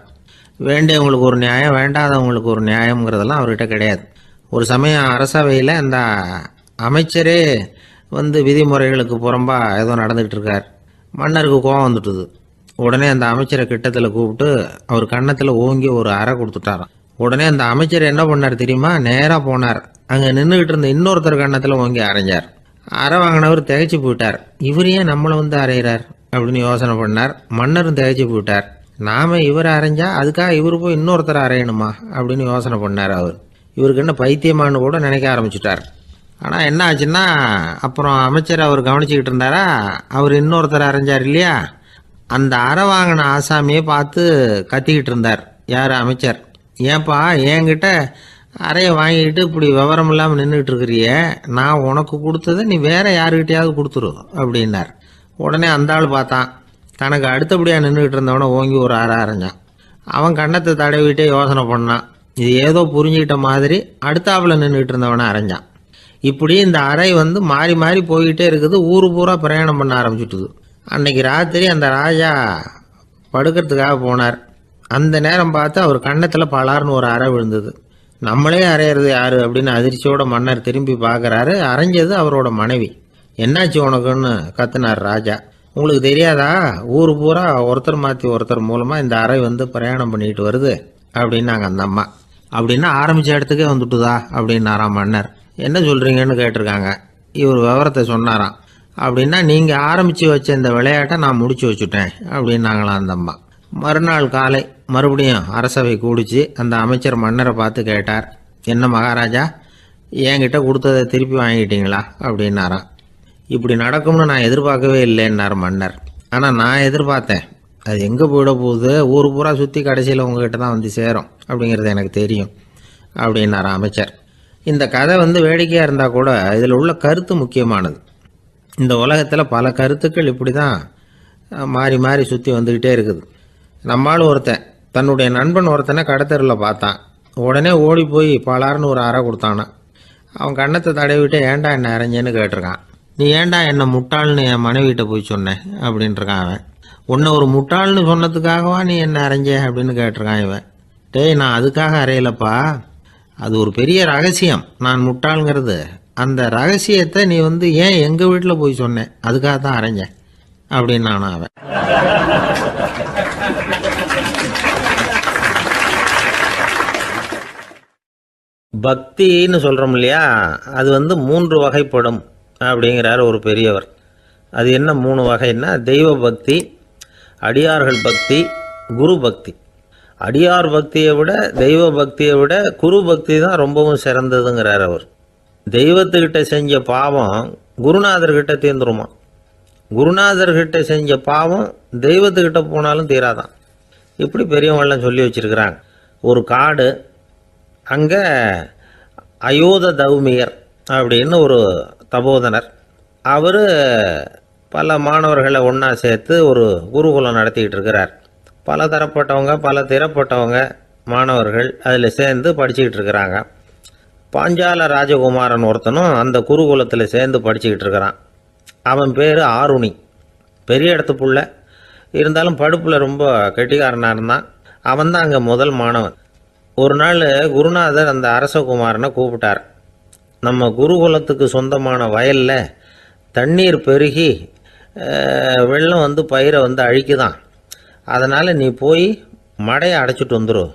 வேண்டியவங்களுக்கு ஒரு நியாயம், வேண்டாதவங்களுக்கு ஒரு நியாயங்கிறதெல்லாம் அவர்கிட்ட கிடையாது. ஒரு சமயம் அரசவையில் அந்த அமைச்சரே வந்து விதிமுறைகளுக்கு புறம்பா ஏதோ நடந்துகிட்டு இருக்கார். மன்னருக்கு கோபம் வந்துட்டுது. உடனே அந்த அமைச்சரை கிட்டத்தில் கூப்பிட்டு அவர் கன்னத்தில் ஓங்கி ஒரு அறை கொடுத்துட்டாராம். உடனே அந்த அமைச்சர் என்ன பண்ணார் தெரியுமா, நேராக போனார், அங்கே நின்றுக்கிட்டு இருந்த இன்னொருத்தர் கன்னத்தில் ஓங்கி அரைஞ்சார். அறை வாங்கினவர் திகைச்சு போயிட்டார். இவர் ஏன் நம்மளை வந்து அரைகிறார் அப்படின்னு யோசனை பண்ணார். மன்னரும் திகைச்சு போயிட்டார். நாம இவரை அரைஞ்சா அதுக்காக இவர் போய் இன்னொருத்தரை அரையணுமா அப்படின்னு யோசனை பண்ணார். இவருக்கு என்ன பைத்தியமானு கூட நினைக்க ஆரம்பிச்சுட்டார். ஆனால் என்ன ஆச்சுன்னா, அப்புறம் அமைச்சர் அவர் கவனிச்சுக்கிட்டு இருந்தாரா, அவர் இன்னொருத்தரை அரைஞ்சார் இல்லையா, அந்த அறை வாங்கின ஆசாமியை பார்த்து கத்திக்கிட்டு இருந்தார். யார்? அமைச்சர். ஏன்பா என்கிட்ட அறையை வாங்கிக்கிட்டு இப்படி விவரம் இல்லாமல் நின்றுட்டு இருக்கிறிய, நான் உனக்கு கொடுத்ததை நீ வேற யாருக்கிட்டையாவது கொடுத்துரு அப்படின்னார். உடனே அந்த ஆள் பார்த்தான், தனக்கு அடுத்தபடியாக நின்றுக்கிட்டு இருந்தவனை ஓங்கி ஒரு அறை அரைஞ்சான். அவன் கன்னத்தை தடவிட்டே யோசனை பண்ணான். இது ஏதோ புரிஞ்சுக்கிட்ட மாதிரி அடுத்தாப்பில் நின்றுக்கிட்டு இருந்தவனை அரைஞ்சான். இப்படி இந்த அறை வந்து மாறி மாறி போய்கிட்டே இருக்குது. ஊரு பூரா பிரயாணம் பண்ண ஆரம்பிச்சுட்டுது. அன்னைக்கு ராத்திரி அந்த ராஜா படுக்கிறதுக்காக போனார். அந்த நேரம் பார்த்து அவர் கன்னத்தில் பலார்னு ஒரு அறை விழுந்தது. நம்மளே அரையிறது யாரு அப்படின்னு அதிர்ச்சியோட மன்னர் திரும்பி பார்க்குறாரு. அரைஞ்சது அவரோட மனைவி. என்னாச்சு உனக்குன்னு கத்துனார் ராஜா. உங்களுக்கு தெரியாதா, ஊர் பூரா ஒருத்தர் மாற்றி ஒருத்தர் மூலமாக இந்த அறை வந்து பிரயாணம் பண்ணிட்டு வருது அப்படின்னாங்க அந்த அம்மா. அப்படின்னா ஆரம்பித்த இடத்துக்கே வந்துட்டுதா அப்படின்னாராம் மன்னர். என்ன சொல்கிறீங்கன்னு கேட்டிருக்காங்க. இவர் விவரத்தை சொன்னாராம். அப்படின்னா நீங்கள் ஆரம்பித்து வச்ச இந்த விளையாட்டை நான் முடிச்சு வச்சுட்டேன் அப்படின்னாங்களாம் அந்த அம்மா. மறுநாள் காலை மறுபடியும் அரசவை கூடிச்சு அந்த அமைச்சர் மன்னரை பார்த்து கேட்டார், என்ன மகாராஜா, என்கிட்ட கொடுத்ததை திருப்பி வாங்கிட்டீங்களா அப்படின்னாராம். இப்படி நடக்கும்னு நான் எதிர்பார்க்கவே இல்லைன்னார் மன்னர். ஆனால் நான் எதிர்பார்த்தேன். அது எங்கே போயிட போகுது, ஊர் பூரா சுற்றி கடைசியில் உங்ககிட்ட தான் வந்து சேரும் அப்படிங்கிறது எனக்கு தெரியும் அப்படின்னாராம் அமைச்சர். இந்த கதை வந்து வேடிக்கையாக இருந்தால் கூட இதில் உள்ள கருத்து முக்கியமானது. இந்த உலகத்தில் பல கருத்துக்கள் இப்படி தான் மாறி மாறி சுற்றி வந்துக்கிட்டே இருக்குது. நம்மால் ஒருத்தன் தன்னுடைய நண்பன் ஒருத்தனை கடத்தெருவில் பார்த்தான். உடனே ஓடி போய் பலார்னு ஒரு அறை கொடுத்தானான். அவன் கண்ணத்தை தடவிட்டு ஏன்டா என்ன அரைஞ்சேன்னு கேட்டிருக்கான். நீ ஏன்டா என்ன முட்டாள்னு என் மனைவிட்ட போய் சொன்னேன் அப்படின்ட்டுருக்கான் அவன். உன்னை ஒரு முட்டாள்னு சொன்னதுக்காகவா நீ என்ன அரைஞ்ச அப்படின்னு கேட்டிருக்கான் இவன். டேய், நான் அதுக்காக அறையலப்பா, அது ஒரு பெரிய ரகசியம் நான் முட்டாளுங்கிறது. அந்த ரகசியத்தை நீ ஏன் எங்கள் வீட்டில் போய் சொன்னேன், அதுக்காக தான் அரைஞ்சேன் அப்படின்னு நானும் அவன். பக்தின்னு சொல்கிறோம் இல்லையா, அது 3 வகைப்படும் அப்படிங்கிறார் ஒரு பெரியவர். அது என்ன 3 வகைன்னா, தெய்வ பக்தி, அடியார்கள் பக்தி, குரு பக்தி. அடியார் பக்தியை விட தெய்வ பக்தியை விட குரு பக்தி தான் ரொம்பவும் சிறந்ததுங்கிறார் அவர். தெய்வத்துக்கிட்ட செஞ்ச பாவம் குருநாதர்கிட்ட தீர்ந்துருமா, குருநாதர்கிட்ட செஞ்ச பாவம் தெய்வத்துக்கிட்ட போனாலும் தீராதான். இப்படி பெரியவங்களாம் சொல்லி வச்சிருக்கிறாங்க. ஒரு காடு, அங்கே அயோத தௌமியர் அப்படின்னு ஒரு தபோதனர், அவர் பல மாணவர்களை ஒன்றா சேர்த்து ஒரு குருகுலம் நடத்திக்கிட்டு இருக்கிறார். பல தரப்பட்டவங்க பல திறப்பட்டவங்க மாணவர்கள் அதில் சேர்ந்து படிச்சுக்கிட்டு இருக்கிறாங்க. பாஞ்சால ராஜகுமாரன் ஒருத்தனும் அந்த குருகுலத்தில் சேர்ந்து படிச்சுக்கிட்டு இருக்கிறான். அவன் பேர் ஆருணி. பெரிய இடத்து புள்ள, இருந்தாலும் படுப்பில் ரொம்ப கெட்டிக்காரனாக இருந்தான். அவன் தான் அங்கே முதல் மாணவன். ஒரு நாள் குருநாதர் அந்த அரசகுமாரனை கூப்பிட்டார். நம்ம குருகுலத்துக்கு சொந்தமான வயலில் தண்ணீர் பெருகி வெள்ளம் பயிரை அழிக்குதான், அதனால் நீ போய் மடையை அடைச்சிட்டு வந்துரு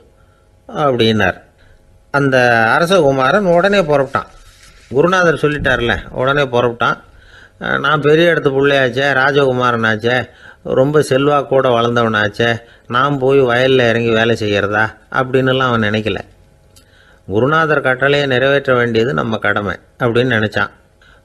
அப்படின்னார். அந்த அரசகுமாரன் உடனே புறப்பட்டான். குருநாதர் சொல்லிட்டார்ல, உடனே புறப்பட்டான். நான் பெரிய இடத்து பிள்ளையாச்சே, ராஜகுமாரனாச்சே, ரொம்ப செல்வாக்கூட வளர்ந்தவனாச்சே, நான் போய் வயலில் இறங்கி வேலை செய்கிறதா அப்படின்னுலாம் அவன் நினைக்கல. குருநாதர் கட்டளையை நிறைவேற்ற வேண்டியது நம்ம கடமை அப்படின்னு நினச்சான்.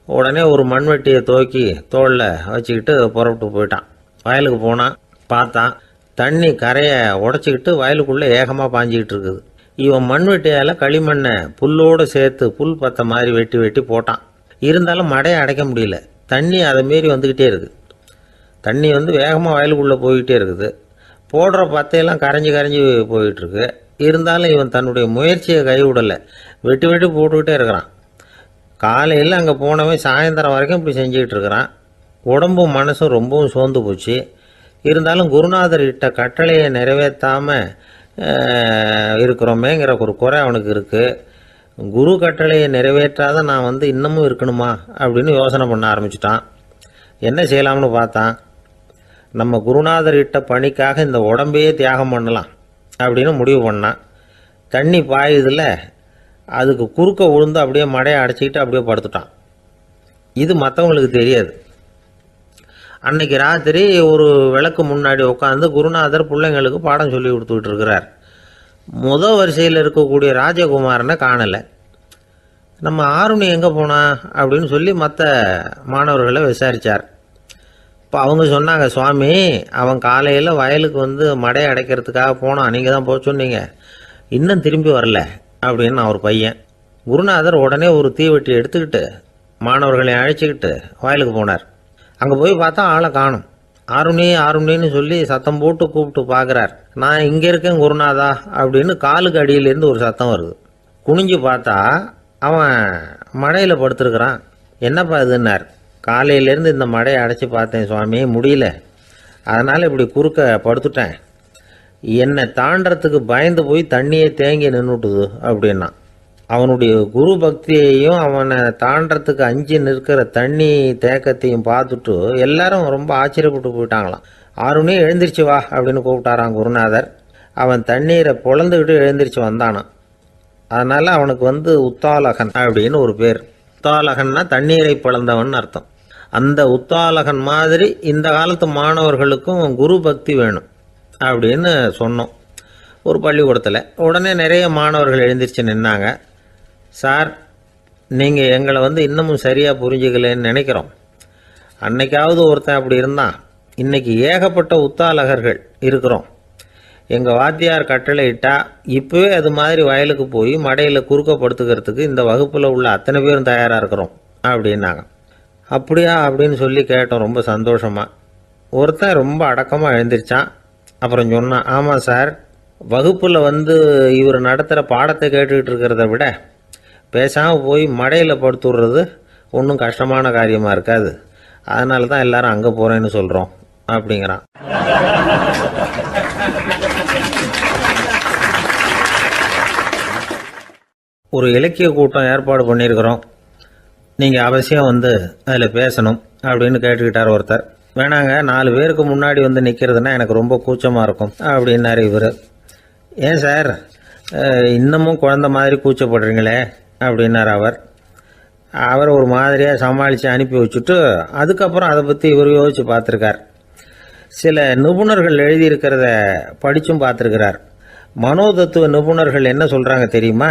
உடனே ஒரு மண்வெட்டியை தூக்கி தோளில் வச்சுக்கிட்டு புறப்பட்டு போயிட்டான். வயலுக்கு போனான். பார்த்தான், தண்ணி கரையை உடச்சிக்கிட்டு வயலுக்குள்ளே ஏகமாக பாஞ்சிக்கிட்டு இருக்குது. இவன் மண்வெட்டியால் களிமண்ணை புல்லோடு சேர்த்து புல் பத்த மாதிரி வெட்டி வெட்டி போட்டான். இருந்தாலும் மடையை அடைக்க முடியல. தண்ணி அதை மீறி வந்துக்கிட்டே இருக்குது. தண்ணி வேகமாக வயலுக்குள்ளே போய்கிட்டே இருக்குது. போடுற பத்தையெல்லாம் கரைஞ்சி கரைஞ்சி போயிட்டுருக்கு. இருந்தாலும் இவன் தன்னுடைய முயற்சியை கைவிடலை. வெட்டி வெட்டி போட்டுக்கிட்டே இருக்கிறான். காலையில் அங்கே போனவன் சாயந்தரம் வரைக்கும் இப்படி செஞ்சுக்கிட்டு இருக்கிறான். உடம்பும் மனசும் ரொம்பவும் சோர்ந்து போச்சு. இருந்தாலும் குருநாதர் இட்ட கட்டளையை நிறைவேற்றாமல் இருக்கிறோமேங்கிற ஒரு குறை அவனுக்கு இருக்குது. குரு கட்டளையை நிறைவேற்றாத நான் இன்னமும் இருக்கணுமா அப்படின்னு யோசனை பண்ண ஆரம்பிச்சிட்டான். என்ன செய்யலாம்னு பார்த்தான். நம்ம குருநாதர் இட்ட பணிக்காக இந்த உடம்பையே தியாகம் பண்ணலாம் அப்படின்னு முடிவு பண்ணான். தண்ணி பாயுதில் அதுக்கு குறுக்க விழுந்து அப்படியே மடையை அடைச்சிக்கிட்டு அப்படியே படுத்துட்டான். இது மற்றவங்களுக்கு தெரியாது. அன்னைக்கு ராத்திரி ஒரு விளக்கு முன்னாடி உட்காந்து குருநாதர் பிள்ளைங்களுக்கு பாடம் சொல்லி கொடுத்துக்கிட்டு இருக்கிறார். முதல் வரிசையில் இருக்கக்கூடிய ராஜகுமாரனை காணலை. நம்ம ஆருணி எங்கே போனா அப்படின்னு சொல்லி மற்ற மாணவர்களை விசாரித்தார். இப்போ அவங்க சொன்னாங்க, சுவாமி, அவன் காலையில் வயலுக்கு மடையை அடைக்கிறதுக்காக போனான், நீங்கள் தான் போக சொன்னீங்க, இன்னும் திரும்பி வரல அப்படின்னு அவர் பையன். குருநாதர் உடனே ஒரு தீவெட்டி எடுத்துக்கிட்டு மாணவர்களை அழைச்சிக்கிட்டு வயலுக்கு போனார். அங்கே போய் பார்த்தா ஆளை காணும். ஆருணி ஆருணின்னு சொல்லி சத்தம் போட்டு கூப்பிட்டு பார்க்குறார். நான் இங்கே இருக்கேன் குருநாதா அப்படின்னு காலுக்கு அடியிலேருந்து ஒரு சத்தம் வருது. குனிஞ்சு பார்த்தா அவன் மடையில் படுத்துருக்கிறான். என்னப்பா இதுன்னார். காலையிலேருந்து இந்த மடையை அடைச்சி பார்த்தேன் சுவாமி, முடியல, அதனால் இப்படி குறுக்க படுத்துட்டேன். என்னை தாண்டறதுக்கு பயந்து போய் தண்ணியை தேங்கி நின்றுட்டுது அப்படின்னா. அவனுடைய குரு பக்தியையும் அவனை தாண்டறதுக்கு அஞ்சு நிற்கிற தண்ணி தேக்கத்தையும் பார்த்துட்டு எல்லாரும் ரொம்ப ஆச்சரியப்பட்டு போயிட்டாங்களாம். ஆருணி எழுந்திரிச்சு வா அப்படின்னு கூப்பிட்டாரான் குருநாதர். அவன் தண்ணீரை பொழந்துக்கிட்டு எழுந்திரிச்சு வந்தானான். அதனால் அவனுக்கு உத்தாலகன் அப்படின்னு ஒரு பேர். உத்தாலகன்னா தண்ணீரை பிளந்தவன் அர்த்தம். அந்த உத்தாலகன் மாதிரி இந்த காலத்து மாணவர்களுக்கும் குரு பக்தி வேணும் அப்படின்னு சொன்னோம் ஒரு பள்ளிக்கூடத்தில். உடனே நிறைய மாணவர்கள் எழுந்திரிச்சு நின்னாங்க. சார், நீங்கள் எங்களை இன்னமும் சரியாக புரிஞ்சுக்கலன்னு நினைக்கிறோம். அன்னைக்காவது ஒருத்தன் அப்படி இருந்தான், இன்றைக்கி ஏகப்பட்ட உத்தாலகர்கள் இருக்கிறோம். எங்கள் வாத்தியார் கட்டளை இட்டால் இப்போவே அது மாதிரி வயலுக்கு போய் மடையில் குறுக்கப்படுத்துக்கிறதுக்கு இந்த வகுப்பில் உள்ள அத்தனை பேரும் தயாராக இருக்கிறோம் அப்படின்னாங்க. அப்படியா அப்படின்னு சொல்லி கேட்டோம் ரொம்ப சந்தோஷமாக. ஒருத்தன் ரொம்ப அடக்கமாக எழுந்திரிச்சான். அப்புறம் சொன்னான், ஆமாம் சார், வகுப்பில் இவர் நடத்துகிற பாடத்தை கேட்டுக்கிட்டு இருக்கிறத விட பேசாமல் போய் மடையில் படுத்துடுறது ஒன்றும் கஷ்டமான காரியமாக இருக்காது. அதனால தான் எல்லாரும் அங்கே போகிறேன்னு சொல்கிறோம் அப்படிங்கிறான். ஒரு இலக்கிய கூட்டம் ஏற்பாடு பண்ணியிருக்கிறோம், நீங்கள் அவசியம் அதில் பேசணும் அப்படின்னு கேட்டுக்கிட்டார் ஒருத்தர். வேணாங்க, 4 பேருக்கு முன்னாடி நிற்கிறதுனா எனக்கு ரொம்ப கூச்சமாக இருக்கும் அப்படின்னாரு இவர். ஏன் சார் இன்னமும் குழந்த மாதிரி கூச்சப்படுறீங்களே அப்படின்னார் அவர் ஒரு மாதிரியாக சமாளித்து அனுப்பி வச்சுட்டு அதுக்கப்புறம் அதை பற்றி இவர் யோசித்து பார்த்துருக்கார். சில நிபுணர்கள் எழுதியிருக்கிறத படித்தும் பார்த்துருக்கிறார். மனோதத்துவ நிபுணர்கள் என்ன சொல்கிறாங்க தெரியுமா?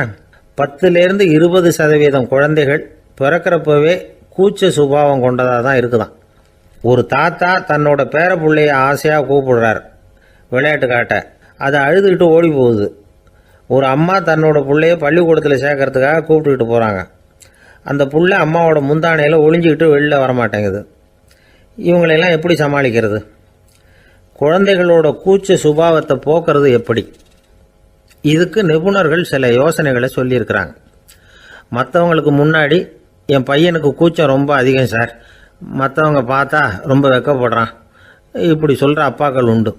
10லேருந்து 20% குழந்தைகள் பிறக்கிறப்பவே கூச்ச சுபாவம் கொண்டதாக தான் இருக்குதான். ஒரு தாத்தா தன்னோட பேர பிள்ளைய ஆசையாக கூப்பிடுறார் விளையாட்டு காட்ட, அதை அழுதுகிட்டு ஓடி போகுது. ஒரு அம்மா தன்னோட பிள்ளைய பள்ளிக்கூடத்தில் சேர்க்கறதுக்காக கூப்பிட்டுக்கிட்டு போகிறாங்க. அந்த புள்ள அம்மாவோட முந்தானையில் ஒளிஞ்சிக்கிட்டு வெளில வரமாட்டேங்குது. இவங்களெல்லாம் எப்படி சமாளிக்கிறது? குழந்தைகளோட கூச்ச சுபாவத்தை போக்குறது எப்படி? இதுக்கு நிபுணர்கள் சில யோசனைகளை சொல்லியிருக்கிறாங்க. மற்றவங்களுக்கு முன்னாடி என் பையனுக்கு கூச்சம் ரொம்ப அதிகம் சார், மற்றவங்க பார்த்தா ரொம்ப வெக்கப்படுறான், இப்படி சொல்கிற அப்பாக்கள் உண்டு.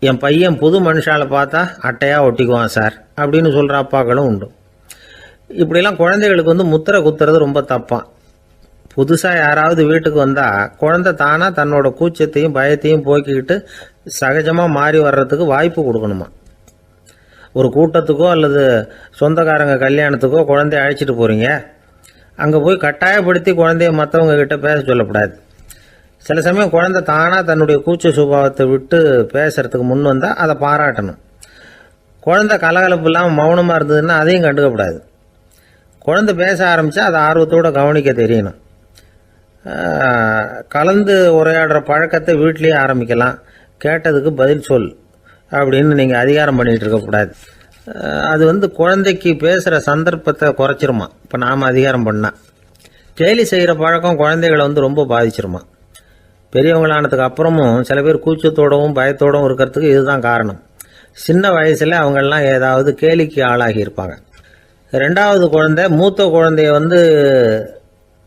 என் பையன் புது மனுஷால பார்த்தா அட்டையாக ஒட்டிக்குவான் சார் அப்படின்னு சொல்கிற அப்பாக்களும் உண்டு. இப்படிலாம் குழந்தைகளுக்கு முத்திரை குத்துறது ரொம்ப தப்பான். புதுசாக யாராவது வீட்டுக்கு வந்தால் குழந்தை தானாக தன்னோட கூச்சத்தையும் பயத்தையும் போக்கிக்கிட்டு சகஜமாக மாறி வர்றதுக்கு வாய்ப்பு கொடுக்கணுமா. ஒரு கூட்டத்துக்கோ அல்லது சொந்தக்காரங்க கல்யாணத்துக்கோ குழந்தைய அழைச்சிட்டு போகிறீங்க, அங்கே போய் கட்டாயப்படுத்தி குழந்தைய மற்றவங்க கிட்ட பேச சொல்லக்கூடாது. சில சமயம் குழந்தை தானாக தன்னுடைய கூச்ச சுபாவத்தை விட்டு பேசுறதுக்கு முன் வந்தால் அதை பாராட்டணும். குழந்தை கலகலப்பு இல்லாமல் மௌனமாக இருந்ததுன்னா அதையும் கண்டுக்கக்கூடாது. குழந்தை பேச ஆரம்பித்தா அதை ஆர்வத்தோடு கவனிக்க தெரியணும். கலந்து உரையாடுற பழக்கத்தை வீட்லேயே ஆரம்பிக்கலாம். கேட்டதுக்கு பதில் சொல் அப்படின்னு நீங்கள் அதிகாரம் பண்ணிகிட்டு இருக்கக்கூடாது. அது குழந்தைக்கு பேசுகிற சந்தர்ப்பத்தை குறைச்சிருமா. இப்போ நாம் அதிகாரம் பண்ணால் கேலி செய்கிற பழக்கம் குழந்தைகளை ரொம்ப பாதிச்சிருமா. பெரியவங்களானதுக்கு அப்புறமும் சில பேர் கூச்சத்தோடவும் பயத்தோடவும் இருக்கிறதுக்கு இதுதான் காரணம். சின்ன வயசில் அவங்கெல்லாம் ஏதாவது கேலிக்கு ஆளாகி இருப்பாங்க. 2வது குழந்தை மூத்த குழந்தைய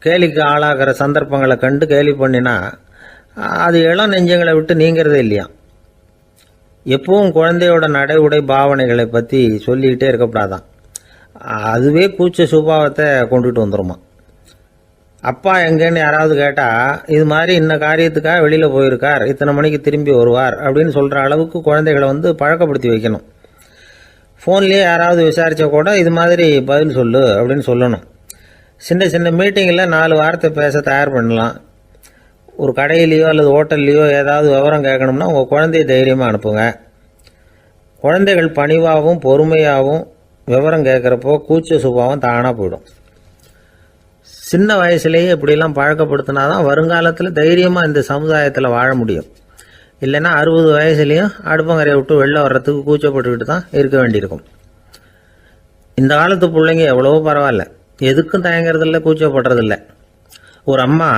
கேலிக்கு ஆளாகிற சந்தர்ப்பங்களை கண்டு கேலி பண்ணினா அது இளம் நெஞ்சங்களை விட்டு நீங்கிறதே இல்லையா. எப்பவும் குழந்தையோட நடை உடை பாவனைகளை பற்றி சொல்லிக்கிட்டே இருக்கக்கூடாதான். அதுவே கூச்ச சுபாவத்தை கொண்டுட்டு வந்துடுமா. அப்பா எங்கேன்னு யாராவது கேட்டால் இது மாதிரி இன்ன காரியத்துக்காக வெளியில் போயிருக்கார், இத்தனை மணிக்கு திரும்பி வருவார் அப்படின்னு சொல்கிற அளவுக்கு குழந்தைகளை பழக்கப்படுத்தி வைக்கணும். ஃபோன்லேயே யாராவது விசாரித்தா கூட இது மாதிரி பதில் சொல்லு அப்படின்னு சொல்லணும். சின்ன சின்ன மீட்டிங்கில் 4 வார்த்தை பேச தயார் பண்ணலாம். ஒரு கடையிலையோ அல்லது ஹோட்டல்லையோ ஏதாவது விவரம் கேட்கணும்னா உங்கள் குழந்தைய தைரியமாக அனுப்புங்க. குழந்தைகள் பணிவாகவும் பொறுமையாகவும் விவரம் கேட்குறப்போ கூச்ச சுபாவம் தானாக போயிடும். சின்ன வயசுலேயே இப்படிலாம் பழக்கப்படுத்தினா தான் வருங்காலத்தில் தைரியமாக இந்த சமுதாயத்தில் வாழ முடியும். இல்லைன்னா 60 வயசுலேயும் அடுப்பங்கரையை விட்டு வெளில வர்றதுக்கு கூச்சப்பட்டுக்கிட்டு தான் இருக்க வேண்டியிருக்கும். இந்த காலத்து பிள்ளைங்க எவ்வளவோ பரவாயில்ல, எதுக்கும் தயங்குறதில்ல, கூச்சப்படுறதில்ல. ஒரு அம்மா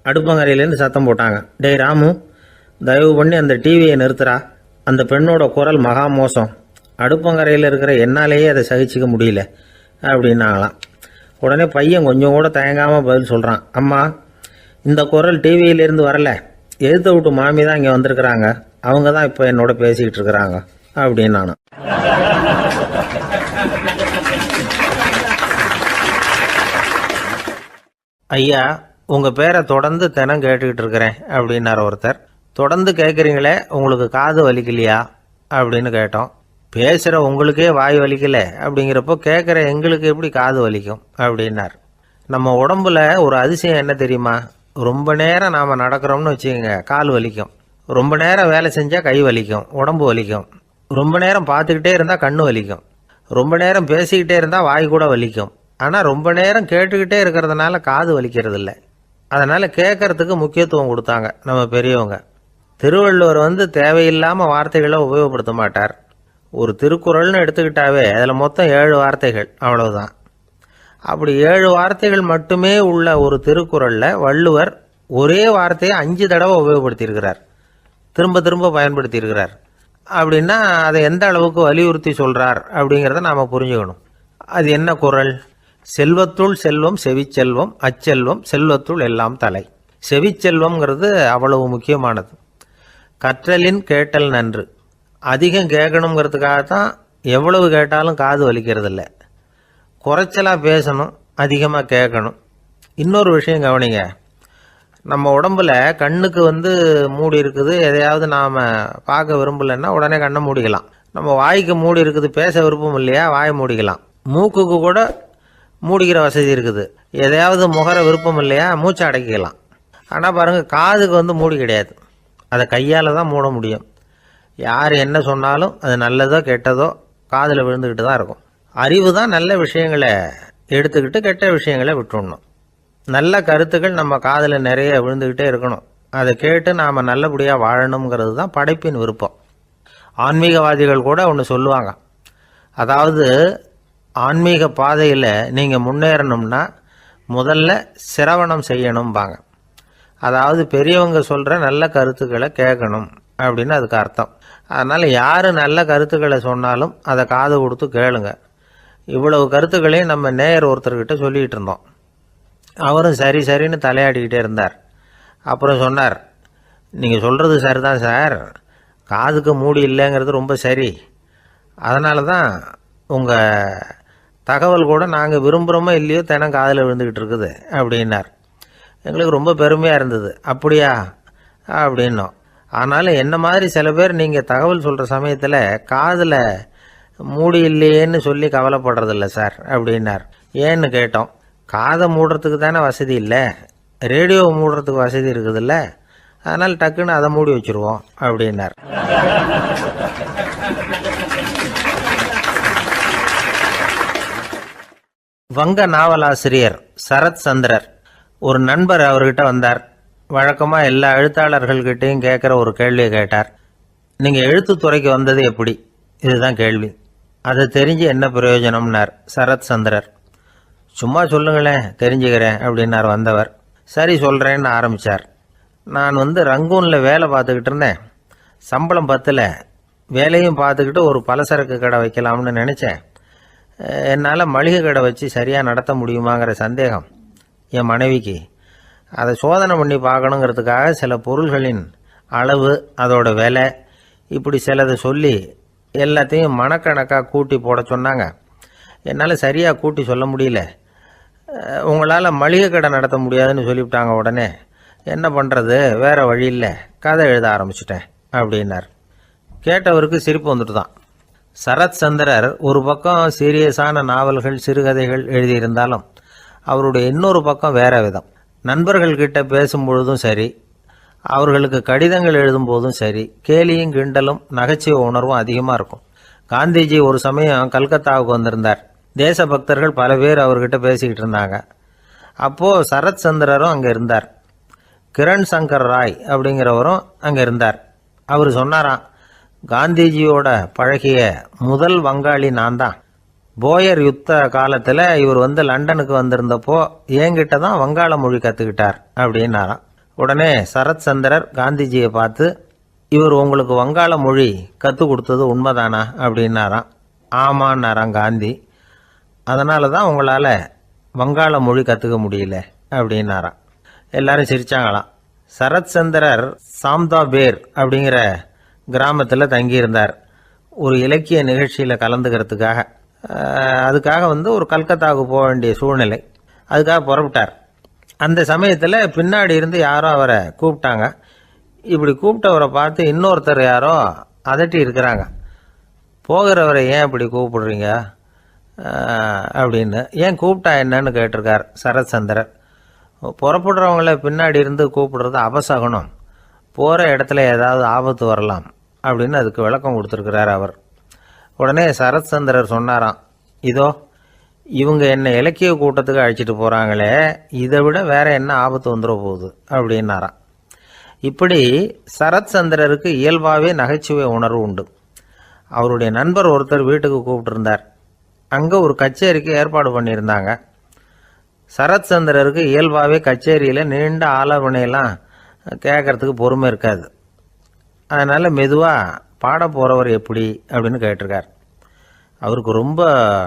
அடுப்பங்கரையிலேருந்து சத்தம் போட்டாங்க, டேய் ராமு, தயவு பண்ணி அந்த டிவியை நிறுத்துறா, அந்த பெண்ணோட குரல் மகா மோசம், அடுப்பங்கரையில் இருக்கிற என்னாலேயே அதை சகிச்சிக்க முடியல அப்படின்னாங்களாம். உடனே பையன் கொஞ்சம் கூட தயங்காமல் பதில் சொல்கிறான், அம்மா இந்த குரல் டிவியிலேருந்து வரல, எதிர்த்த விட்டு மாமி தான் இங்கே வந்திருக்கிறாங்க, அவங்க தான் இப்போ என்னோட பேசிக்கிட்டு இருக்கிறாங்க அப்படின்னு நான். ஐயா, உங்கள் பேரை தொடர்ந்து தினம் கேட்டுக்கிட்டு இருக்கிறேன் அப்படின்னார் ஒருத்தர். தொடர்ந்து கேட்குறீங்களே, உங்களுக்கு காது வலிக்கலையா அப்படின்னு கேட்டோம். பேசுகிற உங்களுக்கே வாய் வலிக்கல அப்படிங்கிறப்போ கேட்குற எங்களுக்கு எப்படி காது வலிக்கும் அப்படின்னார். நம்ம உடம்புல ஒரு அதிசயம் என்ன தெரியுமா? ரொம்ப நேரம் நாம் நடக்கிறோம்னு வச்சுக்கோங்க, கால் வலிக்கும். ரொம்ப நேரம் வேலை செஞ்சால் கை வலிக்கும், உடம்பு வலிக்கும். ரொம்ப நேரம் பார்த்துக்கிட்டே இருந்தால் கண்ணு வலிக்கும். ரொம்ப நேரம் பேசிக்கிட்டே இருந்தால் வாய் கூட வலிக்கும். ஆனால் ரொம்ப நேரம் கேட்டுக்கிட்டே இருக்கிறதுனால காது வலிக்கிறது இல்லை. அதனால் கேட்கறதுக்கு முக்கியத்துவம் கொடுத்தாங்க நம்ம பெரியவங்க. திருவள்ளுவர் தேவையில்லாமல் வார்த்தைகளை உபயோகப்படுத்த மாட்டார். ஒரு திருக்குறள்னு எடுத்துக்கிட்டாவே அதில் மொத்தம் 7 வார்த்தைகள், அவ்வளவுதான். அப்படி 7 வார்த்தைகள் மட்டுமே உள்ள ஒரு திருக்குறளில் வள்ளுவர் ஒரே வார்த்தையை 5 தடவை உபயோகப்படுத்தியிருக்கிறார், திரும்ப திரும்ப பயன்படுத்தியிருக்கிறார். அப்படின்னா அதை எந்த அளவுக்கு வலியுறுத்தி சொல்கிறார் அப்படிங்கிறத நாம் புரிஞ்சுக்கணும். அது என்ன குறள்? செல்வத்துள் செல்வம் செவிச்செல்வம், அச்செல்வம் செல்வத்துள் எல்லாம் தலை. செவிச்செல்வம்ங்கிறது அவ்வளவு முக்கியமானது. கற்றலின் கேட்டல் நன்று. அதிகம் கேட்கணுங்கிறதுக்காகத்தான் எவ்வளவு கேட்டாலும் காது வலிக்கிறதில்ல. குறைச்சலாக பேசணும், அதிகமாக கேட்கணும். இன்னொரு விஷயம் கவனிங்க, நம்ம உடம்புல கண்ணுக்கு மூடி இருக்குது, எதையாவது நாம் பார்க்க விரும்பலைன்னா உடனே கண்ணை மூடிக்கலாம். நம்ம வாய்க்கு மூடி இருக்குது, பேச விருப்பம் இல்லையா, வாயை மூடிக்கலாம். மூக்குக்கு கூட மூடிக்கிற வசதி இருக்குது, எதையாவது முகர விருப்பம் இல்லையா, மூச்சை அடக்கிக்கலாம். ஆனால் பாருங்கள், காதுக்கு மூடி கிடையாது, அதை கையால் தான் மூட முடியும். யார் என்ன சொன்னாலும் அது நல்லதோ கெட்டதோ காதில் விழுந்துக்கிட்டு தான் இருக்கும். அறிவு தான் நல்ல விஷயங்களை எடுத்துக்கிட்டு கெட்ட விஷயங்களை விட்டுடணும். நல்ல கருத்துக்கள் நம்ம காதில் நிறைய விழுந்துக்கிட்டே இருக்கணும். அதை கேட்டு நாம் நல்லபடியாக வாழணுங்கிறது தான் படைப்பின் விருப்பம். ஆன்மீகவாதிகள் கூட ஒன்று சொல்லுவாங்க, அதாவது ஆன்மீக பாதையில் நீங்கள் முன்னேறணும்னா முதல்ல சிரவணம் செய்யணும்பாங்க. அதாவது பெரியவங்க சொல்கிற நல்ல கருத்துக்களை கேட்கணும் அப்படின்னு அதுக்கு அர்த்தம். அதனால் யார் நல்ல கருத்துக்களை சொன்னாலும் அதை காது கொடுத்து கேளுங்க. இவ்வளவு கருத்துக்களையும் நம்ம நேயர் ஒருத்தர்கிட்ட சொல்லிகிட்டு இருந்தோம். அவரும் சரி சரின்னு தலையாடிக்கிட்டே இருந்தார். அப்புறம் சொன்னார், நீங்கள் சொல்கிறது சரிதான் சார், காதுக்கு மூடி இல்லைங்கிறது ரொம்ப சரி, அதனால தான் உங்கள் தகவல் கூட நாங்கள் விரும்புகிறோமோ இல்லையோ தினம் காதில் விழுந்துக்கிட்டு இருக்குது அப்படின்னார். எங்களுக்கு ரொம்ப பெருமையாக இருந்தது. அப்படியா அப்படின்னோம். ஆனாலும் என்ன மாதிரி சில பேர் நீங்கள் தகவல் சொல்கிற சமயத்தில் காதில் மூடி இல்லையேன்னு சொல்லி கவலைப்படுறதில்ல சார் அப்படின்னார். ஏன்னு கேட்டோம். காதை மூடுறதுக்கு தானே வசதி இல்லை, ரேடியோவை மூடுறதுக்கு வசதி இருக்குதுல்ல, அதனால் டக்குன்னு அதை மூடி வச்சுருவோம் அப்படின்னார். வங்க நாவலாசிரியர் சரத் சந்திரர் ஒரு நண்பர் அவர்கிட்ட வந்தார். வழக்கமாக எல்லா எழுத்தாளர்கள்கிட்டையும் கேட்குற ஒரு கேள்வியை கேட்டார். நீங்கள் எழுத்துத்துறைக்கு வந்தது எப்படி? இதுதான் கேள்வி. அதை தெரிஞ்சு என்ன பிரயோஜனம்னார் சரத் சந்திரர். சும்மா சொல்லுங்களேன், தெரிஞ்சுக்கிறேன் அப்படின்னார் வந்தவர். சரி சொல்கிறேன்னு ஆரம்பித்தார். நான் ரங்கூனில் வேலை பார்த்துக்கிட்டு இருந்தேன். சம்பளம் பத்தில், வேலையும் பார்த்துக்கிட்டு ஒரு பலசரக்கு கடை வைக்கலாம்னு நினச்சேன். என்னால் மளிகை கடை வச்சு சரியாக நடத்த முடியுமாங்கிற சந்தேகம் என் மனைவிக்கு. அதை சோதனை பண்ணி பார்க்கணுங்கிறதுக்காக சில பொருள்களின் அளவு, அதோட விலை, இப்படி சிலதை சொல்லி எல்லாத்தையும் மனக்கணக்காக கூட்டி போட சொன்னாங்க. என்னால் சரியாக கூட்டி சொல்ல முடியல. உங்களால் மளிகை கடை நடத்த முடியாதுன்னு சொல்லிவிட்டாங்க. உடனே என்ன பண்ணுறது, வேறு வழி இல்லை, கதை எழுத ஆரம்பிச்சிட்டேன் அப்படின்னார். கேட்டவருக்கு சிரிப்பு வந்துட்டு தான். சரத் சந்திரர் ஒரு பக்கம் சீரியஸான நாவல்கள், சிறுகதைகள் எழுதியிருந்தாலும் அவருடைய இன்னொரு பக்கம் வேற விதம். நண்பர்கள்கிட்ட பேசும்பொழுதும் சரி, அவர்களுக்கு கடிதங்கள் எழுதும் போதும் சரி, கேலியும் கிண்டலும் நகைச்சுவை உணர்வும் அதிகமாக இருக்கும். காந்திஜி ஒரு சமயம் கல்கத்தாவுக்கு வந்திருந்தார். தேசபக்தர்கள் பல பேர் அவர்கிட்ட பேசிக்கிட்டு இருந்தாங்க. அப்போது சரத் சந்திரரும் அங்கே இருந்தார். கிரண் சங்கர் ராய் அப்படிங்கிறவரும் அங்கே இருந்தார். அவர் சொன்னாராம், காந்திஜியோட பழகிய முதல் வங்காளி நான் தான். போயர் யுத்த காலத்தில் இவர் லண்டனுக்கு வந்திருந்தப்போ என்கிட்ட தான் வங்காள மொழி கற்றுக்கிட்டார் அப்படின்னாராம். உடனே சரத் சந்திரர் காந்திஜியை பார்த்து, இவர் உங்களுக்கு வங்காள மொழி கற்றுக் கொடுத்தது உண்மைதானா அப்படின்னாராம். ஆமான்னாராம் காந்தி. அதனால தான் உங்களால் வங்காள மொழி கற்றுக்க முடியல அப்படின்னாராம். எல்லாரும் சிரிச்சாங்களாம். சரத் சந்திரர் சாம்தாபேர் அப்படிங்கிற கிராமத்தில் தங்கியிருந்தார் ஒரு இலக்கிய நிகழ்ச்சியில் கலந்துக்கிறதுக்காக. அதுக்காக ஒரு கல்கத்தாவுக்கு போக வேண்டிய சூழ்நிலை. அதுக்காக புறப்பட்டார். அந்த சமயத்தில் பின்னாடி இருந்து யாரோ அவரை கூப்பிட்டாங்க. இப்படி கூப்பிட்டவரை பார்த்து இன்னொருத்தர் யாரோ அதட்டி இருக்கிறாங்க. போகிறவரை ஏன் இப்படி கூப்பிடுறீங்க அப்படின்னு. ஏன் கூப்பிட்டா என்னன்னு கேட்டிருக்கார் சரத் சந்திரர். புறப்படுறவங்கள பின்னாடி இருந்து கூப்பிடுறது அபசகுனம், போகிற இடத்துல ஏதாவது ஆபத்து வரலாம் அப்படின்னு அதுக்கு விளக்கம் கொடுத்துருக்கிறார் அவர். உடனே சரத் சந்திரர் சொன்னாராம், இதோ இவங்க என்னை இலக்கிய கூட்டத்துக்கு அழைச்சிட்டு போகிறாங்களே, இதை விட வேற என்ன ஆபத்து வந்துட போகுது அப்படின்னாராம். இப்படி சரத் சந்திரருக்கு இயல்பாகவே நகைச்சுவை உணர்வு உண்டு. அவருடைய நண்பர் ஒருத்தர் வீட்டுக்கு கூப்பிட்டுருந்தார். அங்கே ஒரு கச்சேரிக்கு ஏற்பாடு பண்ணியிருந்தாங்க. சரத் சந்திரருக்கு இயல்பாகவே கச்சேரியில் நீண்ட ஆலோசனையெல்லாம் கேட்கறதுக்கு பொறுமை இருக்காது. அதனால் மெதுவாக பாட போகிறவர் எப்படி அப்படின்னு கேட்டிருக்கார். அவருக்கு ரொம்ப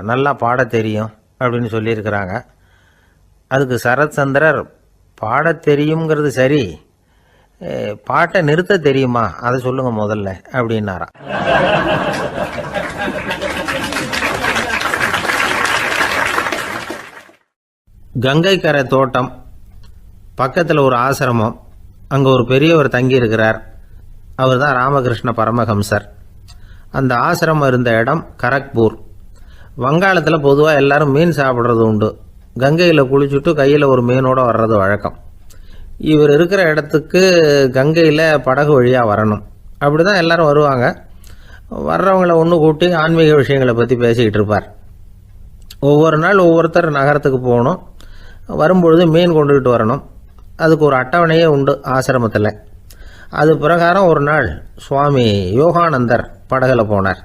நல்லா பாட தெரியும் அப்படின்னு சொல்லியிருக்கிறாங்க. அதுக்கு சரத்சந்திரர், பாட தெரியுங்கிறது சரி, பாட்டை நிறுத்த தெரியுமா அதை சொல்லுங்க முதல்ல அப்படின்னாராம். கங்கை கரை தோட்டம் பக்கத்தில் ஒரு ஆசிரமம், அங்கே ஒரு பெரியவர் தங்கி இருக்கிறார். அவர் தான் ராமகிருஷ்ண பரமஹம்சர். அந்த ஆசிரமம் இருந்த இடம் கரக்பூர். வங்காளத்தில் பொதுவாக எல்லாரும் மீன் சாப்பிட்றது உண்டு. கங்கையில் குளிச்சுட்டு கையில் ஒரு மீனோடு வர்றது வழக்கம். இவர் இருக்கிற இடத்துக்கு கங்கையில் படகு வழியாக வரணும். அப்படி தான் எல்லோரும் வருவாங்க. வர்றவங்களை ஒன்று கூட்டி ஆன்மீக விஷயங்களை பற்றி பேசிக்கிட்டு இருப்பார். ஒவ்வொரு நாள் ஒவ்வொருத்தர் நகரத்துக்கு போகணும். வரும்பொழுது மீன் கொண்டுகிட்டு வரணும். அதுக்கு ஒரு அட்டவணையே உண்டு ஆசிரமத்தில். அது பிரகாரம் ஒரு நாள் சுவாமி யோகானந்தர் படகில் போனார்.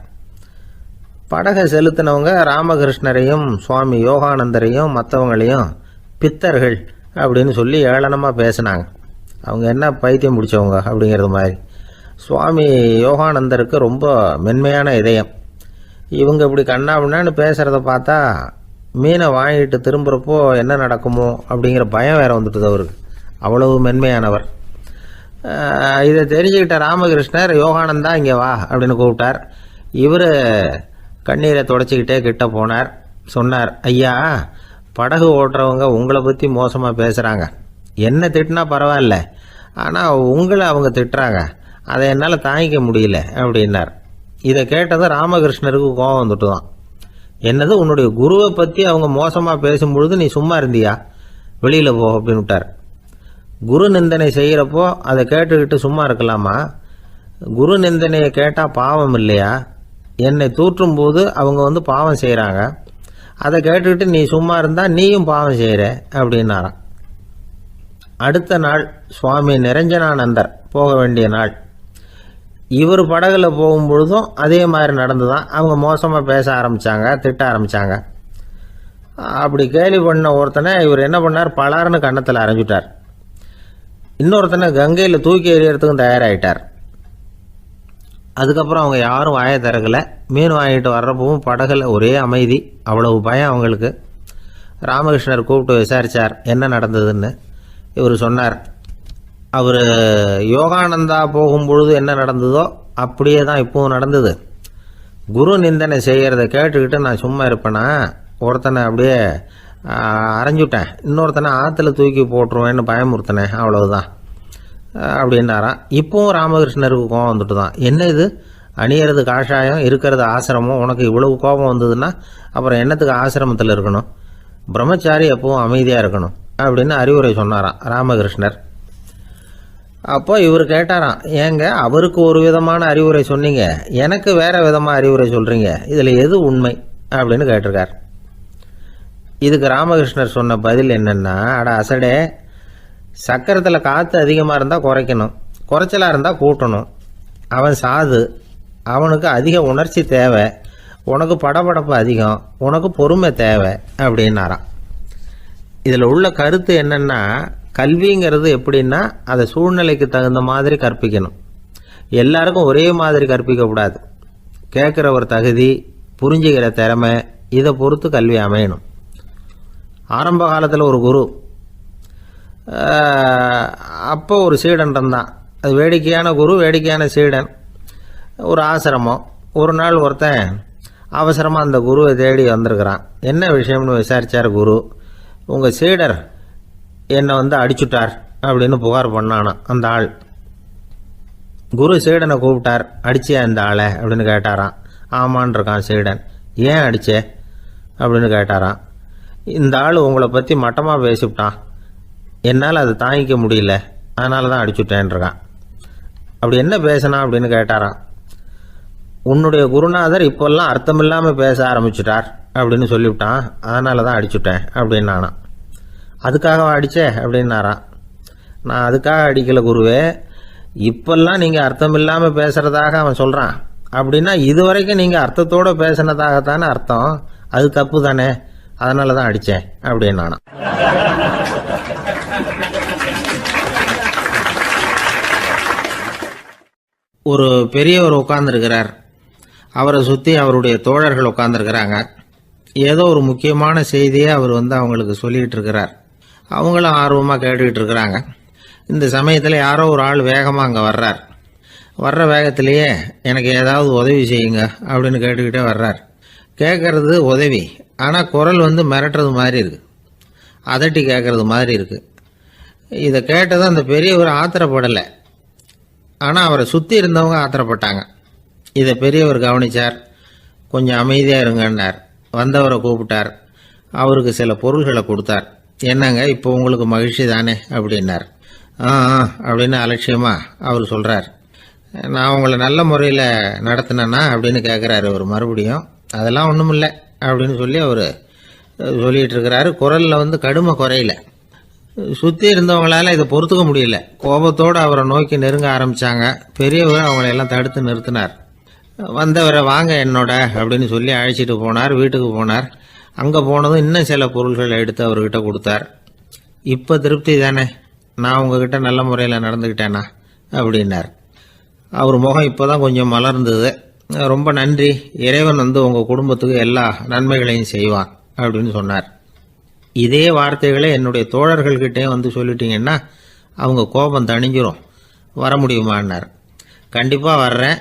படகை செலுத்தினவங்க ராமகிருஷ்ணரையும் சுவாமி யோகானந்தரையும் மற்றவங்களையும் பித்தர்கள் அப்படின்னு சொல்லி ஏளனமாக பேசினாங்க. அவங்க என்ன பைத்தியம் பிடிச்சவங்க அப்படிங்கிறது மாதிரி. சுவாமி யோகானந்தருக்கு ரொம்ப மென்மையான இதயம். இவங்க இப்படி கண்ணாபின்னான்னு பேசுகிறத பார்த்தா மீனை வாங்கிட்டு திரும்புகிறப்போ என்ன நடக்குமோ அப்படிங்கிற பயம் வேறு வந்துட்டுது அவருக்கு. அவ்வளவு மென்மையானவர். இதை தெரிஞ்சுக்கிட்ட ராமகிருஷ்ணர், யோகானந்தா இங்கே வா அப்படின்னு கூப்பிட்டார். இவர் கண்ணீரை தொடச்சிக்கிட்டே கிட்ட போனார். சொன்னார், ஐயா, படகு ஓட்டுறவங்க உங்களை பற்றி மோசமாக பேசுகிறாங்க. என்ன திட்டினா பரவாயில்ல, ஆனால் உங்களை அவங்க திட்டுறாங்க. அதை என்னால் தாங்கிக்க முடியல அப்படின்னார். இதை கேட்டதும் ராமகிருஷ்ணருக்கு கோபம் வந்துட்டு தான். என்னது, உன்னுடைய குருவை பற்றி அவங்க மோசமாக பேசும்பொழுது நீ சும்மா இருந்தியா? வெளியில் போ அப்படின்னு விட்டார். குரு நிந்தனை செய்கிறப்போ அதை கேட்டுக்கிட்டு சும்மா இருக்கலாமா? குரு நிந்தனையை கேட்டால் பாவம் இல்லையா? என்னை தூற்றும் போது அவங்க பாவம் செய்கிறாங்க. அதை கேட்டுக்கிட்டு நீ சும்மா இருந்தால் நீயும் பாவம் செய்கிற அப்படின்னாராம். அடுத்த நாள் சுவாமி நிரஞ்சனானந்தர் போக வேண்டிய நாள். இவர் படகுல போகும்பொழுதும் அதே மாதிரி நடந்து தான். அவங்க மோசமாக பேச ஆரம்பித்தாங்க, திட்ட ஆரம்பித்தாங்க. அப்படி கேலி பண்ண ஒருத்தனை இவர் என்ன பண்ணார், பலார்னு கன்னத்தில் அரைஞ்சிட்டார். இன்னொருத்தனை கங்கையில் தூக்கி எறியறதுக்கும் தயாராகிட்டார். அதுக்கப்புறம் அவங்க யாரும் வாயை திறக்கலை. மீன் வாங்கிட்டு வர்றப்பவும் படகுல ஒரே அமைதி. அவ்வளவு பயம் அவங்களுக்கு. ராமகிருஷ்ணர் கூப்பிட்டு விசாரித்தார் என்ன நடந்ததுன்னு. இவர் சொன்னார், அவர் யோகானந்தா போகும்பொழுது என்ன நடந்ததோ அப்படியே தான் இப்போவும் நடந்தது. குரு நிந்தனை செய்கிறத கேட்டுக்கிட்டு நான் சும்மா இருப்பேனா? ஒருத்தனை அப்படியே அரைஞ்சுட்டேன், இன்னொருத்தனை ஆற்றுல தூக்கி போட்டுருவேன்னு பயமுறுத்தினேன், அவ்வளவுதான் அப்படின்னாராம். இப்போவும் ராமகிருஷ்ணருக்கு கோபம் வந்துட்டு தான். என்ன இது, அணியறது காஷாயம், இருக்கிறது ஆசிரமம், உனக்கு இவ்வளவு கோபம் வந்ததுன்னா அப்புறம் என்னத்துக்கு ஆசிரமத்தில் இருக்கணும்? பிரம்மச்சாரி எப்பவும் அமைதியாக இருக்கணும் அப்படின்னு அறிவுரை சொன்னாராம் ராமகிருஷ்ணர். அப்போ இவர் கேட்டாராம், ஏங்க அவருக்கு ஒரு விதமான அறிவுரை சொன்னீங்க, எனக்கு வேற விதமாக அறிவுரை சொல்கிறீங்க, இதில் எது உண்மை அப்படின்னு கேட்டிருக்கார். இதுக்கு ராமகிருஷ்ணர் சொன்ன பதில் என்னென்னா, அட அசடே, சக்கரத்தில் காற்று அதிகமாக இருந்தால் குறைக்கணும், குறைச்சலாக இருந்தால் கூட்டணும். அவன் சாது, அவனுக்கு அதிக உணர்ச்சி தேவை, உனக்கு படபடப்பு அதிகம், உனக்கு பொறுமை தேவை அப்படின்னாராம். இதில் உள்ள கருத்து என்னென்னா, கல்விங்கிறது எப்படின்னா அதை சூழ்நிலைக்கு தகுந்த மாதிரி கற்பிக்கணும். எல்லாருக்கும் ஒரே மாதிரி கற்பிக்கக்கூடாது. கேட்குற ஒரு தகுதி, புரிஞ்சுக்கிற திறமை, இதை பொறுத்து கல்வி அமையணும். ஆரம்ப காலத்தில் ஒரு குரு, அப்போ ஒரு சீடன் இருந்தான். அது வேடிக்கையான குரு, வேடிக்கையான சீடன். ஒரு ஆசிரமம். ஒரு நாள் ஒருத்தன் அவசரமாக அந்த குருவை தேடி வந்திருக்கிறான். என்ன விஷயம்னு விசாரித்தார் குரு. உங்கள் சீடர் என்னை அடிச்சுட்டார் அப்படின்னு புகார் பண்ணானா அந்த ஆள். குரு சீடனை கூப்பிட்டார். அடிச்சியா இந்த ஆளை அப்படின்னு கேட்டாராம். ஆமான் இருக்கான் சீடன். ஏன் அடிச்சே அப்படின்னு கேட்டாராம். இந்த ஆள் உங்களை பற்றி மட்டமாக பேசிவிட்டான், என்னால் அதை தாங்கிக்க முடியல, அதனால தான் அடிச்சுட்டேன்ருக்கான். அப்படி என்ன பேசினா அப்படின்னு கேட்டாராம். உன்னுடைய குருநாதர் இப்போல்லாம் அர்த்தமில்லாமல் பேச ஆரம்பிச்சுட்டார் அப்படின்னு சொல்லிவிட்டான், அதனால தான் அடிச்சுட்டேன் அப்படின்னு நானா. அதுக்காக அடித்தே அப்படின்னாராம். நான் அதுக்காக அடிக்கலை குருவே, இப்பெல்லாம் நீங்கள் அர்த்தமில்லாமல் பேசுகிறதாக அவன் சொல்கிறான். அப்படின்னா இதுவரைக்கும் நீங்கள் அர்த்தத்தோடு பேசினதாகத்தானே அர்த்தம், அது தப்பு தானே, அதனால தான் அடித்தேன் அப்படின்னு நானா. ஒரு பெரியவர் உட்கார்ந்துருக்கிறார். அவரை சுற்றி அவருடைய தோழர்கள் உட்கார்ந்துருக்கிறாங்க. ஏதோ ஒரு முக்கியமான செய்தியை அவர் அவங்களுக்கு சொல்லிகிட்டு இருக்கிறார். அவங்களும் ஆர்வமாக கேட்டுக்கிட்டு இருக்கிறாங்க. இந்த சமயத்தில் யாரோ ஒரு ஆள் வேகமாக அங்கே வர்றார். வர்ற வேகத்திலேயே எனக்கு ஏதாவது உதவி செய்யுங்க அப்படின்னு கேட்டுக்கிட்டே வர்றார். கேட்கறது உதவி, ஆனால் குரல் மிரட்டுறது மாதிரி இருக்குது, அதட்டி கேட்கறது மாதிரி இருக்குது. இதை கேட்டதும் அந்த பெரியவர் ஆத்திரப்படலை, ஆனால் அவரை சுற்றி இருந்தவங்க ஆத்திரப்பட்டாங்க. இதை பெரியவர் கவனித்தார். கொஞ்சம் அமைதியாக இருங்கன்னார். வந்தவரை கூப்பிட்டார். அவருக்கு சில பொருள்களை கொடுத்தார். என்னங்க இப்போ உங்களுக்கு மகிழ்ச்சி தானே அப்படின்னார். ஆ அப்படின்னு அலட்சியமாக அவர் சொல்கிறார். நான் உங்களை நல்ல முறையில் நடத்தினேன்னா அப்படின்னு கேட்குறாரு அவர் மறுபடியும். அதெல்லாம் ஒன்றும் இல்லை அப்படின்னு சொல்லி அவர் சொல்லிகிட்டு இருக்கிறாரு. குரலில் கடுமை குறையில. சுற்றி இருந்தவங்களால இதை பொறுத்துக்க முடியல. கோபத்தோடு அவரை நோக்கி நெருங்க ஆரம்பித்தாங்க. பெரியவர் அவங்களையெல்லாம் தடுத்து நிறுத்தினார். வந்தவரை வாங்க என்னோட அப்படின்னு சொல்லி அழைச்சிட்டு போனார். வீட்டுக்கு போனார். அங்கே போனதும் இன்னும் சில பொருள்களை எடுத்து அவர்கிட்ட கொடுத்தார். இப்போ திருப்தி தானே, நான் உங்ககிட்ட நல்ல முறையில் நடந்துக்கிட்டேனா அப்படின்னார். அவர் முகம் இப்போ தான் கொஞ்சம் மலர்ந்தது. ரொம்ப நன்றி, இறைவன் உங்கள் குடும்பத்துக்கு எல்லா நன்மைகளையும் செய்வான் அப்படின்னு சொன்னார். இதே வார்த்தைகளை என்னுடைய தோழர்கள்கிட்டே சொல்லிட்டீங்கன்னா அவங்க கோபம் தணிஞ்சிரும், வர முடியுமான்னார். கண்டிப்பாக வர்றேன்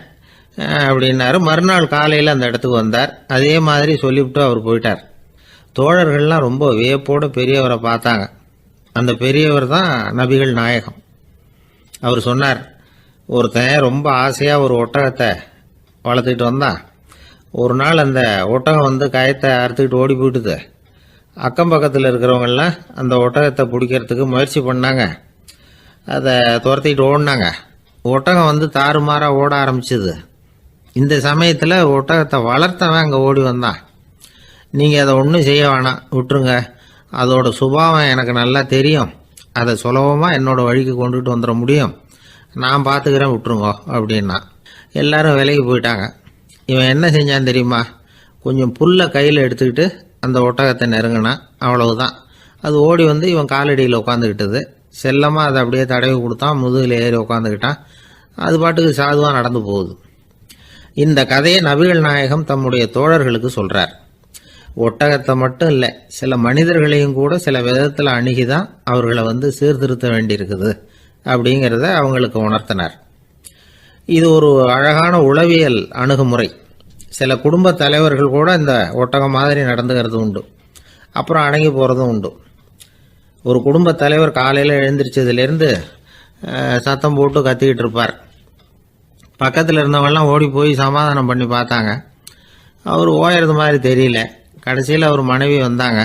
அப்படின்னாரு. மறுநாள் காலையில் அந்த இடத்துக்கு வந்தார். அதே மாதிரி சொல்லிவிட்டு அவர் போயிட்டார். தோழர்கள்லாம் ரொம்ப வியப்போடு பெரியவரை பார்த்தாங்க. அந்த பெரியவர் தான் நபிகள் நாயகம். அவர் சொன்னார், ஒருத்தன் ரொம்ப ஆசையாக ஒரு ஒட்டகத்தை வளர்த்துக்கிட்டு வந்தான். ஒரு நாள் அந்த ஒட்டகம் கயத்தை அறுத்துக்கிட்டு ஓடி போயிட்டுது. அக்கம் பக்கத்தில் இருக்கிறவங்கெல்லாம் அந்த ஒட்டகத்தை பிடிக்கிறதுக்கு முயற்சி பண்ணாங்க. அதை துரத்திக்கிட்டு ஓடினாங்க. ஒட்டகம் தாறுமாறாக ஓட ஆரம்பிச்சிது. இந்த சமயத்தில் ஒட்டகத்தை வளர்த்தவன் அங்கே ஓடி வந்தான். நீங்கள் அதை ஒன்றும் செய்ய வேணாம், விட்டுருங்க, அதோட சுபாவம் எனக்கு நல்லா தெரியும், அதை சுலபமாக என்னோட வழிக்கு கொண்டுட்டு வந்துட முடியும், நான் பார்த்துக்கிறேன், விட்டுருங்கோ அப்படின்னா. எல்லாரும் விலைக்கு போயிட்டாங்க. இவன் என்ன செஞ்சான் தெரியுமா? கொஞ்சம் புல்லை கையில் எடுத்துக்கிட்டு அந்த ஒட்டகத்தை நெருங்கினான். அவ்வளவுதான். அது ஓடி இவன் காலடியில் உட்காந்துக்கிட்டது. செல்லமாக அதை அப்படியே தடவி கொடுத்தான். முதுகில் ஏறி உட்காந்துக்கிட்டான். அது பாட்டுக்கு சாதுவாக நடந்து போகுது. இந்த கதையை நபிகள் நாயகம் தம்முடைய தோழர்களுக்கு சொல்கிறார். ஒட்டகத்தை மட்டும் இல்லை, சில மனிதர்களையும் கூட சில விதத்தில் அணுகிதான் அவர்களை சீர்திருத்த வேண்டியிருக்குது அப்படிங்கிறத அவங்களுக்கு உணர்த்தினார். இது ஒரு அழகான உளவியல் அணுகுமுறை. சில குடும்ப தலைவர்கள் கூட இந்த ஒட்டகம் மாதிரி நடந்துக்கிறது உண்டு, அப்புறம் அடங்கி போகிறதும் உண்டு. ஒரு குடும்ப தலைவர் காலையில் எழுந்திரிச்சதுலேருந்து சத்தம் போட்டு கத்திக்கிட்டு இருப்பார். பக்கத்தில் இருந்தவங்கெல்லாம் ஓடி போய் சமாதானம் பண்ணி பார்த்தாங்க. அவர் ஓயறது மாதிரி தெரியல. கடைசியில் அவர் மனைவி வந்தாங்க.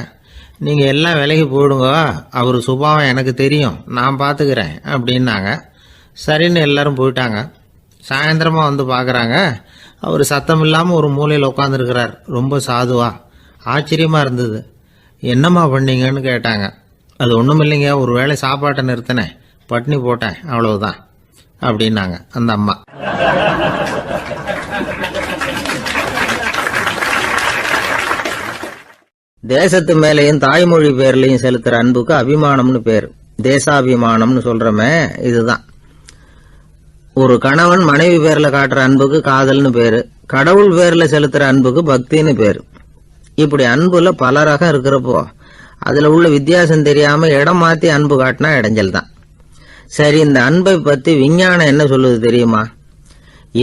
நீங்கள் எல்லாம் விலகி போயிடுங்க, அவர் சுபாவம் எனக்கு தெரியும், நான் பார்த்துக்கிறேன் அப்படின்னாங்க. சரின்னு எல்லாரும் போயிட்டாங்க. சாயந்தரமாக பார்க்குறாங்க, அவர் சத்தம் இல்லாமல் ஒரு மூலையில் உட்காந்துருக்கிறார். ரொம்ப சாதுவா. ஆச்சரியமாக இருந்தது. என்னம்மா பண்ணீங்கன்னு கேட்டாங்க. அது ஒன்றும் இல்லைங்க, ஒரு வேளை சாப்பாட்டை நிறுத்தினேன், பட்னி போட்டேன், அவ்வளவுதான் அப்படின்னாங்க அந்த அம்மா. தேசத்து மேலையும் தாய்மொழி பேர்லையும் செலுத்துற அன்புக்கு அபிமானம்னு பேர். தேசாபிமானம்னு சொல்றமே இதுதான். ஒரு கணவன் மனைவி பேர்ல காட்டுற அன்புக்கு காதல்னு பேரு. கடவுள் பேர்ல செலுத்துற அன்புக்கு பக்தின்னு பேரு. இப்படி அன்புல பல ரகம் இருக்கிறப்போ அதுல உள்ள வித்தியாசம் தெரியாம இடம் மாத்தி அன்பு காட்டினா இடைஞ்சல் தான். சரி, இந்த அன்பை பத்தி விஞ்ஞானம் என்ன சொல்லுது தெரியுமா?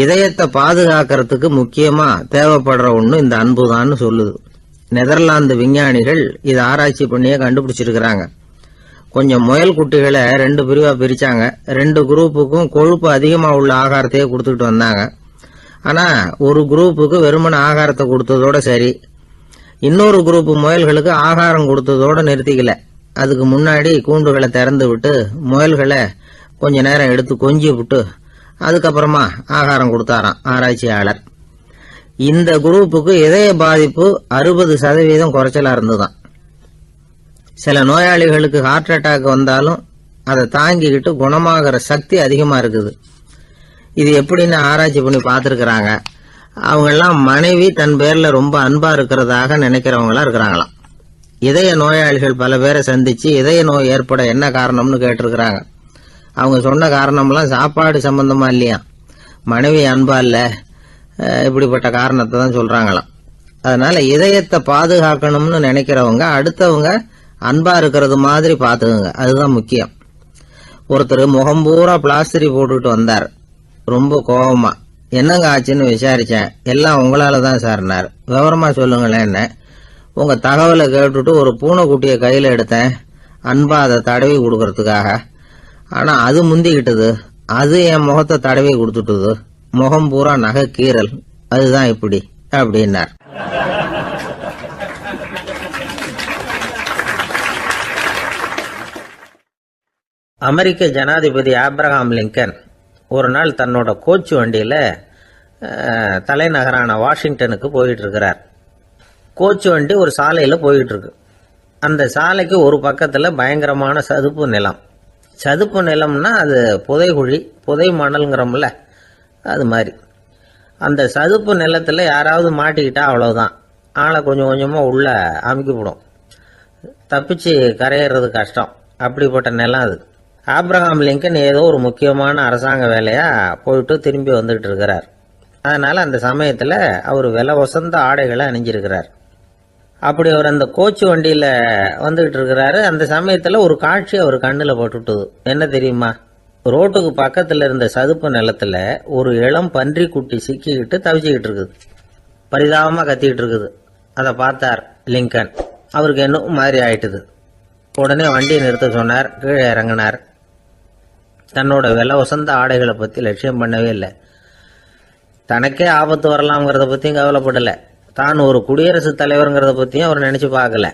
இதயத்தை பாதுகாக்கிறதுக்கு முக்கியமா தேவைப்படுற ஒண்ணு இந்த அன்புதான்னு சொல்லுது. நெதர்லாந்து விஞ்ஞானிகள் இதை ஆராய்ச்சி பண்ணியே கண்டுபிடிச்சிருக்கிறாங்க. கொஞ்சம் முயல் குட்டிகளை 2 பிரிவா பிரிச்சாங்க. 2 குரூப்புக்கும் கொழுப்பு அதிகமா உள்ள ஆகாரத்தையே கொடுத்துக்கிட்டு வந்தாங்க. ஆனா ஒரு குரூப்புக்கு வெறுமன ஆகாரத்தை கொடுத்ததோட சரி, இன்னொரு குரூப் முயல்களுக்கு ஆகாரம் கொடுத்ததோட நிறுத்திக்கல. அதுக்கு முன்னாடி கூண்டுகளை திறந்து விட்டு முயல்களை கொஞ்ச நேரம் எடுத்து கொஞ்சி விட்டு அதுக்கப்புறமா ஆகாரம் கொடுத்தாராம் ஆராய்ச்சியாளர். இந்த குரூப்புக்கு இதய பாதிப்பு 60% குறைச்சலா இருந்துதான். சில நோயாளிகளுக்கு ஹார்ட் அட்டாக் வந்தாலும் அதை தாங்கிக்கிட்டு குணமாகிற சக்தி அதிகமா இருக்குது. இது எப்படின்னு ஆராய்ச்சி பண்ணி பார்த்துருக்கிறாங்க. அவங்கெல்லாம் மனைவி தன் பேர்ல ரொம்ப அன்பா இருக்கிறதாக நினைக்கிறவங்களா இருக்கிறாங்களாம். இதய நோயாளிகள் பல பேரை சந்திச்சு இதய நோய் ஏற்பட என்ன காரணம்னு கேட்டிருக்கிறாங்க. அவங்க சொன்ன காரணம்லாம் சாப்பாடு சம்பந்தமா இல்லையா, மனைவி அன்பா இல்ல, இப்படிப்பட்ட காரணத்தை தான் சொல்றாங்களாம். அதனால இதயத்தை பாதுகாக்கணும்னு நினைக்கிறவங்க அடுத்தவங்க அன்பா இருக்கிறது மாதிரி பாத்துக்குங்க, அதுதான் முக்கியம். ஒருத்தர் முகம் பூரா பிளாஸ்டரி போட்டுட்டு வந்தார், ரொம்ப கோபமா. என்னங்க ஆச்சுன்னு விசாரிச்சேன். எல்லாம் உங்களால தான் சார்னார். விவரமா சொல்லுங்களேன். என்ன உங்க தகவலை கேட்டுட்டு ஒரு பூனைக்குட்டியை கையில எடுத்தேன், அன்பா அதை தடவி கொடுக்கறதுக்காக. ஆனா அது முந்திக்கிட்டது, அது என் முகத்தை தடவி கொடுத்துட்டுது. முகம் பூரா நகை கீறல், அதுதான் இப்படி அப்படின்னார். அமெரிக்க ஜனாதிபதி ஆப்ரஹாம் லிங்கன் ஒரு நாள் தன்னோட கோச்சு வண்டியில் தலைநகரான வாஷிங்டனுக்கு போயிட்டு இருக்கிறார். கோச்சு வண்டி ஒரு சாலையில் போயிட்டு இருக்கு. அந்த சாலைக்கு ஒரு பக்கத்தில் பயங்கரமான சதுப்பு நிலம். சதுப்பு நிலம்னா அது புதைகுழி, புதை மணல்ங்கிறோம்ல, அது மாதிரி. அந்த சதுப்பு நிலத்தில் யாராவது மாட்டிக்கிட்டா அவ்வளவுதான், ஆளை கொஞ்சம் கொஞ்சமாக உள்ள அமுக்கிவிடும். தப்பிச்சு கரையேறது கஷ்டம். அப்படிப்பட்ட நிலம் அது. ஆப்ரஹாம் லிங்கன் ஏதோ ஒரு முக்கியமான அரசாங்க வேலையா போயிட்டு திரும்பி வந்துகிட்டு இருக்கிறார். அதனால அந்த சமயத்தில் அவர் விலை வசந்த ஆடைகளை அணிஞ்சிருக்கிறார். அப்படி அவர் அந்த கோச்சு வண்டியில் வந்துகிட்டு இருக்கிறாரு. அந்த சமயத்தில் ஒரு காட்சி அவர் கண்ணில் போட்டுட்டுது. என்ன தெரியுமா? ரோட்டுக்கு பக்கத்தில் இருந்த சதுப்பு நிலத்தில் ஒரு இளம் பன்றி குட்டி சிக்கிக்கிட்டு தவிச்சுக்கிட்டு இருக்குது. பரிதாபமாக கத்திக்கிட்டு இருக்குது. அதை பார்த்தார் லிங்கன். அவருக்கு என்ன மாதிரி ஆயிட்டுது. உடனே வண்டியை நிறுத்த சொன்னார். கீழே இறங்கினார். தன்னோட விலை வசந்த ஆடைகளை பற்றி லட்சியம் பண்ணவே இல்லை. தனக்கே ஆபத்து வரலாம்ங்கிறத பற்றியும் கவலைப்படலை. தான் ஒரு குடியரசுத் தலைவருங்கிறத பற்றியும் அவர் நினச்சி பார்க்கல.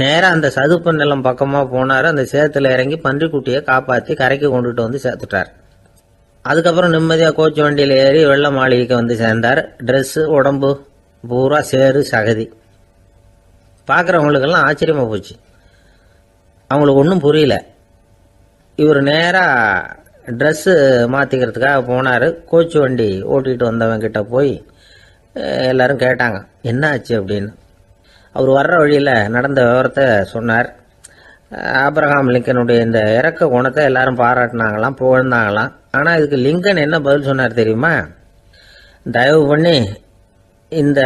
நேராக அந்த சதுப்பு நிலம் பக்கமாக போனார். அந்த சேத்துல இறங்கி பன்றிக்குட்டியை காப்பாற்றி கரைக்கு கொண்டுட்டு வந்து சேர்த்துட்டார். அதுக்கப்புறம் நிம்மதியாக கோச்சு வண்டியில் ஏறி வெள்ள மாளிகைக்கு வந்து சேர்ந்தார். ட்ரெஸ்ஸு, உடம்பு பூரா சேறு சகதி. பார்க்குறவங்களுக்கெல்லாம் ஆச்சரியமாக போச்சு. அவங்களுக்கு ஒன்றும் புரியல. இவர் நேராக ட்ரெஸ்ஸு மாற்றிக்கிறதுக்காக போனார். கோச்சு வண்டி ஓட்டிகிட்டு வந்தவங்கிட்ட போய் எல்லாரும் கேட்டாங்க என்ன ஆச்சு அப்படின்னு. அவர் வர்ற வழியில் நடந்த விவரத்தை சொன்னார். ஆப்ரஹாம் லிங்கனுடைய இந்த இறக்க குணத்தை எல்லாரும் பாராட்டினாங்களாம், புகழ்ந்தாங்களாம். ஆனால் இதுக்கு லிங்கன் என்ன பதில் சொன்னார் தெரியுமா? தயவு பண்ணி இந்த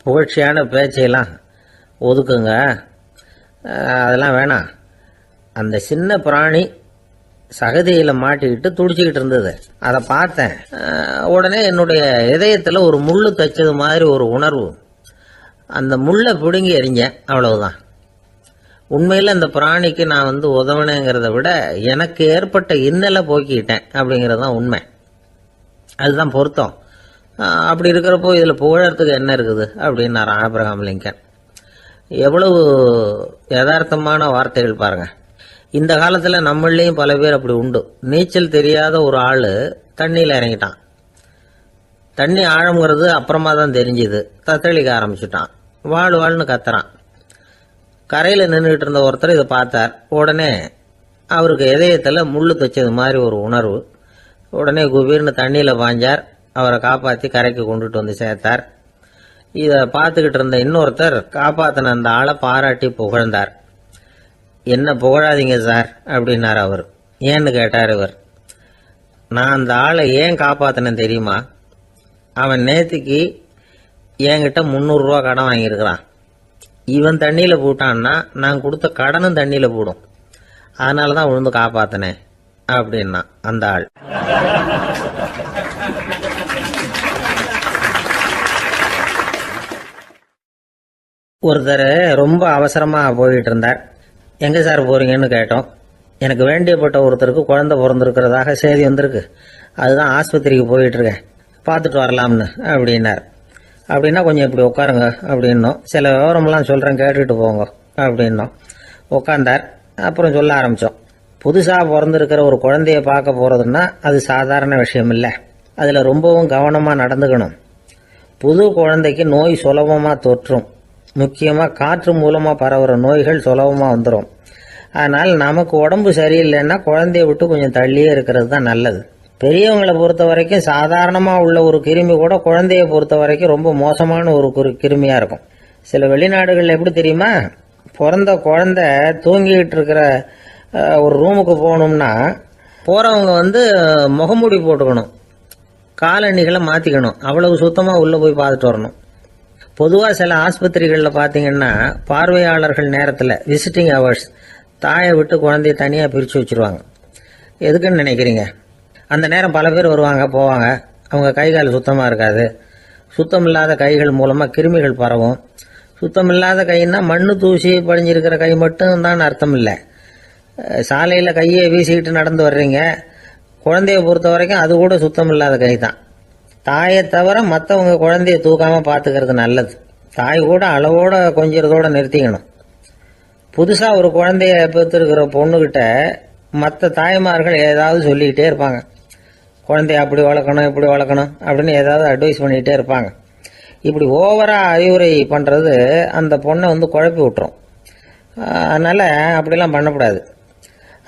புகழ்ச்சியான பேச்சையெல்லாம் ஒதுக்குங்க, அதெல்லாம் வேணாம். அந்த சின்ன பிராணி சகதியில் மாட்டிக்கிட்டு துடிச்சிக்கிட்டு இருந்தது, அதை பார்த்தேன். உடனே என்னுடைய இதயத்தில் ஒரு முள்ளு தைச்சது மாதிரி ஒரு உணர்வு. அந்த முள்ளை பிடுங்கி எறிஞ்சேன், அவ்வளவுதான். உண்மையில் அந்த பிராணிக்கு நான் உதவினேங்கிறத விட எனக்கு ஏற்பட்ட இன்னலை போக்கிட்டேன் அப்படிங்கிறது தான் உண்மை. அதுதான் பொருத்தம். அப்படி இருக்கிறப்போ இதில் புகழறதுக்கு என்ன இருக்குது அப்படின்னார் ஆப்ரஹாம் லிங்கன். எவ்வளவு யதார்த்தமான வார்த்தைகள் பாருங்க. இந்த காலத்தில் நம்மளையும் பல பேர் அப்படி உண்டு. நீச்சல் தெரியாத ஒரு ஆள் தண்ணியில் இறங்கிட்டான். தண்ணி ஆழங்கிறது அப்புறமா தான் தெரிஞ்சுது. தத்தளிக்க ஆரம்பிச்சுட்டான். வாழ்னு கத்துறான். கரையில் நின்றுட்டு இருந்த ஒருத்தர் இதை பார்த்தார். உடனே அவருக்கு இதயத்தில் முள்ளு தைச்சது மாதிரி ஒரு உணர்வு. உடனே குபீர்னு தண்ணியில் பாஞ்சார். அவரை காப்பாற்றி கரைக்கு கொண்டுட்டு வந்து சேர்த்தார். இதை பார்த்துக்கிட்டு இருந்த இன்னொருத்தர் காப்பாற்றின அந்த ஆளை பாராட்டி புகழ்ந்தார். என்ன புகழாதீங்க சார் அப்படின்னார் அவர். ஏன்னு கேட்டார் இவர். நான் அந்த ஆளை ஏன் காப்பாற்றினேன் தெரியுமா? அவன் நேற்றுக்கு என்கிட்ட 300 ரூபா கடன் வாங்கியிருக்கிறான். இவன் தண்ணியில் போட்டான்னா நான் கொடுத்த கடனும் தண்ணியில் போடும். அதனால தான் விழுந்து காப்பாற்றினேன் அப்படின்னா அந்த ஆள். ஒருத்தர் ரொம்ப அவசரமாக போயிட்டு இருந்தார். எங்கே சார் போகிறீங்கன்னு கேட்டோம். எனக்கு வேண்டியப்பட்ட ஒருத்தருக்கு குழந்தை பிறந்திருக்கிறதாக செய்தி வந்திருக்கு, அதுதான் ஆஸ்பத்திரிக்கு போயிட்டுருக்கேன், பார்த்துட்டு வரலாம்னு அப்படின்னார். அப்படின்னா கொஞ்சம் இப்படி உட்காருங்க அப்படின்னோம். சில விவரமெல்லாம் சொல்கிறேன், கேட்டுட்டு போங்க அப்படின்னோம். உட்காந்தார். அப்புறம் சொல்ல ஆரம்பித்தோம். புதுசாக பிறந்திருக்கிற ஒரு குழந்தைய பார்க்க போகிறதுன்னா அது சாதாரண விஷயம் இல்லை. அதில் ரொம்பவும் கவனமாக நடந்துக்கணும். புது குழந்தைக்கு நோய் சுலபமாக தொற்றும். முக்கியமாக காற்று மூலமாக பரவுற நோய்கள் சுலபமாக வந்துடும். அதனால் நமக்கு உடம்பு சரியில்லைன்னா குழந்தைய விட்டு கொஞ்சம் தள்ளியே இருக்கிறது தான் நல்லது. பெரியவங்களை பொறுத்த வரைக்கும் சாதாரணமாக உள்ள ஒரு கிருமி கூட குழந்தைய பொறுத்த வரைக்கும் ரொம்ப மோசமான ஒரு கிருமியாக இருக்கும். சில வெளிநாடுகளில் எப்படி தெரியுமா? பிறந்த குழந்தை தூங்கிக்கிட்டு இருக்கிற ஒரு ரூமுக்கு போகணும்னா போகிறவங்க முகமூடி போட்டுக்கணும். காலணிகளை மாற்றிக்கணும். அவ்வளவு சுத்தமாக உள்ளே போய் பார்த்துட்டு வரணும். பொதுவாக சில ஆஸ்பத்திரிகளில் பார்த்தீங்கன்னா பார்வையாளர்கள் நேரத்தில் விசிட்டிங் ஹவர்ஸ் தாயை விட்டு குழந்தைய தனியாக பிரித்து வச்சுருவாங்க. எதுக்குன்னு நினைக்கிறீங்க? அந்த நேரம் பல பேர் வருவாங்க போவாங்க. அவங்க கை கால் சுத்தமாக இருக்காது. சுத்தமில்லாத கைகள் மூலமாக கிருமிகள் பரவும். சுத்தமில்லாத கைன்னா மண்ணு தூசி படிஞ்சிருக்கிற கை மட்டும் தான் அர்த்தம் இல்லை. சாலையில் கையை வீசிக்கிட்டு நடந்து வர்றீங்க, குழந்தைய பொறுத்த வரைக்கும் அது கூட சுத்தம் இல்லாத கை தான். தாயை தவிர மற்றவங்க குழந்தைய தூக்காமல் பார்த்துக்கிறது நல்லது. தாய் கூட அளவோட கொஞ்சிறதோட நிறுத்திக்கணும். புதுசாக ஒரு குழந்தைய பெற்றுருக்கிற பொண்ணுக்கிட்ட மற்ற தாய்மார்கள் ஏதாவது சொல்லிக்கிட்டே இருப்பாங்க. குழந்தைய அப்படி வளர்க்கணும் இப்படி வளர்க்கணும் அப்படின்னு ஏதாவது அட்வைஸ் பண்ணிக்கிட்டே இருப்பாங்க. இப்படி ஓவராக அறிவுரை பண்ணுறது அந்த பொண்ணை குழப்பி விட்டுரும். அதனால் அப்படிலாம் பண்ணக்கூடாது.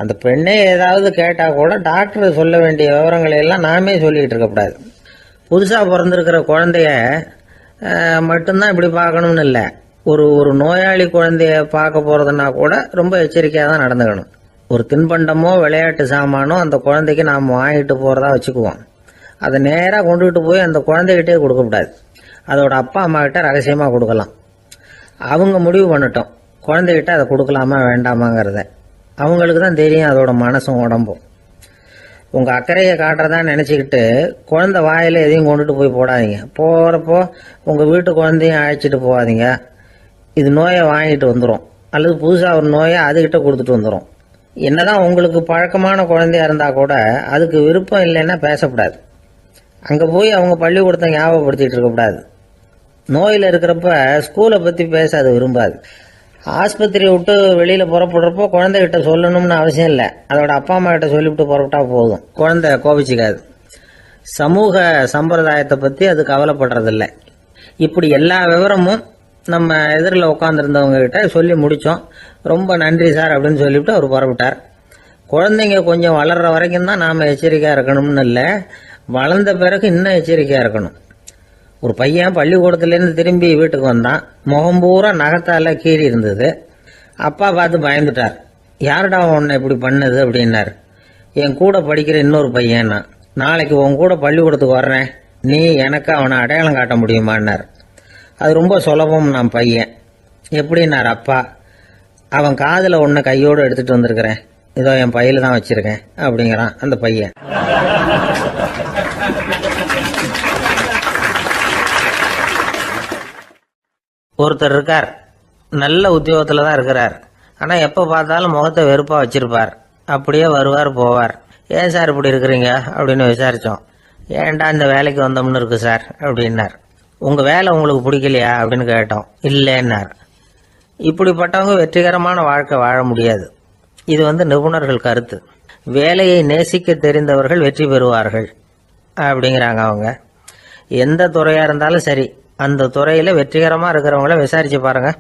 அந்த பெண்ணே ஏதாவது கேட்டால் கூட டாக்டர் சொல்ல வேண்டிய விவரங்களை எல்லாம் நாமே சொல்லிக்கிட்டு இருக்கக்கூடாது. புதுசாக பிறந்திருக்கிற குழந்தைய மட்டும்தான் இப்படி பார்க்கணும்னு இல்லை. ஒரு நோயாளி குழந்தைய பார்க்க போகிறதுனா கூட ரொம்ப எச்சரிக்கையாக தான் நடந்துக்கணும். ஒரு தின்பண்டமோ விளையாட்டு சாமானோ அந்த குழந்தைக்கு நாம் வாங்கிட்டு போகிறதா வச்சுக்குவோம். அதை நேராக கொண்டுகிட்டு போய் அந்த குழந்தைகிட்டே கொடுக்கக்கூடாது. அதோட அப்பா அம்மா கிட்ட ரகசியமாக கொடுக்கலாம். அவங்க முடிவு பண்ணட்டும் குழந்தைகிட்ட அதை கொடுக்கலாமா வேண்டாமாங்கிறத. அவங்களுக்கு தான் தெரியும் அதோட மனசும் உடம்பும். உங்கள் அக்கறையை காட்டுறதா நினச்சிக்கிட்டு குழந்தை வாயில் எதையும் கொண்டுட்டு போய் போடாதீங்க. போகிறப்போ உங்கள் வீட்டு குழந்தையும் அழைச்சிட்டு போகாதீங்க. இது நோயை வாங்கிட்டு வந்துடும், அல்லது புதுசாக ஒரு நோயை அதுக்கிட்ட கொடுத்துட்டு வந்துடும். என்னதான் உங்களுக்கு பழக்கமான குழந்தையா இருந்தால் கூட அதுக்கு விருப்பம் இல்லைன்னா பேசக்கூடாது. அங்கே போய் அவங்க பள்ளிக்கூடத்தை ஞாபகப்படுத்திட்டு இருக்கக்கூடாது. நோயில் இருக்கிறப்ப ஸ்கூலை பற்றி பேச அது விரும்பாது. ஆஸ்பத்திரியை விட்டு வெளியில் புறப்படுறப்போ குழந்தைகிட்ட சொல்லணும்னு அவசியம் இல்லை. அதோட அப்பா அம்மா கிட்ட சொல்லிவிட்டு புறப்பட்டா போதும். குழந்தை கோபிச்சிக்காது. சமூக சம்பிரதாயத்தை பற்றி அது கவலைப்படுறதில்லை. இப்படி எல்லா விவரமும் நம்ம எதிரில் உட்காந்துருந்தவங்க கிட்ட சொல்லி முடித்தோம். ரொம்ப நன்றி சார் அப்படின்னு சொல்லிவிட்டு அவர் புறப்பட்டார். குழந்தைங்க கொஞ்சம் வளர்கிற வரைக்கும் தான் நாம் எச்சரிக்கையாக இருக்கணும்னு இல்லை, வளர்ந்த பிறகு இன்னும் எச்சரிக்கையாக இருக்கணும். ஒரு பையன் பள்ளிக்கூடத்துலேருந்து திரும்பி வீட்டுக்கு வந்தான். முகம் பூரா நகத்தால் கீறி இருந்தது. அப்பா பார்த்து பயந்துட்டார். யாருடா உன்னை இப்படி பண்ணது அப்படின்னார். என் கூட படிக்கிற இன்னொரு பையன்னா. நாளைக்கு உன் கூட பள்ளிக்கூடத்துக்கு வர்றேன், நீ எனக்கு அவனை அடையாளம் காட்ட முடியுமான்னார். அது ரொம்ப சுலபம் நான் பையன். எப்படின்னார் அப்பா. அவன் காதில் ஒன்று கையோடு எடுத்துகிட்டு வந்திருக்கிறேன், இதோ என் பையில தான் வச்சுருக்கேன் அப்படிங்கிறான் அந்த பையன். ஒருத்தர் இருக்கார், நல்ல உத்தியோகத்தில் தான் இருக்கிறார். ஆனால் எப்போ பார்த்தாலும் முகத்தை வெறுப்பாக வச்சிருப்பார். அப்படியே வருவார் போவார். ஏன் சார் இப்படி இருக்கிறீங்க அப்படின்னு விசாரித்தோம். ஏன்டா இந்த வேலைக்கு வந்தோம்னு இருக்கு சார் அப்படின்னார். உங்கள் வேலை உங்களுக்கு பிடிக்கலையா அப்படின்னு கேட்டோம். இல்லைன்னார். இப்படிப்பட்டவங்க வெற்றிகரமான வாழ்க்கை வாழ முடியாது. இது நிபுணர்கள் கருத்து. வேலையை நேசிக்க தெரிந்தவர்கள் வெற்றி பெறுவார்கள் அப்படிங்கிறாங்க அவங்க. எந்த துறையாக இருந்தாலும் சரி, அந்த துறையில் வெற்றிகரமாக இருக்கிறவங்கள விசாரித்து பாருங்கள்.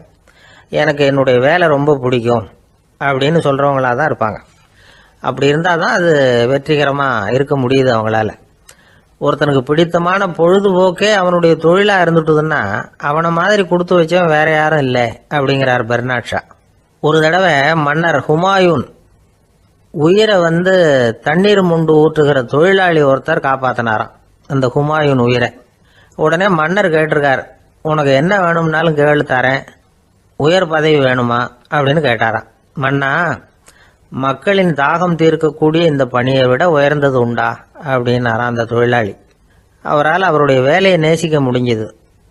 எனக்கு என்னுடைய வேலை ரொம்ப பிடிக்கும் அப்படின்னு சொல்கிறவங்களா தான் இருப்பாங்க. அப்படி இருந்தால் தான் அது வெற்றிகரமாக இருக்க முடியுது அவங்களால. ஒருத்தனுக்கு பிடித்தமான பொழுதுபோக்கே அவனுடைய தொழிலாக இருந்துட்டுதுன்னா அவனை மாதிரி கொடுத்து வச்சவன் வேற யாரும் இல்லை அப்படிங்கிறார் பெர்னாட் ஷா. ஒரு தடவை மன்னர் ஹுமாயூன் உயிரை தண்ணீர் முண்டு ஊற்றுகிற தொழிலாளி ஒருத்தர் காப்பாற்றினாராம் அந்த ஹுமாயூன் உயிரை. உடனே மன்னர் கேட்டிருக்கார், உனக்கு என்ன வேணும்னாலும் கேளு தரேன், உயர் பதவி வேணுமா அப்படின்னு கேட்டாராம். மன்னா, மக்களின் தாகம் தீர்க்கக்கூடிய இந்த பணியை விட உயர்ந்தது உண்டா அப்படின்னாராம் அந்த தொழிலாளி. அவரால் அவருடைய வேலையை நேசிக்க முடிஞ்சுது,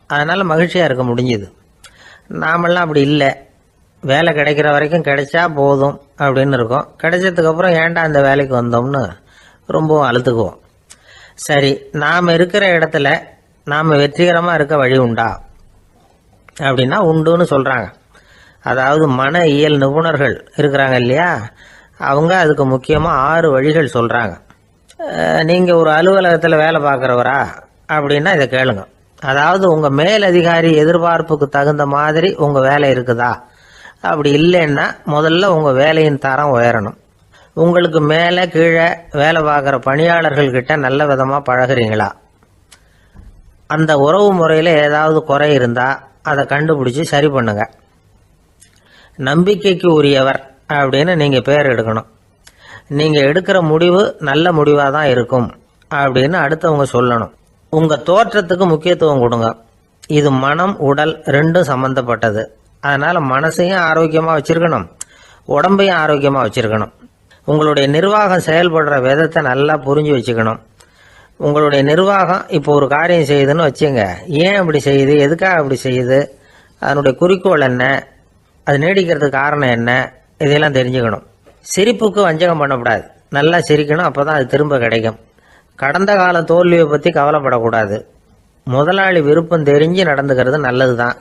அதனால் மகிழ்ச்சியாக இருக்க முடிஞ்சுது. நாமெல்லாம் அப்படி இல்லை. வேலை கிடைக்கிற வரைக்கும் கிடைச்சா போதும் அப்படின்னு இருக்கோம். கிடைச்சதுக்கப்புறம் ஏன்டா இந்த வேலைக்கு வந்தோம்னு ரொம்பவும் அழுத்துக்குவோம். சரி, நாம் இருக்கிற இடத்துல நாம் வெற்றிகரமாக இருக்க வழி உண்டா அப்படின்னா உண்டுன்னு சொல்கிறாங்க. அதாவது மன இயல் நிபுணர்கள் இருக்கிறாங்க இல்லையா, அவங்க அதுக்கு முக்கியமாக 6 வழிகள் சொல்கிறாங்க. நீங்கள் ஒரு அலுவலகத்தில் வேலை பார்க்குறவரா அப்படின்னா இதை கேளுங்க. அதாவது உங்கள் மேலதிகாரி எதிர்பார்ப்புக்கு தகுந்த மாதிரி உங்கள் வேலை இருக்குதா? அப்படி இல்லைன்னா முதல்ல உங்கள் வேலையின் தரம் உயரணும். உங்களுக்கு மேலே கீழே வேலை பார்க்குற பணியாளர்கள்கிட்ட நல்ல விதமாக பழகுறீங்களா? அந்த உறவு முறையில் ஏதாவது குறை இருந்தால் அதை கண்டுபிடிச்சி சரி பண்ணுங்க. நம்பிக்கைக்கு உரியவர் அப்படின்னு நீங்கள் பேர் எடுக்கணும். நீங்கள் எடுக்கிற முடிவு நல்ல முடிவாக தான் இருக்கும் அப்படின்னு அடுத்தவங்க சொல்லணும். உங்கள் தோற்றத்துக்கு முக்கியத்துவம் கொடுங்க. இது மனம் உடல் ரெண்டும் சம்பந்தப்பட்டது. அதனால் மனசையும் ஆரோக்கியமாக வச்சுருக்கணும், உடம்பையும் ஆரோக்கியமாக வச்சுருக்கணும். உங்களுடைய நிர்வாகம் செயல்படுற விதத்தை நல்லா புரிஞ்சு வச்சுக்கணும். உங்களுடைய நிர்வாகம் இப்போ ஒரு காரியம் செய்யுதுன்னு வச்சுங்க, ஏன் அப்படி செய்யுது, எதுக்காக அப்படி செய்யுது, அதனுடைய குறிக்கோள் என்ன, அது நீடிக்கிறதுக்கு காரணம் என்ன, இதெல்லாம் தெரிஞ்சுக்கணும். சிரிப்புக்கு வஞ்சகம் பண்ணக்கூடாது, நல்லா சிரிக்கணும், அப்போ தான் அது திரும்ப கிடைக்கும். கடந்த கால தோல்வியை பற்றி கவலைப்படக்கூடாது. முதலாளி விருப்பம் தெரிஞ்சு நடந்துக்கிறது நல்லது தான்.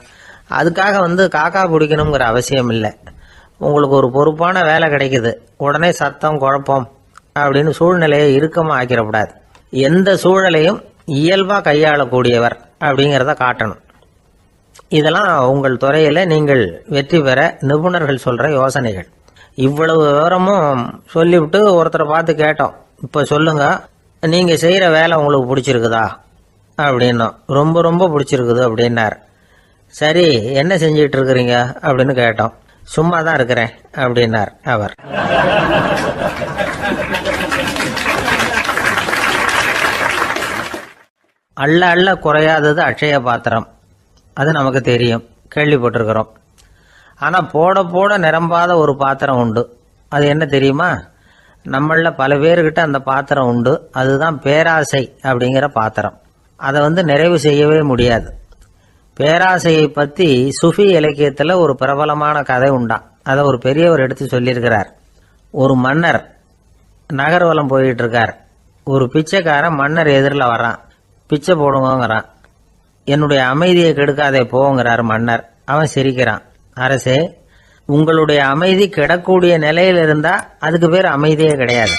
அதுக்காக காக்கா பிடிக்கணுங்கிற அவசியம் இல்லை. உங்களுக்கு ஒரு பொறுப்பான வேலை கிடைக்குது, உடனே சத்தம் குழப்பம் அப்படின்னு சூழ்நிலையை இறுக்கமாக ஆக்கிடக்கூடாது. எந்த சூழலையும் இயல்பாக கையாளக்கூடியவர் அப்படிங்கிறத காட்டணும். இதெல்லாம் உங்கள் துறையில் நீங்கள் வெற்றி பெற நிபுணர்கள் சொல்கிற யோசனைகள். இவ்வளவு விவரமும் சொல்லிவிட்டு ஒருத்தரை பார்த்து கேட்டோம், இப்போ சொல்லுங்க, நீங்கள் செய்கிற வேலை உங்களுக்கு பிடிச்சிருக்குதா அப்படின்னோம். ரொம்ப ரொம்ப பிடிச்சிருக்குது அப்படின்னார். சரி, என்ன செஞ்சிட்டு இருக்கிறீங்க அப்படின்னு கேட்டோம். சும்மா தான் இருக்கிறேன் அப்படின்னார் அவர். அள்ள அள்ள குறையாதது அட்சய பாத்திரம், அது நமக்கு தெரியும், கேள்விப்பட்டிருக்கிறோம். ஆனால் போட போட நிரம்பாத ஒரு பாத்திரம் உண்டு. அது என்ன தெரியுமா? நம்மள பல பேர்கிட்ட அந்த பாத்திரம் உண்டு. அதுதான் பேராசை அப்படிங்கிற பாத்திரம். அதை நிறைவு செய்யவே முடியாது. பேராசையை பற்றி சுஃபி இலக்கியத்தில் ஒரு பிரபலமான கதை உண்டாம். அதை ஒரு பெரியவர் எடுத்து சொல்லியிருக்கிறார். ஒரு மன்னர் நகர்வலம் போயிட்டு இருக்கார். ஒரு பிச்சைக்காரன் மன்னர் எதிரில் வரான். பிச்சை போடுங்கிறான். என்னுடைய அமைதியை கெடுக்காதே போங்கிறார் மன்னர். அவன் சிரிக்கிறான். அரசே, உங்களுடைய அமைதி கெடக்கூடிய நிலையில் இருந்தால் அதுக்கு பேர் அமைதியே கிடையாது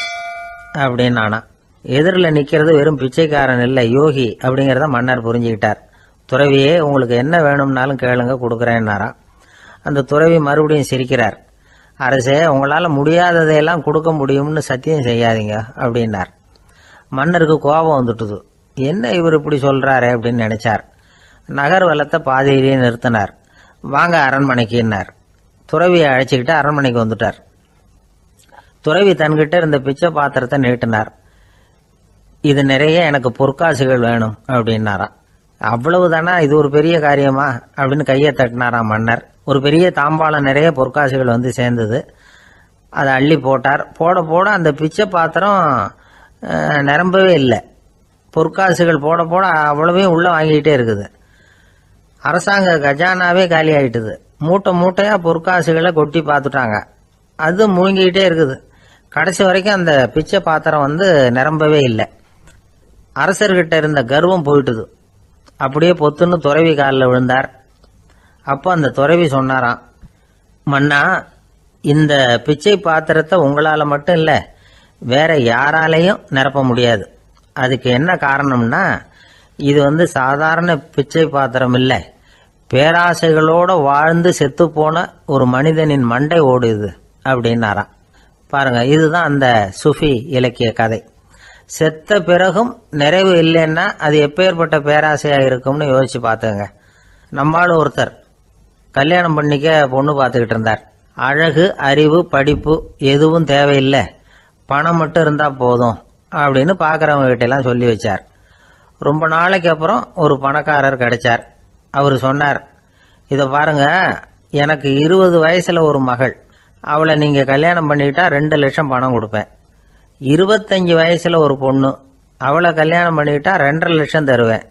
அப்படின்னானா. எதிரில் நிற்கிறது வெறும் பிச்சைக்காரன் இல்லை, யோகி அப்படிங்கிறத மன்னர் புரிஞ்சுக்கிட்டார். துறவியே, உங்களுக்கு என்ன வேணும்னாலும் கேளுங்க, கொடுக்குறேன்னாராம். அந்த துறவி மறுபடியும் சிரிக்கிறார். அரசே, உங்களால் முடியாததையெல்லாம் கொடுக்க முடியும்னு சத்தியம் செய்யாதீங்க அப்படின்னார். மன்னருக்கு கோபம் வந்துட்டுது. என்ன இவர் இப்படி சொல்கிறாரே அப்படின்னு நினைச்சார். நகர்வலத்தை பாதியிலேயே நிறுத்தினார். வாங்க அரண்மனைக்குன்னார். துறவியை அழைச்சிக்கிட்டு அரண்மனைக்கு வந்துட்டார். துறவி தன்கிட்ட இருந்த பிச்சை பாத்திரத்தை நீட்டினார். இது நிறைய எனக்கு பொற்காசுகள் வேணும் அப்படின்னாராம். அவ்வளவுதானா, இது ஒரு பெரிய காரியமா அப்படின்னு கையை தட்டினாராம் மன்னர். ஒரு பெரிய தாம்பாளம் நிறைய பொற்காசுகள் சேர்ந்தது. அதை அள்ளி போட்டார். போட போட அந்த பிச்சை பாத்திரம் நிரம்பவே இல்லை. பொற்காசுகள் போட போட அவ்வளவையும் உள்ள வாங்கிக்கிட்டே இருக்குது. அரசாங்க கஜானாவே காலி ஆயிட்டுது. மூட்டை மூட்டையா பொற்காசுகளை கொட்டி பார்த்துட்டாங்க. அது முழுங்கிக்கிட்டே இருக்குது. கடைசி வரைக்கும் அந்த பிச்சை பாத்திரம் நிரம்பவே இல்லை. அரசர்கிட்ட இருந்த கர்வம் போயிட்டுது. அப்படியே பொத்துன்னு துறவி காலில் விழுந்தார். அப்போ அந்த துறவி சொன்னாராம், மன்னா, இந்த பிச்சை பாத்திரத்தை உங்களால் மட்டும் இல்லை, வேற யாராலையும் நிரப்ப முடியாது. அதுக்கு என்ன காரணம்னா, இது சாதாரண பிச்சை பாத்திரம் இல்லை, பேராசைகளோடு வாழ்ந்து செத்து போன ஒரு மனிதனின் மண்டை ஓடுது அப்படின்னாராம். பாருங்க, இதுதான் அந்த சுஃபி இலக்கிய கதை. செத்த பிறகும் நிறைவு இல்லைன்னா அது எப்பேற்பட்ட பேராசையாக இருக்கும்னு யோசிச்சு பார்த்துங்க. நம்மால் ஒருத்தர் கல்யாணம் பண்ணிக்க பொண்ணு பார்த்துக்கிட்டு இருந்தார். அழகு, அறிவு, படிப்பு எதுவும் தேவையில்லை, பணம் மட்டும் இருந்தால் போதும் அப்படின்னு பார்க்குறவங்க கிட்டெல்லாம் சொல்லி வச்சார். ரொம்ப நாளைக்கு அப்புறம் ஒரு பணக்காரர் கிடைச்சார். அவர் சொன்னார், இதை பாருங்க, எனக்கு 20 வயசுல ஒரு மகள், அவளை நீங்கள் கல்யாணம் பண்ணிக்கிட்டா 2 லட்சம் பணம் கொடுப்பேன். 25 வயசுல ஒரு பொண்ணு, அவளை கல்யாணம் பண்ணிக்கிட்டா 2.5 லட்சம் தருவேன்.